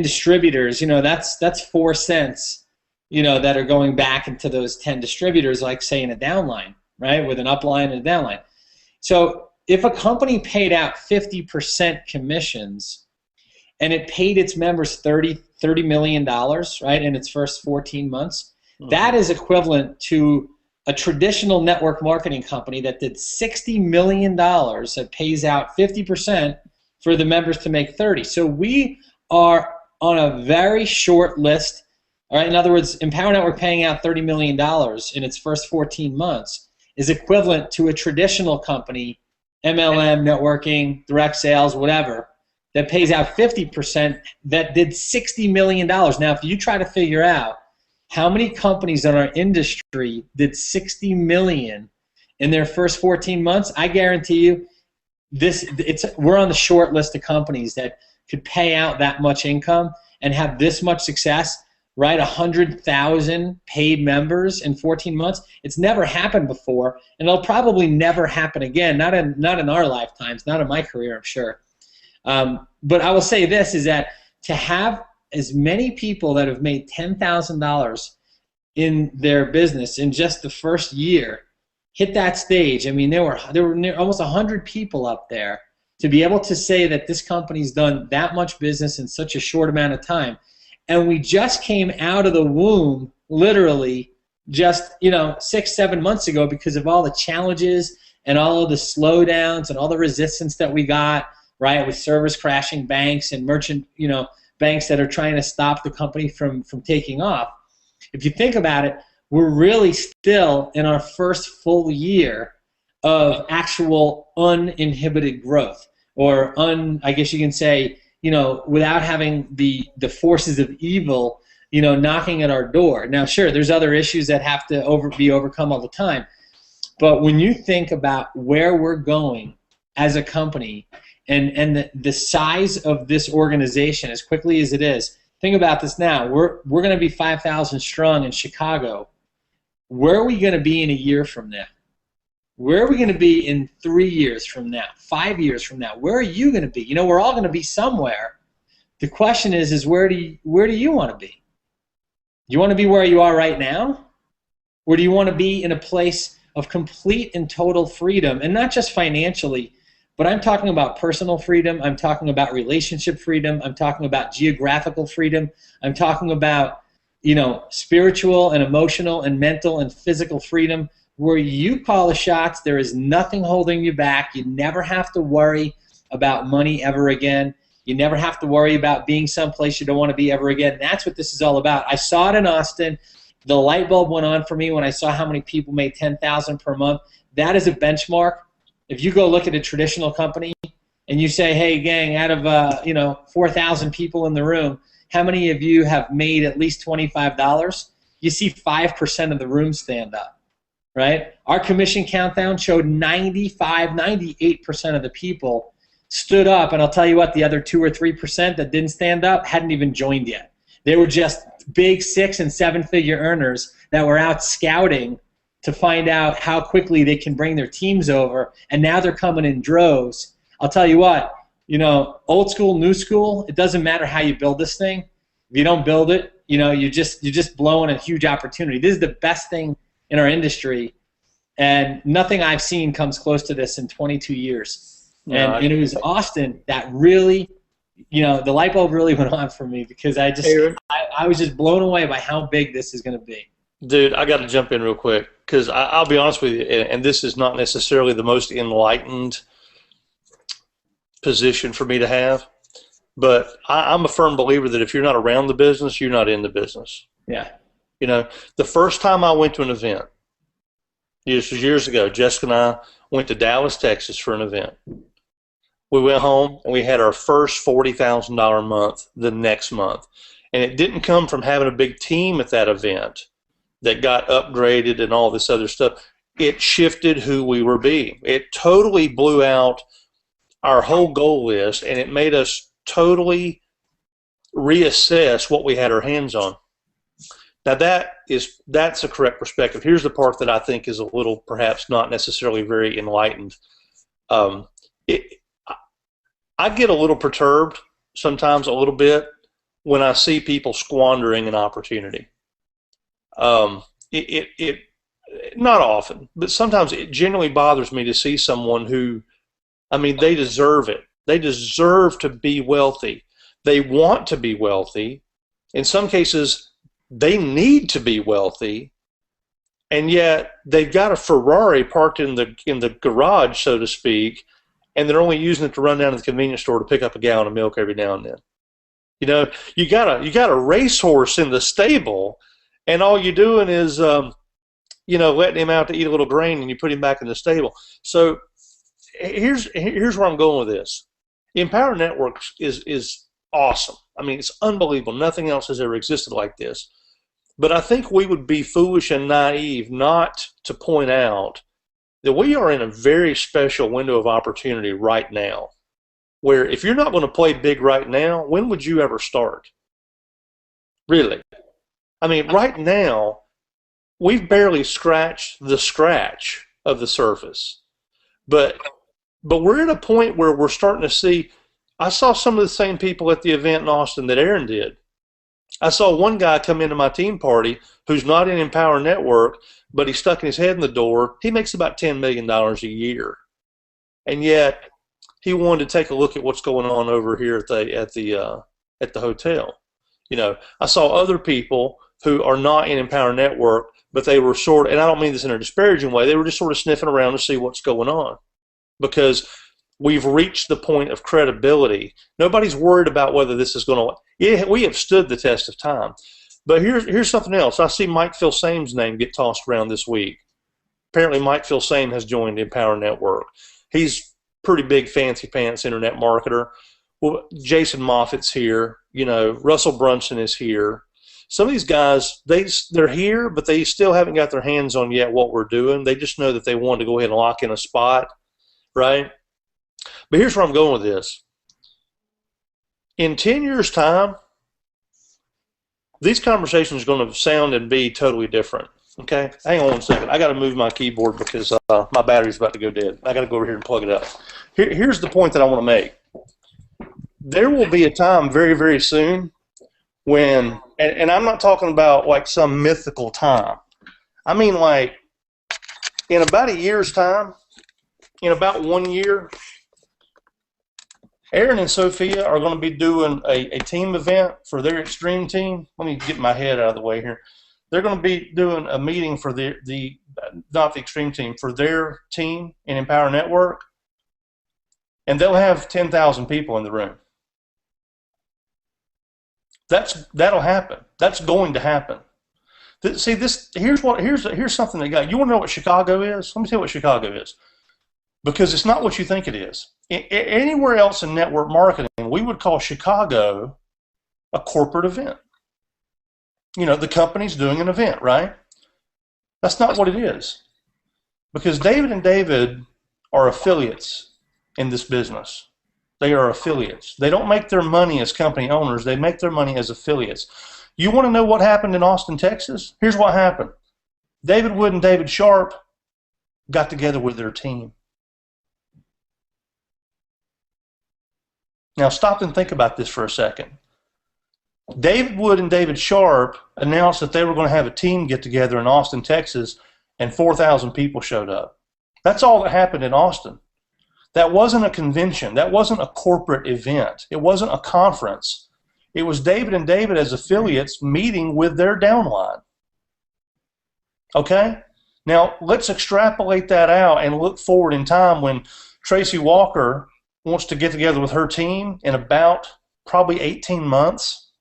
distributors. That's 4 cents, that are going back into those 10 distributors, like say in a downline, right, with an upline and a downline. So if a company paid out 50% commissions and it paid its members $30 million, right, in its first 14 months, that is equivalent to a traditional network marketing company that did $60 million that pays out 50% for the members to make 30. So we are on a very short list All right. In other words, Empower Network paying out $30 million in its first 14 months is equivalent to a traditional company, MLM, networking, direct sales, whatever, that pays out 50% that did $60 million. Now, if you try to figure out how many companies in our industry did $60 million in their first 14 months, I guarantee you we're on the short list of companies that could pay out that much income and have this much success, right? 100,000 paid members in 14 months. It's never happened before, and it'll probably never happen again, not in our lifetimes, not in my career, I'm sure. But I will say this, is that to have as many people that have made $10,000 in their business in just the first year hit that stage. I mean, there were almost 100 people up there. To be able to say that this company's done that much business in such a short amount of time, and we just came out of the womb, literally, just 6-7 months ago, because of all the challenges and all of the slowdowns and all the resistance that we got, right, with servers crashing, banks and merchant, banks that are trying to stop the company from taking off. If you think about it, we're really still in our first full year of actual uninhibited growth, or I guess you can say, without having the forces of evil, knocking at our door. Now, sure, there's other issues that have to be overcome all the time, but when you think about where we're going as a company and the size of this organization as quickly as it is, think about this now. We're going to be 5,000 strong in Chicago. Where are we going to be in a year from now? Where are we going to be in 3 years from now, 5 years from now? Where are you going to be? We're all going to be somewhere. The question is where do you want to be? Do you want to be where you are right now? Or do you want to be in a place of complete and total freedom? And not just financially, but I'm talking about personal freedom. I'm talking about relationship freedom. I'm talking about geographical freedom. I'm talking about, spiritual and emotional and mental and physical freedom, where you call the shots. There is nothing holding you back. You never have to worry about money ever again. You never have to worry about being someplace you don't want to be ever again. That's what this is all about. I saw it in Austin. The light bulb went on for me when I saw how many people made $10,000 per month. That is a benchmark. If you go look at a traditional company and you say, hey, gang, out of 4,000 people in the room, how many of you have made at least $25? You see 5% of the room stand up. Right? Our commission countdown showed 98% of the people stood up, and I'll tell you what, the other 2 or 3% that didn't stand up hadn't even joined yet. They were just big 6- and 7-figure earners that were out scouting to find out how quickly they can bring their teams over, and now they're coming in droves. I'll tell you what, old school, new school, it doesn't matter how you build this thing. If you don't build it, you're just blowing a huge opportunity. This is the best thing in our industry, and nothing I've seen comes close to this in 22 years. And it was Austin that really, the light bulb really went on for me, because I was just blown away by how big this is going to be. Dude, I got to jump in real quick, because I'll be honest with you, and this is not necessarily the most enlightened position for me to have, but I'm a firm believer that if you're not around the business, you're not in the business. Yeah. The first time I went to an event, this was years ago, Jessica and I went to Dallas, Texas for an event. We went home and we had our first $40,000 month the next month. And it didn't come from having a big team at that event that got upgraded and all this other stuff. It shifted who we were being. It totally blew out our whole goal list, and it made us totally reassess what we had our hands on. Now that's a correct perspective. Here's the part that I think is a little, perhaps not necessarily very enlightened. I get a little perturbed sometimes, a little bit, when I see people squandering an opportunity. It not often, but sometimes it genuinely bothers me to see someone who, they deserve it. They deserve to be wealthy. They want to be wealthy. In some cases, they need to be wealthy, and yet they've got a Ferrari parked in the garage, so to speak, and they're only using it to run down to the convenience store to pick up a gallon of milk every now and then. You know, you got a racehorse in the stable, and all you're doing is letting him out to eat a little grain, and you put him back in the stable. So here's where I'm going with this. Empower Networks is awesome. I mean, it's unbelievable. Nothing else has ever existed like this. But I think we would be foolish and naive not to point out that we are in a very special window of opportunity right now, where if you're not going to play big right now, when would you ever start? Really? I mean, right now, we've barely scratched the scratch of the surface. But we're at a point where we're starting to see, I saw some of the same people at the event in Austin that Aaron did. I saw one guy come into my team party who's not in Empower Network, but he's stuck his head in the door. He makes about $10 million a year. And yet he wanted to take a look at what's going on over here at the hotel. You know, I saw other people who are not in Empower Network, but they were and I don't mean this in a disparaging way, they were just sort of sniffing around to see what's going on. Because we've reached the point of credibility. Nobody's worried about whether this is going to. Yeah, we have stood the test of time. But here's something else. I see Mike Filsame's name get tossed around this week. Apparently, Mike Filsame has joined Empower Network. He's pretty big, fancy pants internet marketer. Well, Jason Moffat's here. You know, Russell Brunson is here. Some of these guys, they're here, but they still haven't got their hands on yet what we're doing. They just know that they want to go ahead and lock in a spot, right? But here's where I'm going with this. In 10 years' time, these conversations are going to sound and be totally different. Okay? Hang on 1 second. I got to move my keyboard because my battery's about to go dead. I got to go over here and plug it up. Here's the point that I want to make. There will be a time very, very soon when, and I'm not talking about like some mythical time. I mean like in about a year's time, in about 1 year, Aaron and Sophia are going to be doing a team event for their extreme team. Let me get my head out of the way here. They're going to be doing a meeting for not the extreme team, for their team in Empower Network, and they'll have 10,000 people in the room. That'll happen. That's going to happen. See, here's something that got you. Want to know what Chicago is? Let me tell you what Chicago is. Because it's not what you think it is. Anywhere else in network marketing, we would call Chicago a corporate event. You know, the company's doing an event, right? That's not what it is. Because David and David are affiliates in this business. They are affiliates. They don't make their money as company owners. They make their money as affiliates. You want to know what happened in Austin, Texas? Here's what happened. David Wood and David Sharp got together with their team. Now stop and think about this for a second. David Wood and David Sharp announced that they were going to have a team get together in Austin, Texas, and 4,000 people showed up. That's all that happened in Austin. That wasn't a convention. That wasn't a corporate event. It wasn't a conference. It was David and David as affiliates meeting with their downline. Okay? Now let's extrapolate that out and look forward in time when Tracy Walker wants to get together with her team in about probably 18 months.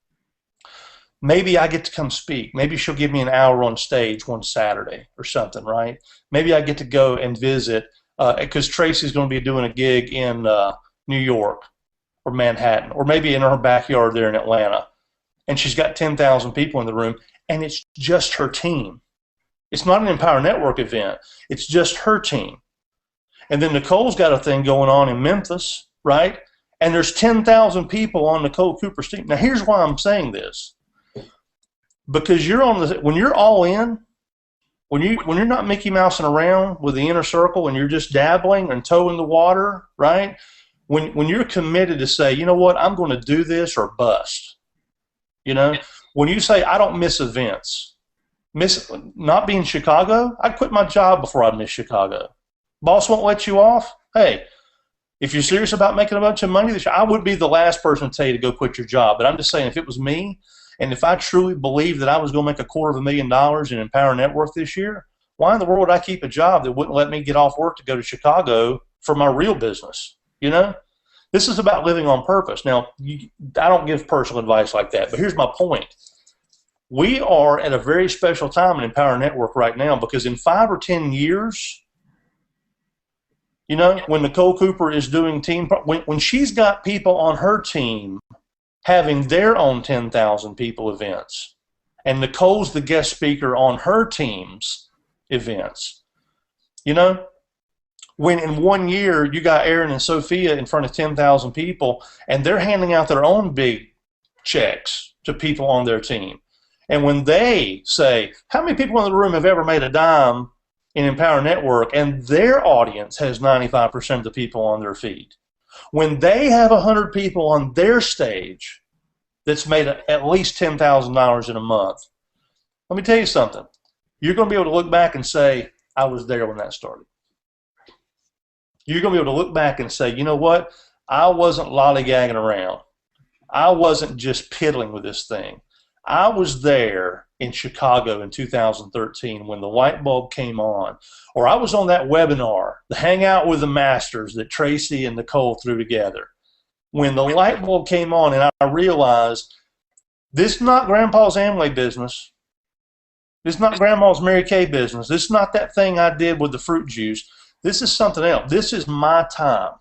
Maybe I get to come speak. Maybe she'll give me an hour on stage one Saturday or something, right? Maybe I get to go and visit because Tracy's going to be doing a gig in New York or Manhattan or maybe in her backyard there in Atlanta. And she's got 10,000 people in the room, and it's just her team. It's not an Empower Network event. It's just her team. And then Nicole's got a thing going on in Memphis, right? And there's 10,000 people on Nicole Cooper's team. Now, here's why I'm saying this. Because when you're all in, when you're not Mickey Mousing around with the inner circle and you're just dabbling and toeing the water, right? When you're committed to say, you know what, I'm going to do this or bust. You know, when you say I don't miss events, not being Chicago, I'd quit my job before I'd miss Chicago. Boss won't let you off. Hey, if you're serious about making a bunch of money this year, I would be the last person to tell you to go quit your job. But I'm just saying, if it was me, and if I truly believed that I was going to make $250,000 in Empower Network this year, why in the world would I keep a job that wouldn't let me get off work to go to Chicago for my real business? You know? This is about living on purpose. Now, I don't give personal advice like that, but here's my point. We are at a very special time in Empower Network right now, because in 5 or 10 years, you know, when Nicole Cooper is doing when she's got people on her team having their own 10,000 people events, and Nicole's the guest speaker on her team's events, you know, when in 1 year you got Aaron and Sophia in front of 10,000 people, and they're handing out their own big checks to people on their team. And when they say, how many people in the room have ever made a dime in Empower Network, and their audience has 95% of the people on their feed? When they have 100 people on their stage that's made at least $10,000 in a month, let me tell you something. You're going to be able to look back and say, I was there when that started. You're going to be able to look back and say, you know what? I wasn't lollygagging around. I wasn't just piddling with this thing. I was there in Chicago in 2013 when the light bulb came on, or I was on that webinar, the Hangout with the Masters that Tracy and Nicole threw together. When the light bulb came on and I realized this is not Grandpa's Amway business. This is not Grandma's Mary Kay business. This is not that thing I did with the fruit juice. This is something else. This is my time.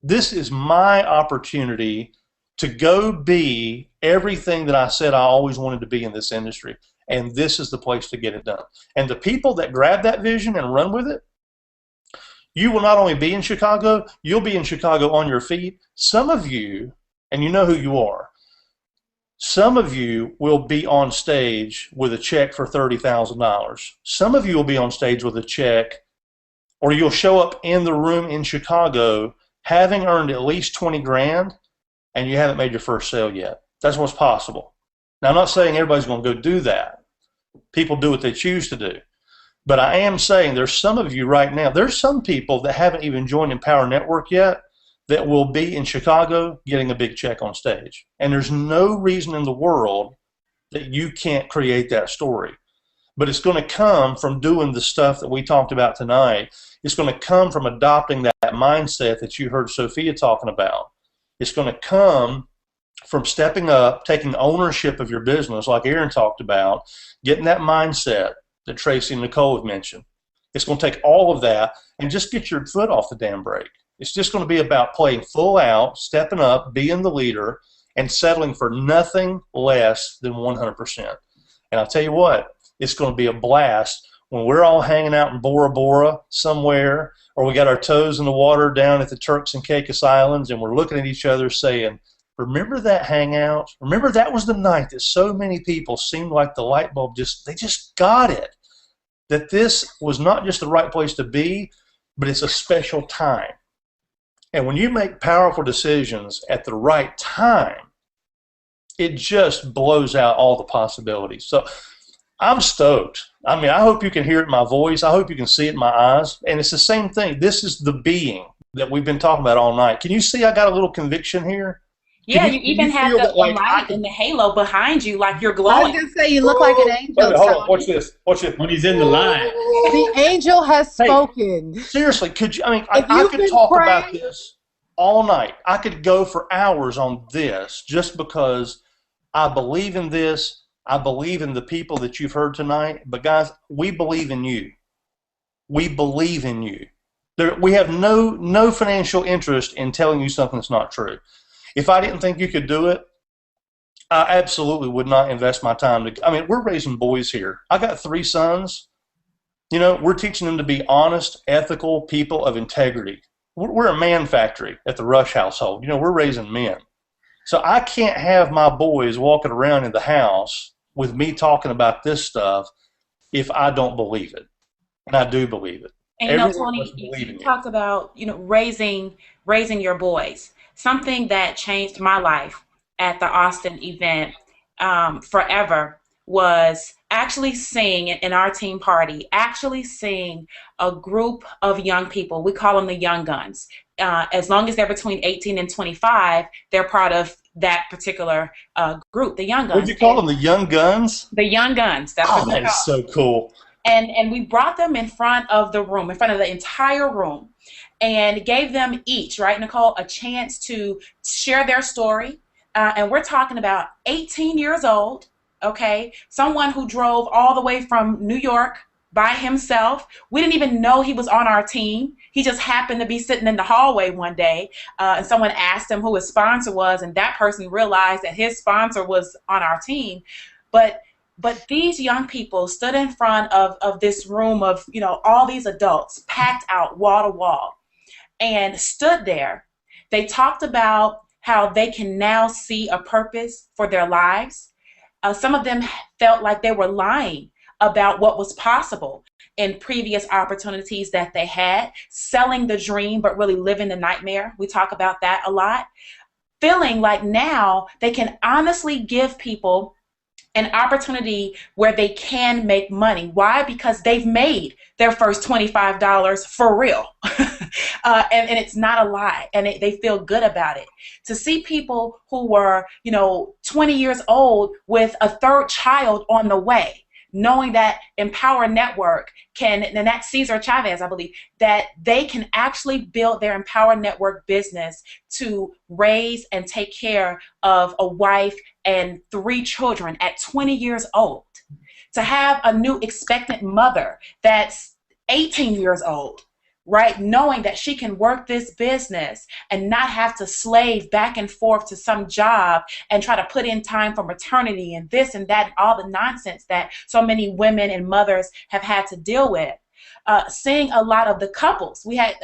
This is my opportunity to go be everything that I said I always wanted to be in this industry. And this is the place to get it done. And the people that grab that vision and run with it, you will not only be in Chicago, you'll be in Chicago on your feet. Some of you, and you know who you are, some of you will be on stage with a check for $30,000. Some of you will be on stage with a check, or you'll show up in the room in Chicago having earned at least 20 grand, and you haven't made your first sale yet. That's what's possible. Now, I'm not saying everybody's going to go do that. People do what they choose to do. But I am saying there's some of you right now, there's some people that haven't even joined Empower Network yet that will be in Chicago getting a big check on stage. And there's no reason in the world that you can't create that story. But it's going to come from doing the stuff that we talked about tonight. It's going to come from adopting that mindset that you heard Sophia talking about. It's going to come from stepping up, taking ownership of your business, like Aaron talked about, getting that mindset that Tracy and Nicole have mentioned. It's going to take all of that and just get your foot off the damn brake. It's just going to be about playing full out, stepping up, being the leader, and settling for nothing less than 100%. And I'll tell you what, it's going to be a blast when we're all hanging out in Bora Bora somewhere, or we got our toes in the water down at the Turks and Caicos Islands, and we're looking at each other saying, remember that hangout? Remember that was the night that so many people seemed like the light bulb they just got it. That this was not just the right place to be, but it's a special time. And when you make powerful decisions at the right time, it just blows out all the possibilities. So I'm stoked. I mean, I hope you can hear it in my voice. I hope you can see it in my eyes. And it's the same thing. This is the being that we've been talking about all night. Can you see I got a little conviction here? Yeah, you even have the light and the halo behind you, like you're I glowing. was going to say, you look like an angel. Wait, hold on. Watch this. Watch this. When he's in the line. The angel has spoken. Seriously, could you? I mean, If I you've could been talk praying- about this all night. I could go for hours on this just because I believe in this. I believe in the people that you've heard tonight. But guys, we believe in you. We believe in you. We have no financial interest in telling you something that's not true. If I didn't think you could do it, I absolutely would not invest my time. I mean, we're raising boys here. I got 3 sons. You know, we're teaching them to be honest, ethical people of integrity. We're a man factory at the Rush household. You know, we're raising men. So I can't have my boys walking around in the house with me talking about this stuff if I don't believe it. And I do believe it. And you know, Everyone Tony, must believe in you you. talked about, you know, raising your boys. Something that changed my life at the Austin event forever was actually seeing in our team party, seeing a group of young people. We call them the young guns. As long as they're between 18 and 25, they're part of that particular group, the young guns. What did you call them, the young guns? The young guns. That's Oh, what they're that is called. so cool. And we brought them in front of the room, in front of the entire room. and gave them each, right, Nicole, a chance to share their story. And we're talking about 18 years old, okay, someone who drove all the way from New York by himself. We didn't even know he was on our team. He just happened to be sitting in the hallway one day, and someone asked him who his sponsor was, and that person realized that his sponsor was on our team. But these young people stood in front of this room of, you know, all these adults packed out wall to wall and stood there. They talked about how they can now see a purpose for their lives. Some of them felt like they were lying about what was possible in previous opportunities that they had, selling the dream but really living the nightmare. We talk about that a lot. Feeling like now they can honestly give people an opportunity where they can make money. Why? Because they've made their first $25 for real. And it's not a lie, and they feel good about it. To see people who were, you know, 20 years old with a third child on the way, knowing that Empower Network can, and that's Cesar Chavez, I believe, that they can actually build their Empower Network business to raise and take care of a wife and 3 children at 20 years old. To have a new expectant mother that's 18 years old, right? Knowing that she can work this business and not have to slave back and forth to some job and try to put in time for maternity and this and that, and all the nonsense that so many women and mothers have had to deal with. Seeing a lot of the couples. We had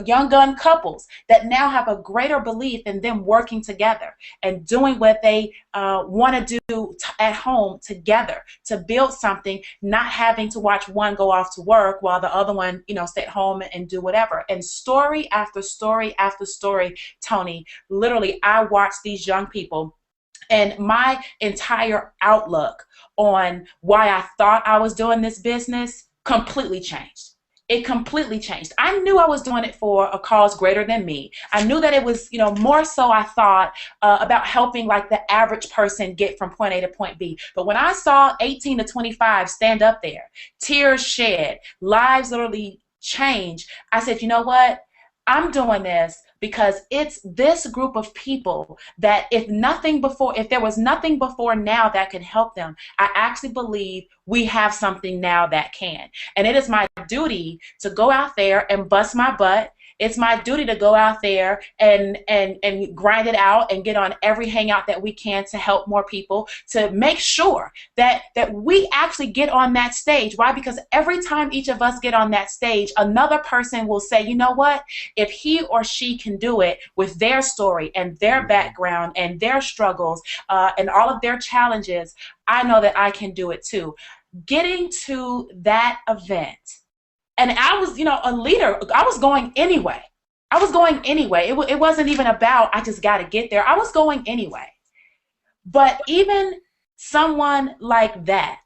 young gun couples that now have a greater belief in them working together and doing what they want to do at home together to build something, not having to watch one go off to work while the other one, you know, stay at home and do whatever. And story after story after story, Tony, literally I watched these young people, and my entire outlook on why I thought I was doing this business completely changed. It completely changed. I knew I was doing it for a cause greater than me. I knew that it was, you know, more so I thought about helping like the average person get from point A to point B. But when I saw 18 to 25 stand up there, tears shed, lives literally change, I said, you know what? I'm doing this because it's this group of people that if there was nothing before now that can help them, I actually believe we have something now that can. And it is my duty to go out there and bust my butt. It's my duty to go out there and grind it out and get on every hangout that we can to help more people, to make sure that we actually get on that stage. Why? Because every time each of us get on that stage, another person will say, you know what? If he or she can do it with their story and their background and their struggles and all of their challenges, I know that I can do it too. Getting to that event, and I was, you know, a leader. I was going anyway. It wasn't even about I just got to get there. I was going anyway. But even someone like that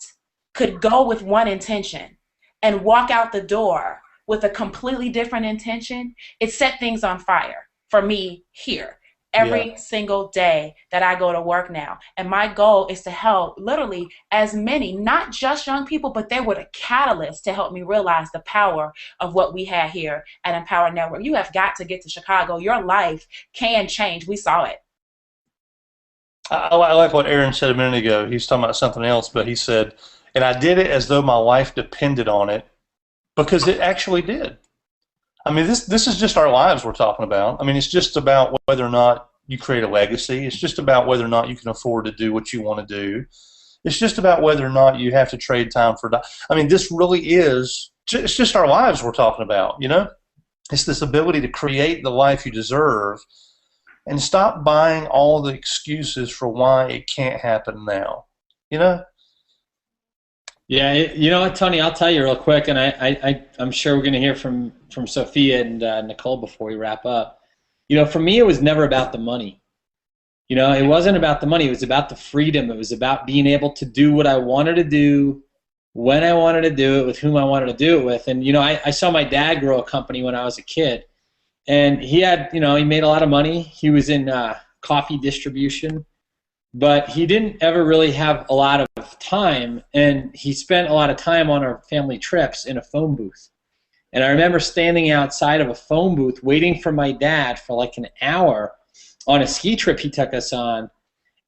could go with one intention and walk out the door with a completely different intention. It set things on fire for me here every single day that I go to work now. And my goal is to help literally as many, not just young people, but they were the catalyst to help me realize the power of what we had here at Empower Network. You have got to get to Chicago. Your life can change. We saw it. I like what Aaron said a minute ago. He was talking about something else, but he said, and I did it as though my life depended on it, because it actually did. I mean, this is just our lives we're talking about. I mean, it's just about whether or not you create a legacy. It's just about whether or not you can afford to do what you want to do. It's just about whether or not you have to trade time for. I mean, this really is. It's just our lives we're talking about. You know, it's this ability to create the life you deserve, and stop buying all the excuses for why it can't happen now. You know. Yeah, you know what, Tony? I'll tell you real quick, and I'm sure we're going to hear from Sophia and Nicole before we wrap up. You know, for me, it was never about the money. You know, it wasn't about the money. It was about the freedom. It was about being able to do what I wanted to do, when I wanted to do it, with whom I wanted to do it with. And, you know, I saw my dad grow a company when I was a kid, and he had, you know, he made a lot of money. He was in coffee distribution, but he didn't ever really have a lot of time, and he spent a lot of time on our family trips in a phone booth. And I remember standing outside of a phone booth waiting for my dad for like an hour on a ski trip he took us on.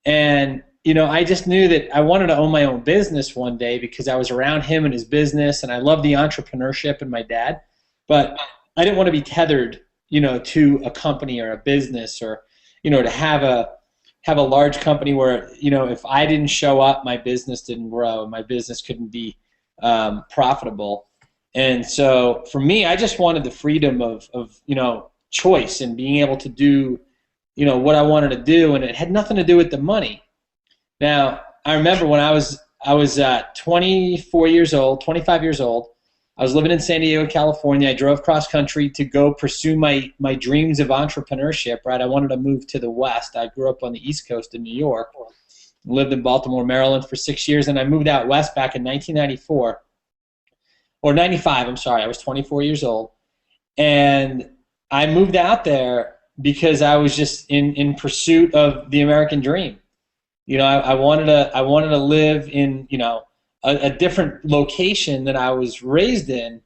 And, you know, I just knew that I wanted to own my own business one day because I was around him and his business, and I loved the entrepreneurship and my dad. But I didn't want to be tethered, you know, to a company or a business, or, you know, to have a large company where, you know, if I didn't show up, my business didn't grow, my business couldn't be profitable. And so for me, I just wanted the freedom of you know, choice and being able to do, you know, what I wanted to do, and it had nothing to do with the money. Now, I remember when I was 24 years old, 25 years old, I was living in San Diego, California. I drove cross country to go pursue my dreams of entrepreneurship, right? I wanted to move to the West. I grew up on the East Coast in New York, lived in Baltimore, Maryland for 6 years, and I moved out West back in 1994. Or 95, I'm sorry, I was 24 years old. And I moved out there because I was just in pursuit of the American dream. You know, I wanted to live in, you know, a different location that I was raised in,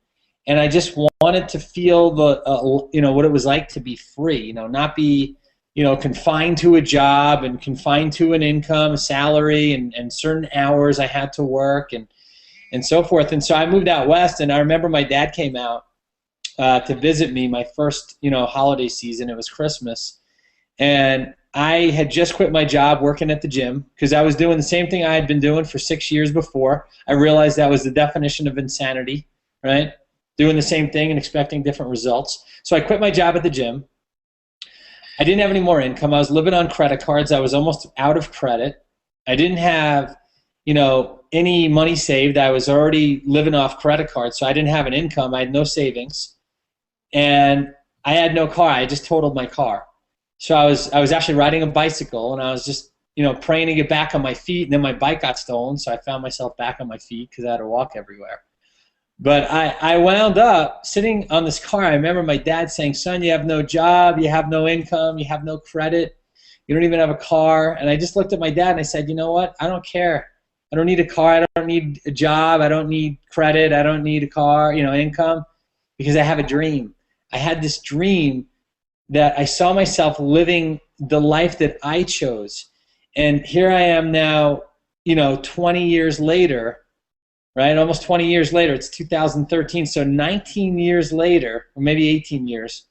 and I just wanted to feel the, you know, what it was like to be free, you know, not be, you know, confined to a job and confined to an income, a salary, and certain hours I had to work and so forth. And so I moved out West, and I remember my dad came out to visit me my first, you know, holiday season. It was Christmas, and I had just quit my job working at the gym because I was doing the same thing I had been doing for 6 years before. I realized that was the definition of insanity, right? Doing the same thing and expecting different results. So I quit my job at the gym. I didn't have any more income. I was living on credit cards. I was almost out of credit. I didn't have, you know, any money saved. I was already living off credit cards, so I didn't have an income. I had no savings, and I had no car. I just totaled my car. So I was actually riding a bicycle, and I was just, you know, praying to get back on my feet, and then my bike got stolen, so I found myself back on my feet because I had to walk everywhere. But I wound up sitting on this car. I remember my dad saying, "Son, you have no job, you have no income, you have no credit, you don't even have a car." And I just looked at my dad and I said, "You know what? I don't care. I don't need a car. I don't need a job. I don't need credit. I don't need a car, you know, income, because I have a dream." I had this dream that I saw myself living the life that I chose. And here I am now, you know, 20 years later, right? Almost 20 years later. It's 2013, so 19 years later, or maybe 18 years,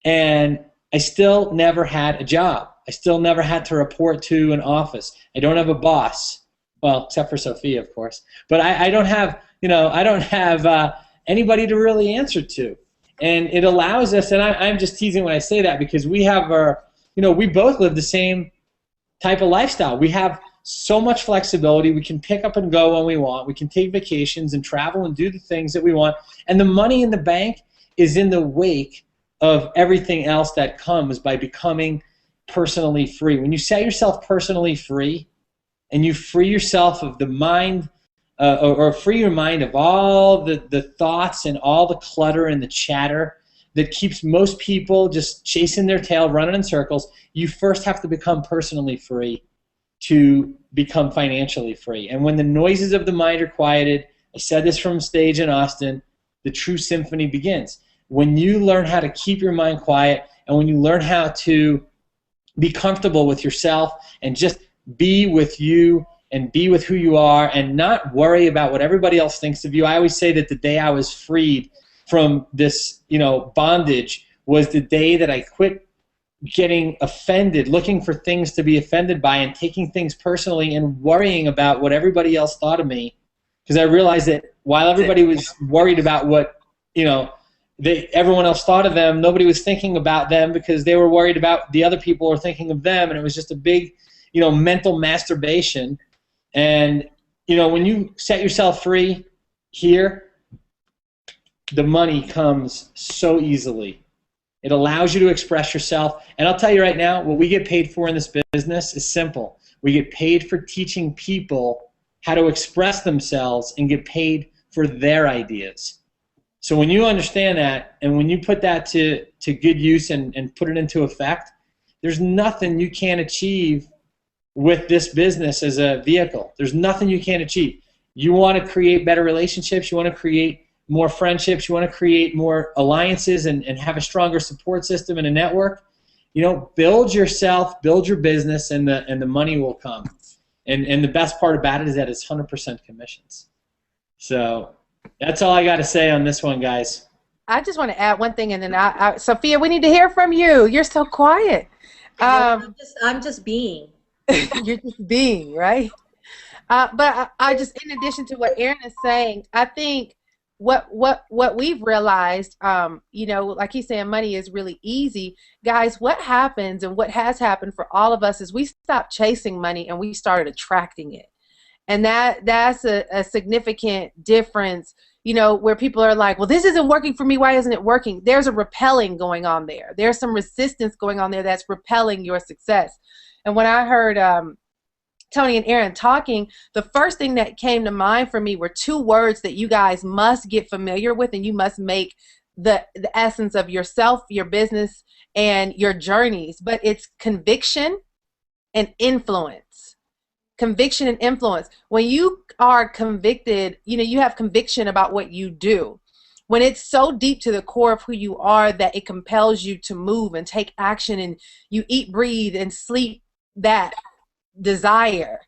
and I still never had a job. I still never had to report to an office. I don't have a boss. Well, except for Sophia, of course. But I don't have, you know, I don't have anybody to really answer to. And it allows us, and I'm just teasing when I say that because we have our, you know, we both live the same type of lifestyle. We have so much flexibility. We can pick up and go when we want. We can take vacations and travel and do the things that we want. And the money in the bank is in the wake of everything else that comes by becoming personally free. When you set yourself personally free and you free yourself of the mind, or free your mind of all the thoughts and all the clutter and the chatter that keeps most people just chasing their tail, running in circles, you first have to become personally free to become financially free. And when the noises of the mind are quieted, I said this from stage in Austin, the true symphony begins. When you learn how to keep your mind quiet, and when you learn how to be comfortable with yourself and just be with you and be with who you are and not worry about what everybody else thinks of you. I always say that the day I was freed from this, you know, bondage was the day that I quit getting offended, looking for things to be offended by and taking things personally and worrying about what everybody else thought of me. Because I realized that while everybody was worried about what, you know, everyone else thought of them, nobody was thinking about them because they were worried about the other people were thinking of them, and it was just a big, you know, mental masturbation. And, you know, when you set yourself free here, the money comes so easily. It allows you to express yourself. And I'll tell you right now, what we get paid for in this business is simple. We get paid for teaching people how to express themselves and get paid for their ideas. So when you understand that and when you put that to good use and put it into effect, there's nothing you can't achieve with this business as a vehicle. There's nothing you can't achieve. You want to create better relationships, you want to create more friendships, you want to create more alliances and have a stronger support system and a network, build yourself, build your business, and the money will come. And the best part about it is that it's 100% commissions. So that's all I got to say on this one, guys. I just want to add one thing, and then Sophia, we need to hear from you. You're so quiet. I'm just being. You're just being, right? But I just, in addition to what Aaron is saying, I think what we've realized, like he's saying, money is really easy. Guys, what happens and what has happened for all of us is we stopped chasing money and we started attracting it. And that's a significant difference, where people are like, well, this isn't working for me. Why isn't it working? There's a repelling going on there. There's some resistance going on there that's repelling your success. And when I heard Tony and Aaron talking, the first thing that came to mind for me were two words that you guys must get familiar with, and you must make the essence of yourself, your business, and your journeys. But it's conviction and influence. Conviction and influence. When you are convicted, you have conviction about what you do. When it's so deep to the core of who you are that it compels you to move and take action, and you eat, breathe, and sleep that desire,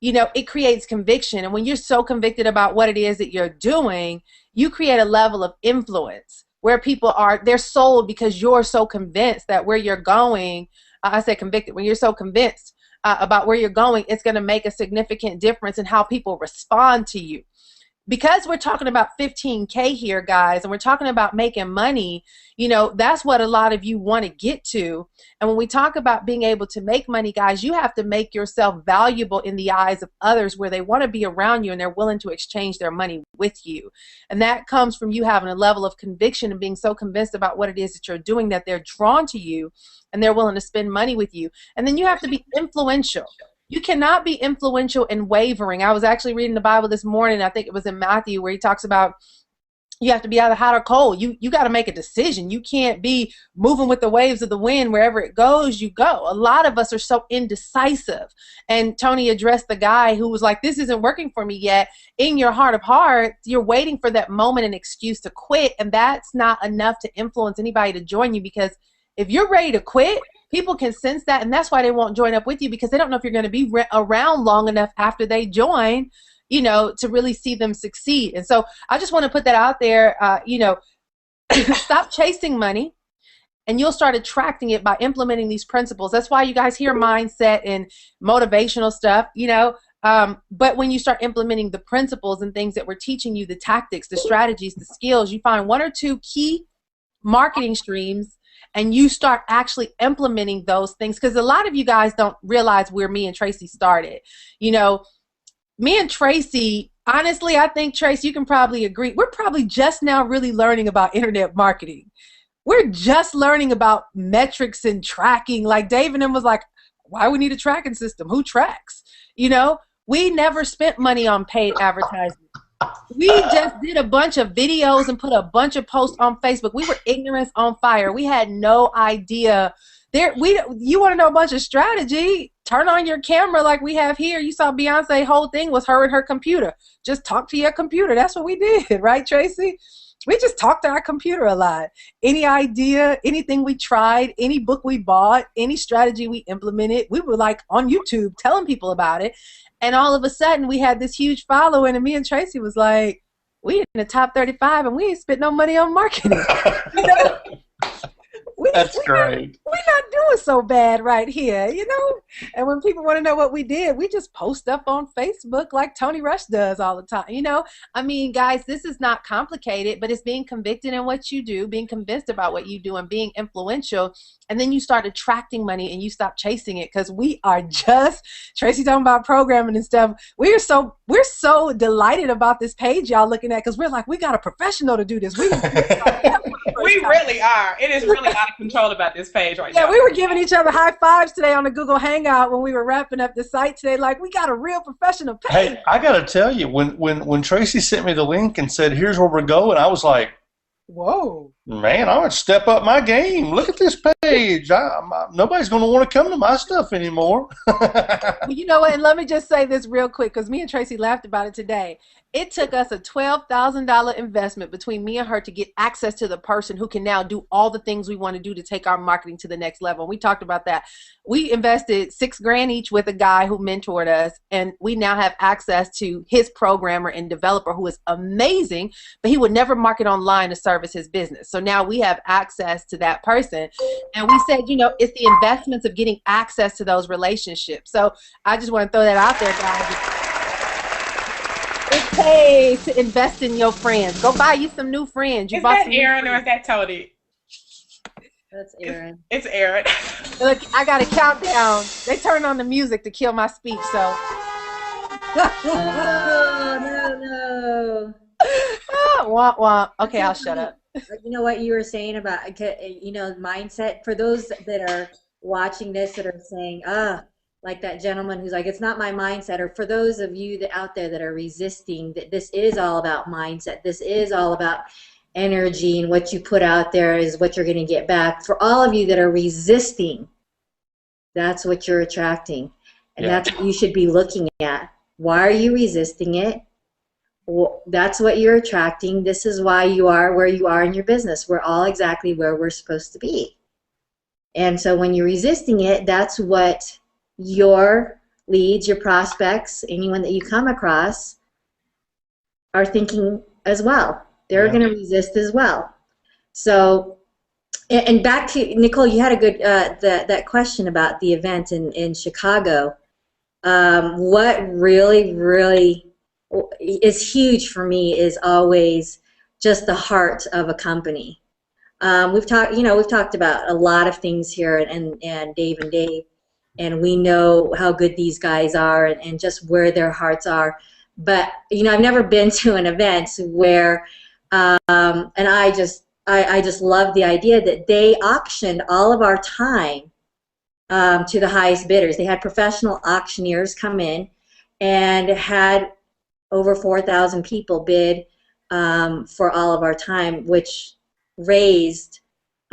it creates conviction. And when you're so convicted about what it is that you're doing, you create a level of influence where people they're sold because you're so convinced that where you're going, I say convicted, when you're so convinced about where you're going, it's going to make a significant difference in how people respond to you. Because we're talking about 15K here, guys, and we're talking about making money, that's what a lot of you want to get to. And when we talk about being able to make money, guys, you have to make yourself valuable in the eyes of others, where they want to be around you and they're willing to exchange their money with you. And that comes from you having a level of conviction and being so convinced about what it is that you're doing that they're drawn to you and they're willing to spend money with you. And then you have to be influential. You cannot be influential and wavering. I was actually reading the Bible this morning. I think it was in Matthew, where he talks about you have to be either hot or cold. You got to make a decision. You can't be moving with the waves of the wind. Wherever it goes, you go. A lot of us are so indecisive. And Tony addressed the guy who was like, this isn't working for me yet. In your heart of hearts, you're waiting for that moment and excuse to quit. And that's not enough to influence anybody to join you, because if you're ready to quit, people can sense that, and that's why they won't join up with you, because they don't know if you're going to be around long enough after they join, to really see them succeed. And so I just want to put that out there, stop chasing money, and you'll start attracting it by implementing these principles. That's why you guys hear mindset and motivational stuff, but when you start implementing the principles and things that we're teaching you, the tactics, the strategies, the skills, you find one or two key marketing streams and you start actually implementing those things. Because a lot of you guys don't realize where me and Tracy started. Me and Tracy, honestly, I think, Tracy, you can probably agree, we're probably just now really learning about internet marketing. We're just learning about metrics and tracking. Like Dave and them was like, why we need a tracking system? Who tracks? We never spent money on paid advertising. We just did a bunch of videos and put a bunch of posts on Facebook. We were ignorance on fire. We had no idea. You want to know a bunch of strategy? Turn on your camera like we have here. You saw Beyonce, whole thing was her and her computer. Just talk to your computer. That's what we did, right, Tracy? We just talked to our computer a lot. Any idea, anything we tried, any book we bought, any strategy we implemented, we were like on YouTube telling people about it. And all of a sudden, we had this huge following, and me and Tracy was like, we in the top 35, and we ain't spent no money on marketing. That's great. We're not doing so bad right here, And when people want to know what we did, we just post up on Facebook like Tony Rush does all the time, I mean, guys, this is not complicated, but it's being convicted in what you do, being convinced about what you do, and being influential. And then you start attracting money and you stop chasing it, because we are just, Tracy talking about programming and stuff. We're so delighted about this page y'all looking at, because we're like, we got a professional to do this. We really are. It is really out of control about this page right now. Yeah, we were giving each other high fives today on the Google Hangout when we were wrapping up the site today. Like, we got a real professional page. Hey, I got to tell you, when Tracy sent me the link and said, here's where we're going, I was like, whoa. Man, I would step up my game. Look at this page. Nobody's going to want to come to my stuff anymore. Well, you know what? And let me just say this real quick because me and Tracy laughed about it today. It took us a $12,000 investment between me and her to get access to the person who can now do all the things we want to do to take our marketing to the next level. We talked about that. We invested $6,000 each with a guy who mentored us, and we now have access to his programmer and developer who is amazing, but he would never market online to service his business. So now we have access to that person. And we said, you know, it's the investments of getting access to those relationships. So I just want to throw that out there, guys. It pays to invest in your friends. Go buy you some new friends. Is that Aaron or is that Tony? That's Aaron. It's Aaron. Look, I got a countdown. They turned on the music to kill my speech, so. Oh, no. Womp womp. Okay, I'll shut up. You know what you were saying about, you know, mindset, for those that are watching this that are saying, like that gentleman who's like, it's not my mindset, or for those of you that out there that are resisting, that this is all about mindset. This is all about energy, and what you put out there is what you're going to get back. For all of you that are resisting, that's what you're attracting. And that's what you should be looking at. Why are you resisting it? Well, that's what you're attracting. This is why you are where you are in your business. We're all exactly where we're supposed to be. And so when you're resisting it, that's what your leads, your prospects, anyone that you come across are thinking as well. They're going to resist as well. So, and back to Nicole, you had a good that question about the event in Chicago. What really is huge for me is always just the heart of a company. We've talked about a lot of things here, and Dave, and we know how good these guys are, and just where their hearts are. But you know, I've never been to an event where, and I just love the idea that they auctioned all of our time to the highest bidders. They had professional auctioneers come in and had over 4,000 people bid for all of our time, which raised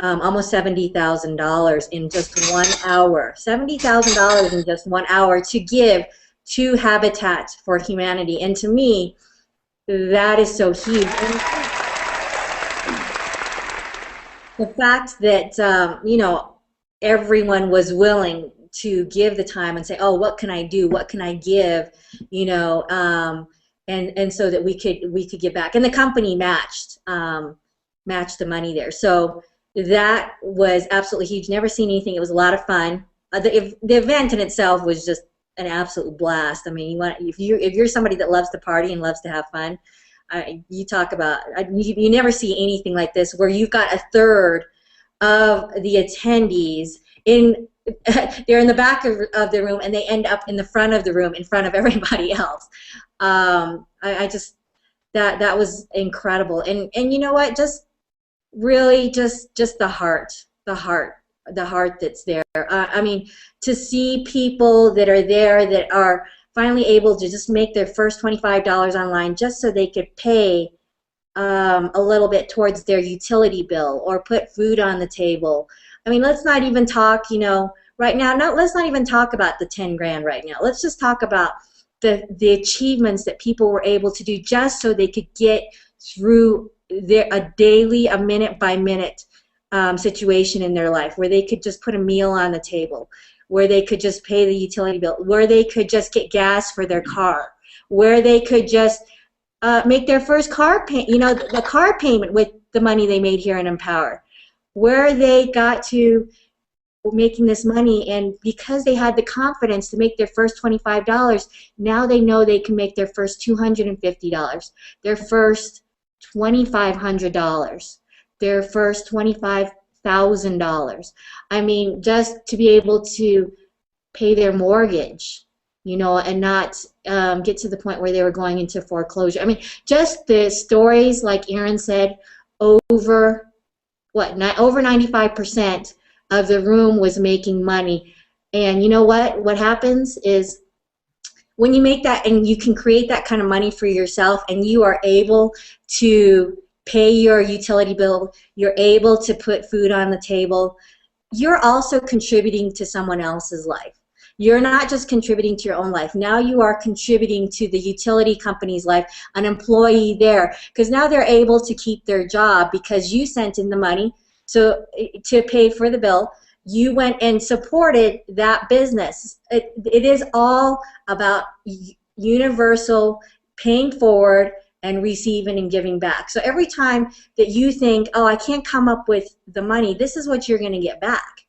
almost $70,000 in just 1 hour. $70,000 in just 1 hour to give to Habitat for Humanity. And to me, that is so huge. And the fact that, you know, everyone was willing to give the time and say, oh, what can I do? What can I give? You know, and so that we could give back. And the company matched the money there. So that was absolutely huge. Never seen anything. It was a lot of fun. The event in itself was just an absolute blast. I mean, if you're somebody that loves to party and loves to have fun, you talk about, you never see anything like this where you've got a third of the attendees they're in the back of the room, and they end up in the front of the room in front of everybody else. I just that was incredible. And you know what, just really just the heart that's there. I mean, to see people that are there that are finally able to just make their first $25 online just so they could pay a little bit towards their utility bill or put food on the table. I mean, let's not even talk, you know, right now, let's not even talk about the 10 grand right now. Let's just talk about the achievements that people were able to do just so they could get through a daily, a minute by minute situation in their life, where they could just put a meal on the table, where they could just pay the utility bill, where they could just get gas for their car, where they could just make their first car payment, you know, the car payment with the money they made here in Empower, where they got to making this money, and because they had the confidence to make their first $25, now they know they can make their first $250, their first $2,500, their first $25,000. I mean, just to be able to pay their mortgage, you know, and not get to the point where they were going into foreclosure. I mean, just the stories, like Aaron said, over 95% of the room was making money. And you know what happens is when you make that and you can create that kind of money for yourself, and you are able to pay your utility bill, you're able to put food on the table, you're also contributing to someone else's life. You're not just contributing to your own life. Now you are contributing to the utility company's life, an employee there, because now they're able to keep their job because you sent in the money to pay for the bill. You went and supported that business. It is all about universal paying forward and receiving and giving back. So every time that you think, oh, I can't come up with the money, this is what you're going to get back.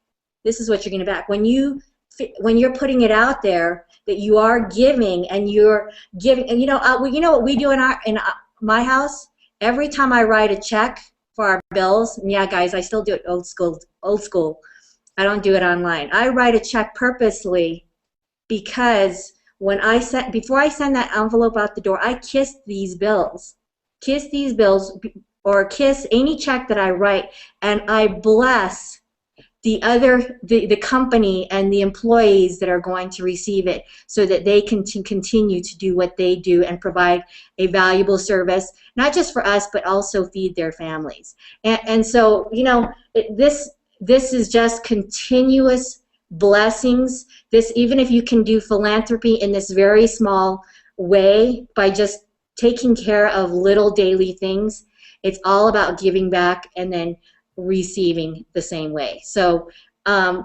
This is what you're going to get back. When you're putting it out there that you are giving and you're giving, and you know what we do in my house? Every time I write a check for our bills, and yeah, guys, I still do it old school. I don't do it online. I write a check purposely because before I send that envelope out the door, I kiss these bills, or kiss any check that I write, and I bless the company and the employees that are going to receive it, so that they can continue to do what they do and provide a valuable service, not just for us, but also feed their families. And so, you know, this is just continuous blessings. This, even if you can do philanthropy in this very small way by just taking care of little daily things, it's all about giving back and then receiving the same way. So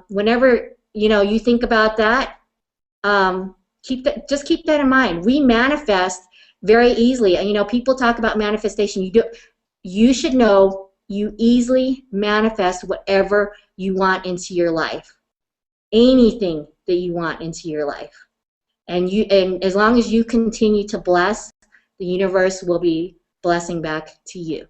whenever you think about that, just keep that in mind. We manifest very easily, and people talk about manifestation. You should know you easily manifest whatever you want into your life. Anything that you want into your life, and as long as you continue to bless, the universe will be blessing back to you.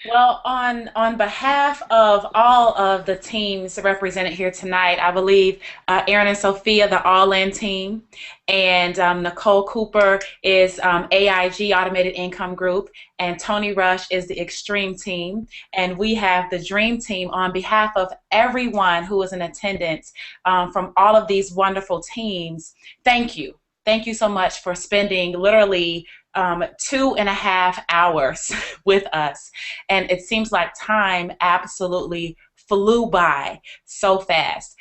Well, on behalf of all of the teams represented here tonight, I believe Aaron and Sophia, the All-In team, and Nicole Cooper is AIG, Automated Income Group, and Tony Rush is the Extreme team. And we have the Dream team. On behalf of everyone who was in attendance from all of these wonderful teams, thank you. Thank you so much for spending literally 2.5 hours with us. And it seems like time absolutely flew by so fast.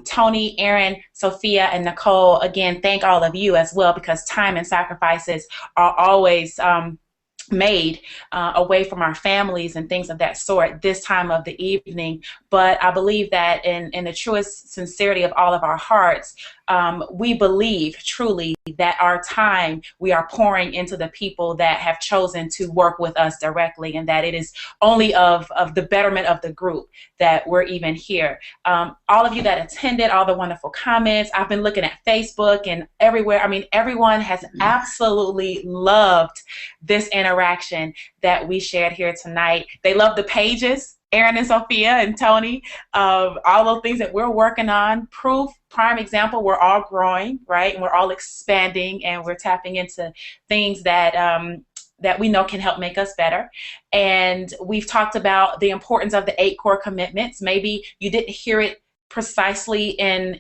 Tony, Aaron, Sophia, and Nicole, again, thank all of you as well, because time and sacrifices are always made away from our families and things of that sort this time of the evening. But I believe that in the truest sincerity of all of our hearts, we believe truly that our time we are pouring into the people that have chosen to work with us directly, and that it is only of the betterment of the group that we're even here. All of you that attended, all the wonderful comments, I've been looking at Facebook and everywhere. I mean, everyone has absolutely loved this interaction that we shared here tonight. They love the pages, Aaron and Sophia and Tony, of all those things that we're working on. Proof, prime example, we're all growing, right? And we're all expanding, and we're tapping into things that that we know can help make us better. And we've talked about the importance of the 8 core commitments. Maybe you didn't hear it precisely in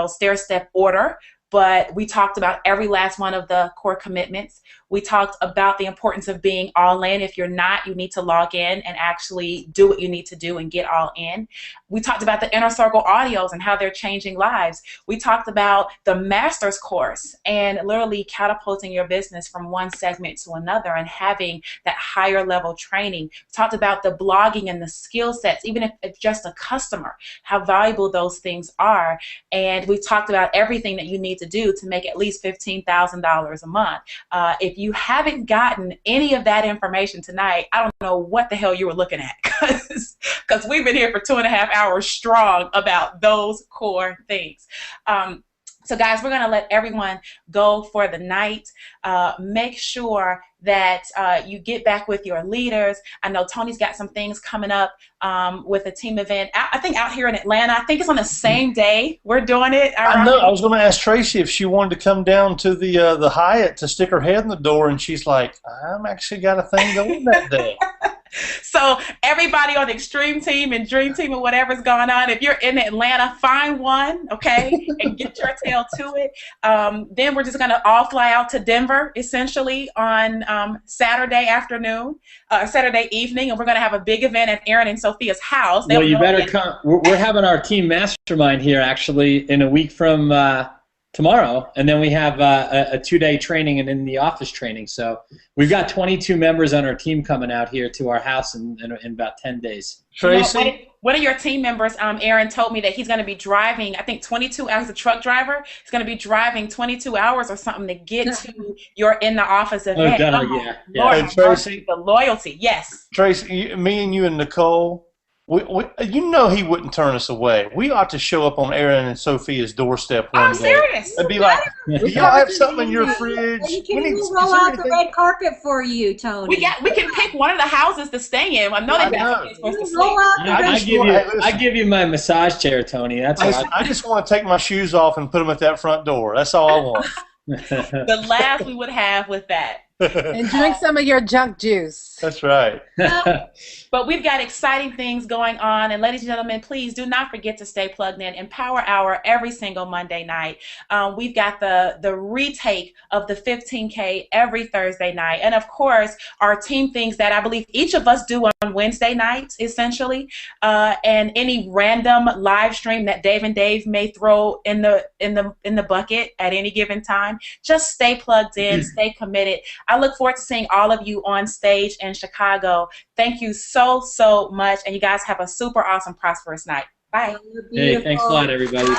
stair-step order, but we talked about every last one of the core commitments. We talked about the importance of being all in. If you're not, you need to log in and actually do what you need to do and get all in. We talked about the Inner Circle audios and how they're changing lives. We talked about the master's course and literally catapulting your business from one segment to another and having that higher level training. We talked about the blogging and the skill sets, even if it's just a customer, how valuable those things are. And we talked about everything that you need to do to make at least $15,000 a month. If you haven't gotten any of that information tonight, I don't know what the hell you were looking at, because we've been here for 2.5 hours strong about those core things. So guys, we're going to let everyone go for the night. Make sure that you get back with your leaders. I know Tony's got some things coming up with a team event, I think out here in Atlanta. I think it's on the same day we're doing it. I know. I was going to ask Tracy if she wanted to come down to the Hyatt to stick her head in the door, and she's like, I'm actually got a thing going that day. So everybody on the Extreme Team and Dream Team and whatever's going on, if you're in Atlanta, find one, okay, and get your tail to it. Then we're just going to all fly out to Denver, essentially, on Saturday afternoon, Saturday evening, and we're going to have a big event at Aaron and Sophia's house. Well, you better come. We're having our team mastermind here, actually, in a week from tomorrow, and then we have a 2-day training and in the office training. So we've got 22 members on our team coming out here to our house in about 10 days. Tracy? One of your team members, Aaron, told me that he's going to be driving, I think 22 hours, a truck driver. He's going to be driving 22 hours or something to get to your in the office event. Yeah. Lord, Hey, Tracy, the loyalty, yes. Tracy, me and you and Nicole, you know he wouldn't turn us away. We ought to show up on Aaron and Sophia's doorstep one I'm day. serious. And be like, do y'all have something in your fridge? We'll roll out the red carpet for you, Tony. We can pick one of the houses to stay in. I know they got a place to sleep. I give you my massage chair, Tony. That's all. I just want to take my shoes off and put them at that front door. That's all I want. The laugh we would have with that. And drink some of your junk juice. That's right. But we've got exciting things going on. And ladies and gentlemen, please do not forget to stay plugged in. Empower Hour every single Monday night. We've got the retake of the 15K every Thursday night. And of course, our team things that I believe each of us do on Wednesday nights, essentially. And any random live stream that Dave and Dave may throw in the bucket at any given time. Just stay plugged in, stay committed. I look forward to seeing all of you on stage in Chicago. Thank you so much, and you guys have a super awesome, prosperous night. Bye. Hey, thanks a lot, everybody.